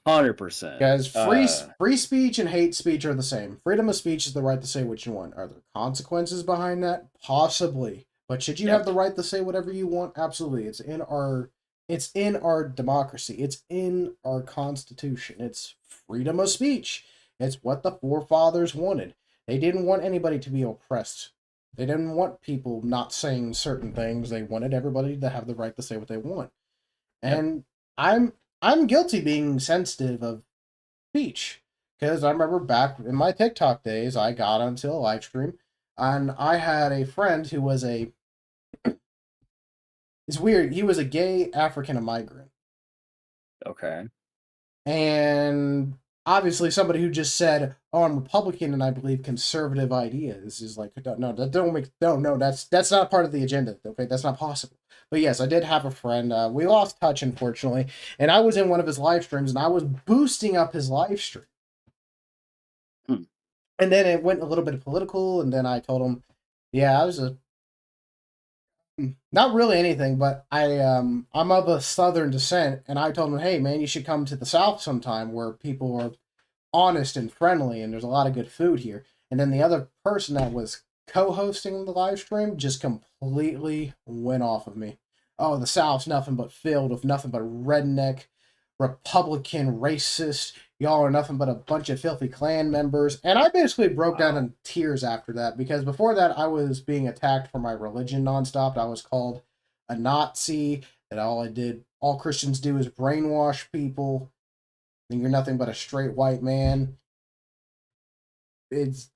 100%. Guys, free speech and hate speech are the same. Freedom of speech is the right to say what you want. Are there consequences behind that? Possibly. But should you have the right to say whatever you want? Absolutely. It's in our democracy. It's in our Constitution. It's freedom of speech. It's what the forefathers wanted. They didn't want anybody to be oppressed. They didn't want people not saying certain things. They wanted everybody to have the right to say what they want. And I'm guilty being sensitive of speech, because I remember back in my TikTok days, I got onto a live stream, and I had a friend who was it's weird, he was a gay African migrant. Okay. And obviously somebody who just said, oh, I'm Republican and I believe conservative ideas is like, that's not part of the agenda. Okay, that's not possible. But yes, I did have a friend. We lost touch, unfortunately, and I was in one of his live streams, and I was boosting up his live stream. And then it went a little bit political, and then I told him, yeah, I was not really anything, but I'm of a Southern descent, and I told him, hey, man, you should come to the South sometime where people are honest and friendly, and there's a lot of good food here. And then the other person that was co-hosting the live stream just completely went off of me. Oh, the South's nothing but filled with nothing but redneck, Republican, racist. Y'all are nothing but a bunch of filthy Klan members. And I basically broke down in tears after that, because before that I was being attacked for my religion nonstop. I was called a Nazi, that all Christians do is brainwash people, and you're nothing but a straight white man. It's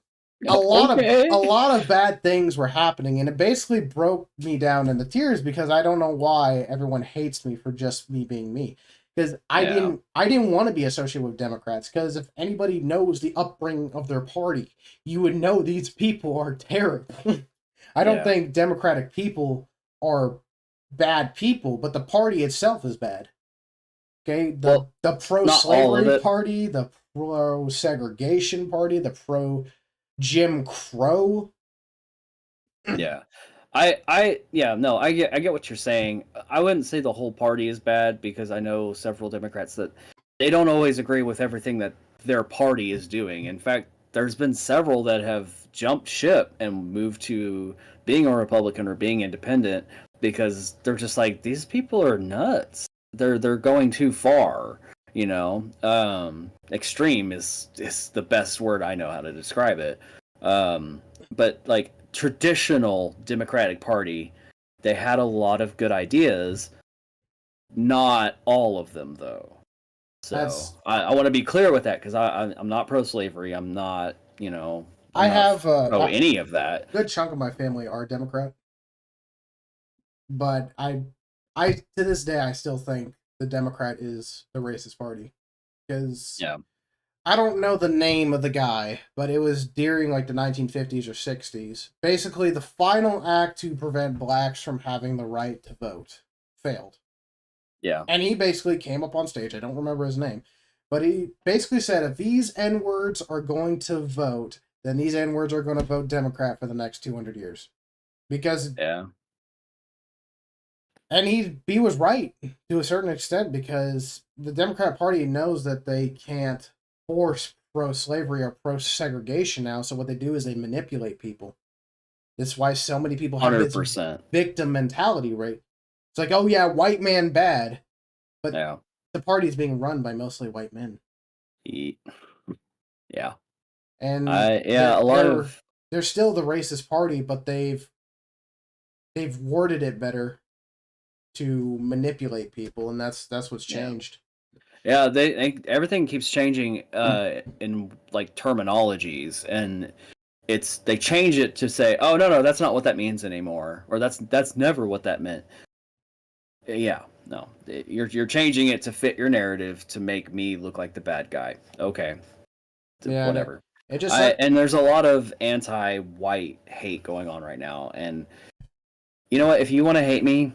a lot of bad things were happening, and it basically broke me down into tears, because I don't know why everyone hates me for just me being me. Because I didn't want to be associated with Democrats, because if anybody knows the upbringing of their party, you would know these people are terrible. I don't think Democratic people are bad people, but the party itself is bad. Okay, the pro-slavery party, the pro-segregation party, the pro-Jim Crow. I get what you're saying. I wouldn't say the whole party is bad, because I know several Democrats that they don't always agree with everything that their party is doing. In fact, there's been several that have jumped ship and moved to being a Republican or being independent because they're just like, these people are nuts. They're going too far. Extreme is the best word I know how to describe it. But like traditional Democratic Party, they had a lot of good ideas. Not all of them, though. So I want to be clear with that because I'm not pro-slavery. I'm not, I have any of that. A good chunk of my family are Democrat, but I to this day I still think the Democrat is the racist party because I don't know the name of the guy, but it was during like the 1950s or 60s. Basically, the final act to prevent blacks from having the right to vote failed. Yeah. And he basically came up on stage. I don't remember his name. But he basically said if these N-words are going to vote, then these N-words are going to vote Democrat for the next 200 years. Because... Yeah. And he was right to a certain extent because the Democrat Party knows that they can't force pro-slavery or pro-segregation now. So what they do is they manipulate people. That's why so many people have 100%. this victim mentality, right? It's like, oh yeah, white man bad. But the party's being run by mostly white men. Yeah. And they're still the racist party, but they've worded it better to manipulate people, and that's what's changed. Yeah, everything keeps changing in like terminologies, and they change it to say, oh no, that's not what that means anymore, or that's never what that meant. Yeah, no, you're changing it to fit your narrative to make me look like the bad guy. Okay, whatever. And there's a lot of anti-white hate going on right now, and you know what? If you want to hate me,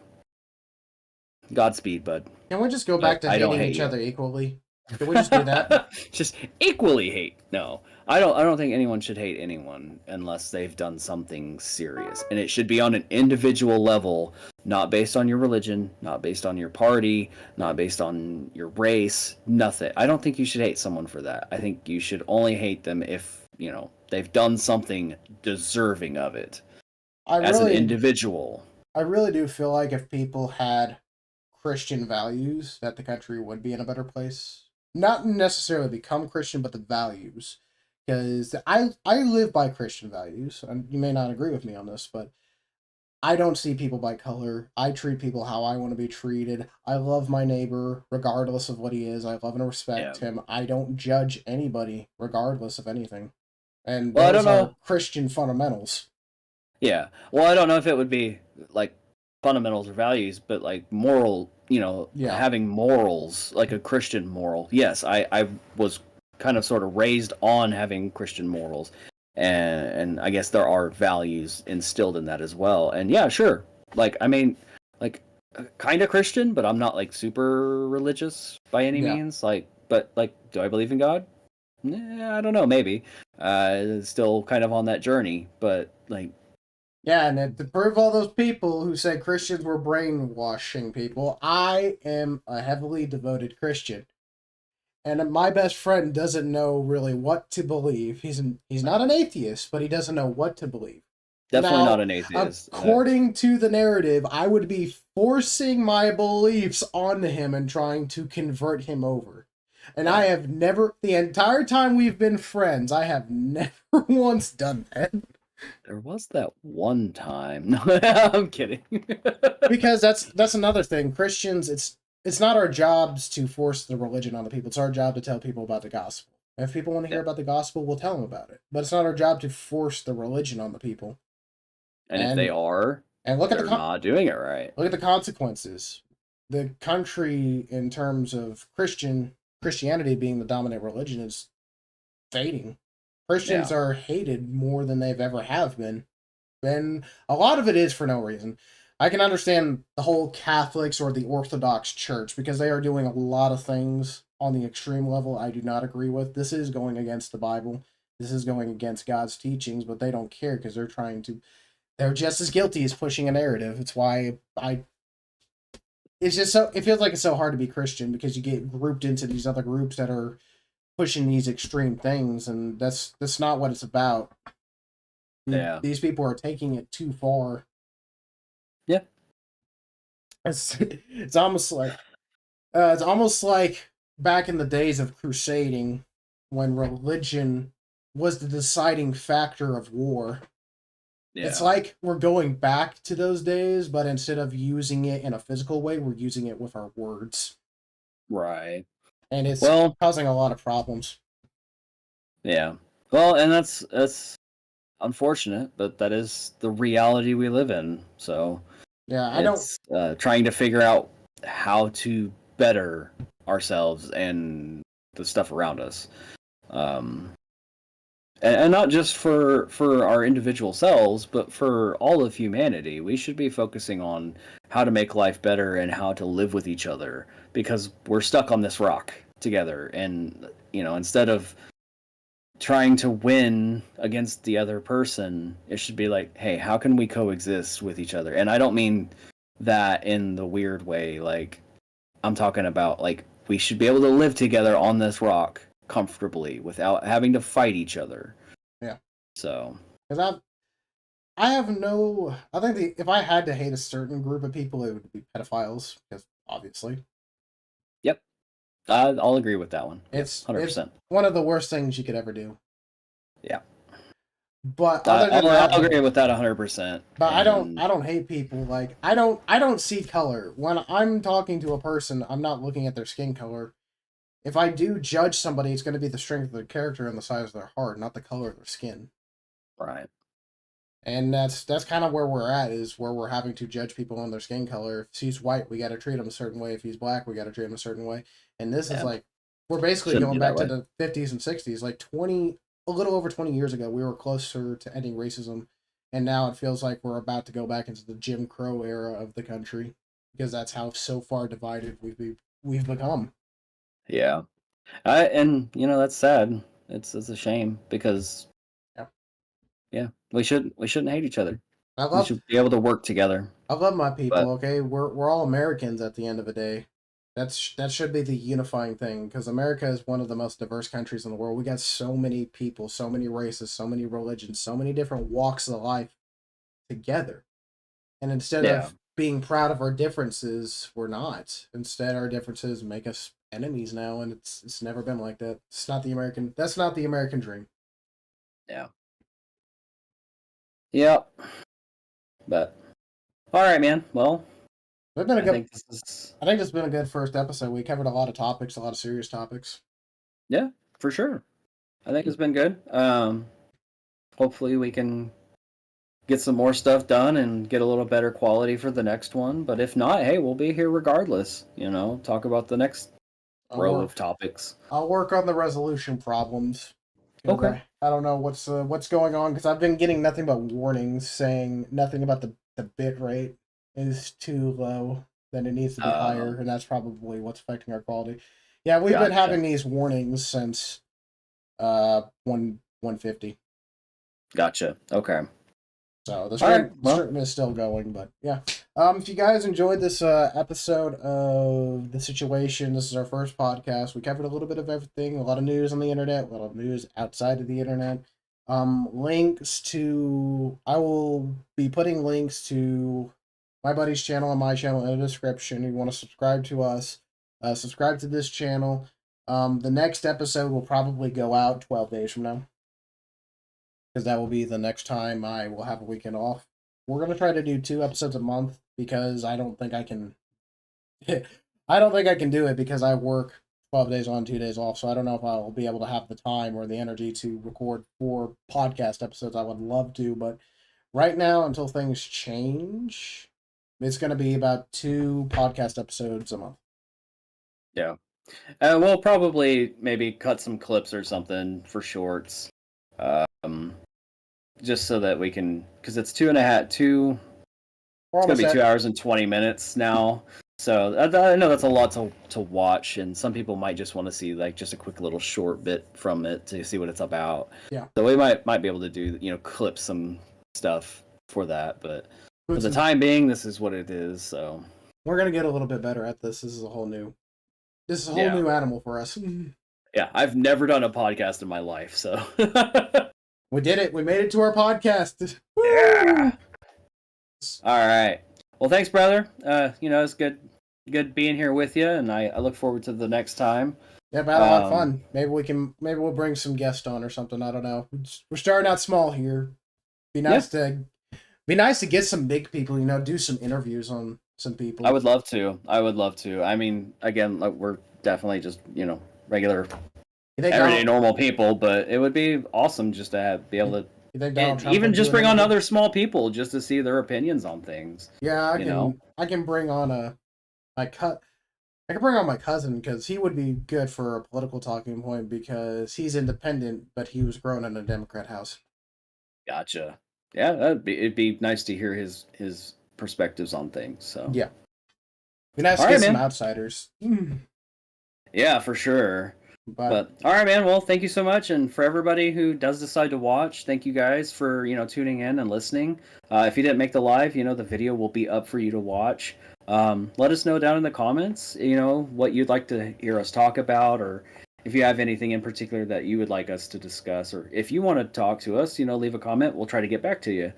Godspeed, bud. Can we just go back to hating each other equally? Can we just do that? Just equally hate? No, I don't think anyone should hate anyone unless they've done something serious, and it should be on an individual level, not based on your religion, not based on your party, not based on your race, nothing. I don't think you should hate someone for that. I think you should only hate them if they've done something deserving of it as an individual. I really do feel like if people had Christian values, that the country would be in a better place. Not necessarily become Christian, but the values. Because I live by Christian values, and you may not agree with me on this, but I don't see people by color. I treat people how I want to be treated. I love my neighbor regardless of what he is. I love and respect him. I don't judge anybody regardless of anything. And those are Christian fundamentals. Yeah. Well, I don't know if it would be like fundamentals or values, but like moral, having morals, like a Christian moral. Yes, I was kind of sort of raised on having Christian morals, and I guess there are values instilled in that as well. And yeah, sure, like I mean, like kind of Christian, but I'm not like super religious by any means. But do I believe in God? I don't know, maybe. Still kind of on that journey, but like. Yeah, and to prove all those people who say Christians were brainwashing people, I am a heavily devoted Christian. And my best friend doesn't know really what to believe. He's not an atheist, but he doesn't know what to believe. Definitely not an atheist. According to the narrative, I would be forcing my beliefs onto him and trying to convert him over. And I have never, the entire time we've been friends, I have never once done that. There was that one time. No, I'm kidding. Because that's another thing. Christians, it's not our jobs to force the religion on the people. It's our job to tell people about the gospel. If people want to hear about the gospel, we'll tell them about it. But it's not our job to force the religion on the people. And if they are, they're not doing it right. Look at the consequences. The country, in terms of Christianity being the dominant religion, is fading. Christians are hated more than they've ever have been. And a lot of it is for no reason. I can understand the whole Catholics or the Orthodox Church because they are doing a lot of things on the extreme level I do not agree with. This is going against the Bible. This is going against God's teachings, but they don't care because they're just as guilty as pushing a narrative. It's why it feels like it's so hard to be Christian because you get grouped into these other groups that are pushing these extreme things, and that's not what it's about. Yeah. These people are taking it too far. Yeah. It's almost like back in the days of crusading, when religion was the deciding factor of war. Yeah. It's like we're going back to those days, but instead of using it in a physical way, we're using it with our words. Right. And it's Well, causing a lot of problems. yeah. Well, and that's unfortunate, but that is the reality we live in. So Yeah, I don't. it's trying to figure out how to better ourselves and the stuff around us. Um, and not just for our individual selves, but for all of humanity. We should be focusing on how to make life better and how to live with each other, because we're stuck on this rock together. And instead of trying to win against the other person, it should be like, hey, how can we coexist with each other? And I don't mean that in the weird way. Like, I'm talking about, like, we should be able to live together on this rock comfortably without having to fight each other. Yeah. So, Because I have no. I think if I had to hate a certain group of people, it would be pedophiles. Because obviously, yep, I'll agree with that one. it's 100%. one of the worst things you could ever do. Yeah. But other than that, I'll agree with that 100%. But I don't hate people. Like I don't see color when I'm talking to a person. I'm not looking at their skin color. If I do judge somebody, it's going to be the strength of their character and the size of their heart, not the color of their skin. Right. And that's kind of where we're at, is where we're having to judge people on their skin color. If he's white, we got to treat him a certain way. If he's black, we got to treat him a certain way. And this is like, we're basically Shouldn't going be that back to way. the 50s and 60s. Like a little over 20 years ago, we were closer to ending racism. And now it feels like we're about to go back into the Jim Crow era of the country, because that's how so far divided we've become. Yeah. And that's sad. It's a shame, because yeah, we shouldn't hate each other. We should be able to work together. I love my people. But, Okay, we're all Americans at the end of the day. That should be the unifying thing, because America is one of the most diverse countries in the world. We got so many people, so many races, so many religions, so many different walks of life together. And instead of being proud of our differences, we're not. Instead, our differences make us enemies now, and it's never been like that. That's not the American dream. yeah. Yep. But all right, man. Well, I think this is... I think this has been a good first episode. We covered a lot of topics, a lot of serious topics. Yeah, for sure. I think it's been good. Hopefully we can get some more stuff done and get a little better quality for the next one. But if not, hey, we'll be here regardless. Talk about the next row of topics. I'll work on the resolution problems. Okay. I don't know what's going on, because I've been getting nothing but warnings saying nothing about the bit rate is too low, that it needs to be higher, and that's probably what's affecting our quality. Yeah, we've been having these warnings since 150. Gotcha. Okay. So the stream is still going, but yeah. If you guys enjoyed this episode of The Situation, this is our first podcast. We covered a little bit of everything, a lot of news on the internet, a lot of news outside of the internet. I will be putting links to my buddy's channel and my channel in the description. If you want to subscribe to us, subscribe to this channel. The next episode will probably go out 12 days from now, because that will be the next time I will have a weekend off. We're going to try to do 2 episodes a month, because I don't think I can I don't think I can do it, because I work 12 days on, 2 days off, so I don't know if I'll be able to have the time or the energy to record 4 podcast episodes. I would love to, but right now, until things change, it's going to be about 2 podcast episodes a month. Yeah. We'll probably maybe cut some clips or something for shorts. Just so that we can, because it's 2 it's gonna be 2 hours and 20 minutes now. So I know that's a lot to watch, and some people might just want to see like just a quick little short bit from it to see what it's about. Yeah. So we might be able to do clip some stuff for that, but for the time being, this is what it is. So we're gonna get a little bit better at this. This is a whole new animal for us. Yeah, I've never done a podcast in my life, so We did it. We made it to our podcast. yeah. All right. Well, thanks, brother. It's good being here with you, and I look forward to the next time. Yeah, but I had a lot of fun. Maybe we'll bring some guests on or something. I don't know. We're starting out small here. Be nice to get some big people. Do some interviews on some people. I would love to. I mean, again, like, we're definitely just regular, everyday normal people, but it would be awesome just to be able to. You think Donald Trump even just bring on other small people just to see their opinions on things? Yeah, I can bring on I can bring on my cousin because he would be good for a political talking point because he's independent, but he was grown in a Democrat house. Gotcha. Yeah, it'd be nice to hear his perspectives on things. So yeah, be nice to get some outsiders. Yeah, for sure. But all right, man. Well, thank you so much, and for everybody who does decide to watch, thank you guys for tuning in and listening. If you didn't make the live, the video will be up for you to watch. Let us know down in the comments, what you'd like to hear us talk about, or if you have anything in particular that you would like us to discuss, or if you want to talk to us, leave a comment. We'll try to get back to you.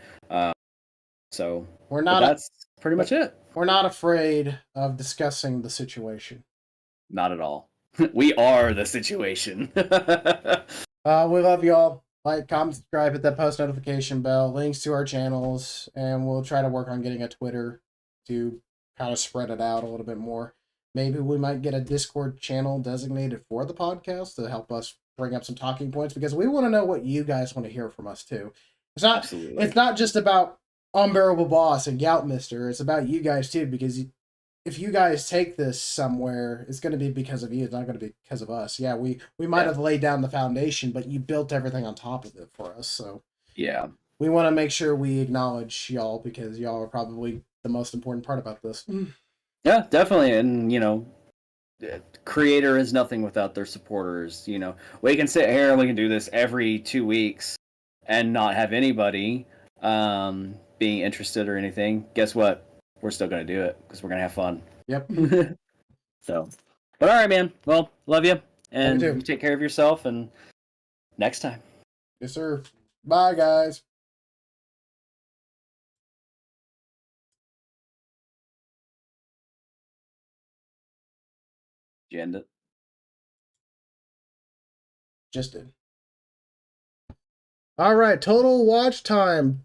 So that's pretty much it. We're not afraid of discussing the situation. Not at all. We are the situation. We love y'all. Like, comment, subscribe, hit that post notification bell, links to our channels, and we'll try to work on getting a Twitter to kind of spread it out a little bit more. Maybe we might get a Discord channel designated for the podcast to help us bring up some talking points, because we want to know what you guys want to hear from us too. It's not just about Unbearable Boss and Gout Mister. It's about you guys too, because if you guys take this somewhere, it's going to be because of you. It's not going to be because of us. Yeah, we might have laid down the foundation, but you built everything on top of it for us. So yeah, we want to make sure we acknowledge y'all, because y'all are probably the most important part about this. Yeah, definitely. And, creator is nothing without their supporters. We can sit here and we can do this every 2 weeks and not have anybody being interested or anything. Guess what? We're still going to do it because we're going to have fun. Yep. So, but all right, man. Well, love you. And you take care of yourself. And next time. Yes, sir. Bye, guys. Did you end it? Just did. All right. Total watch time.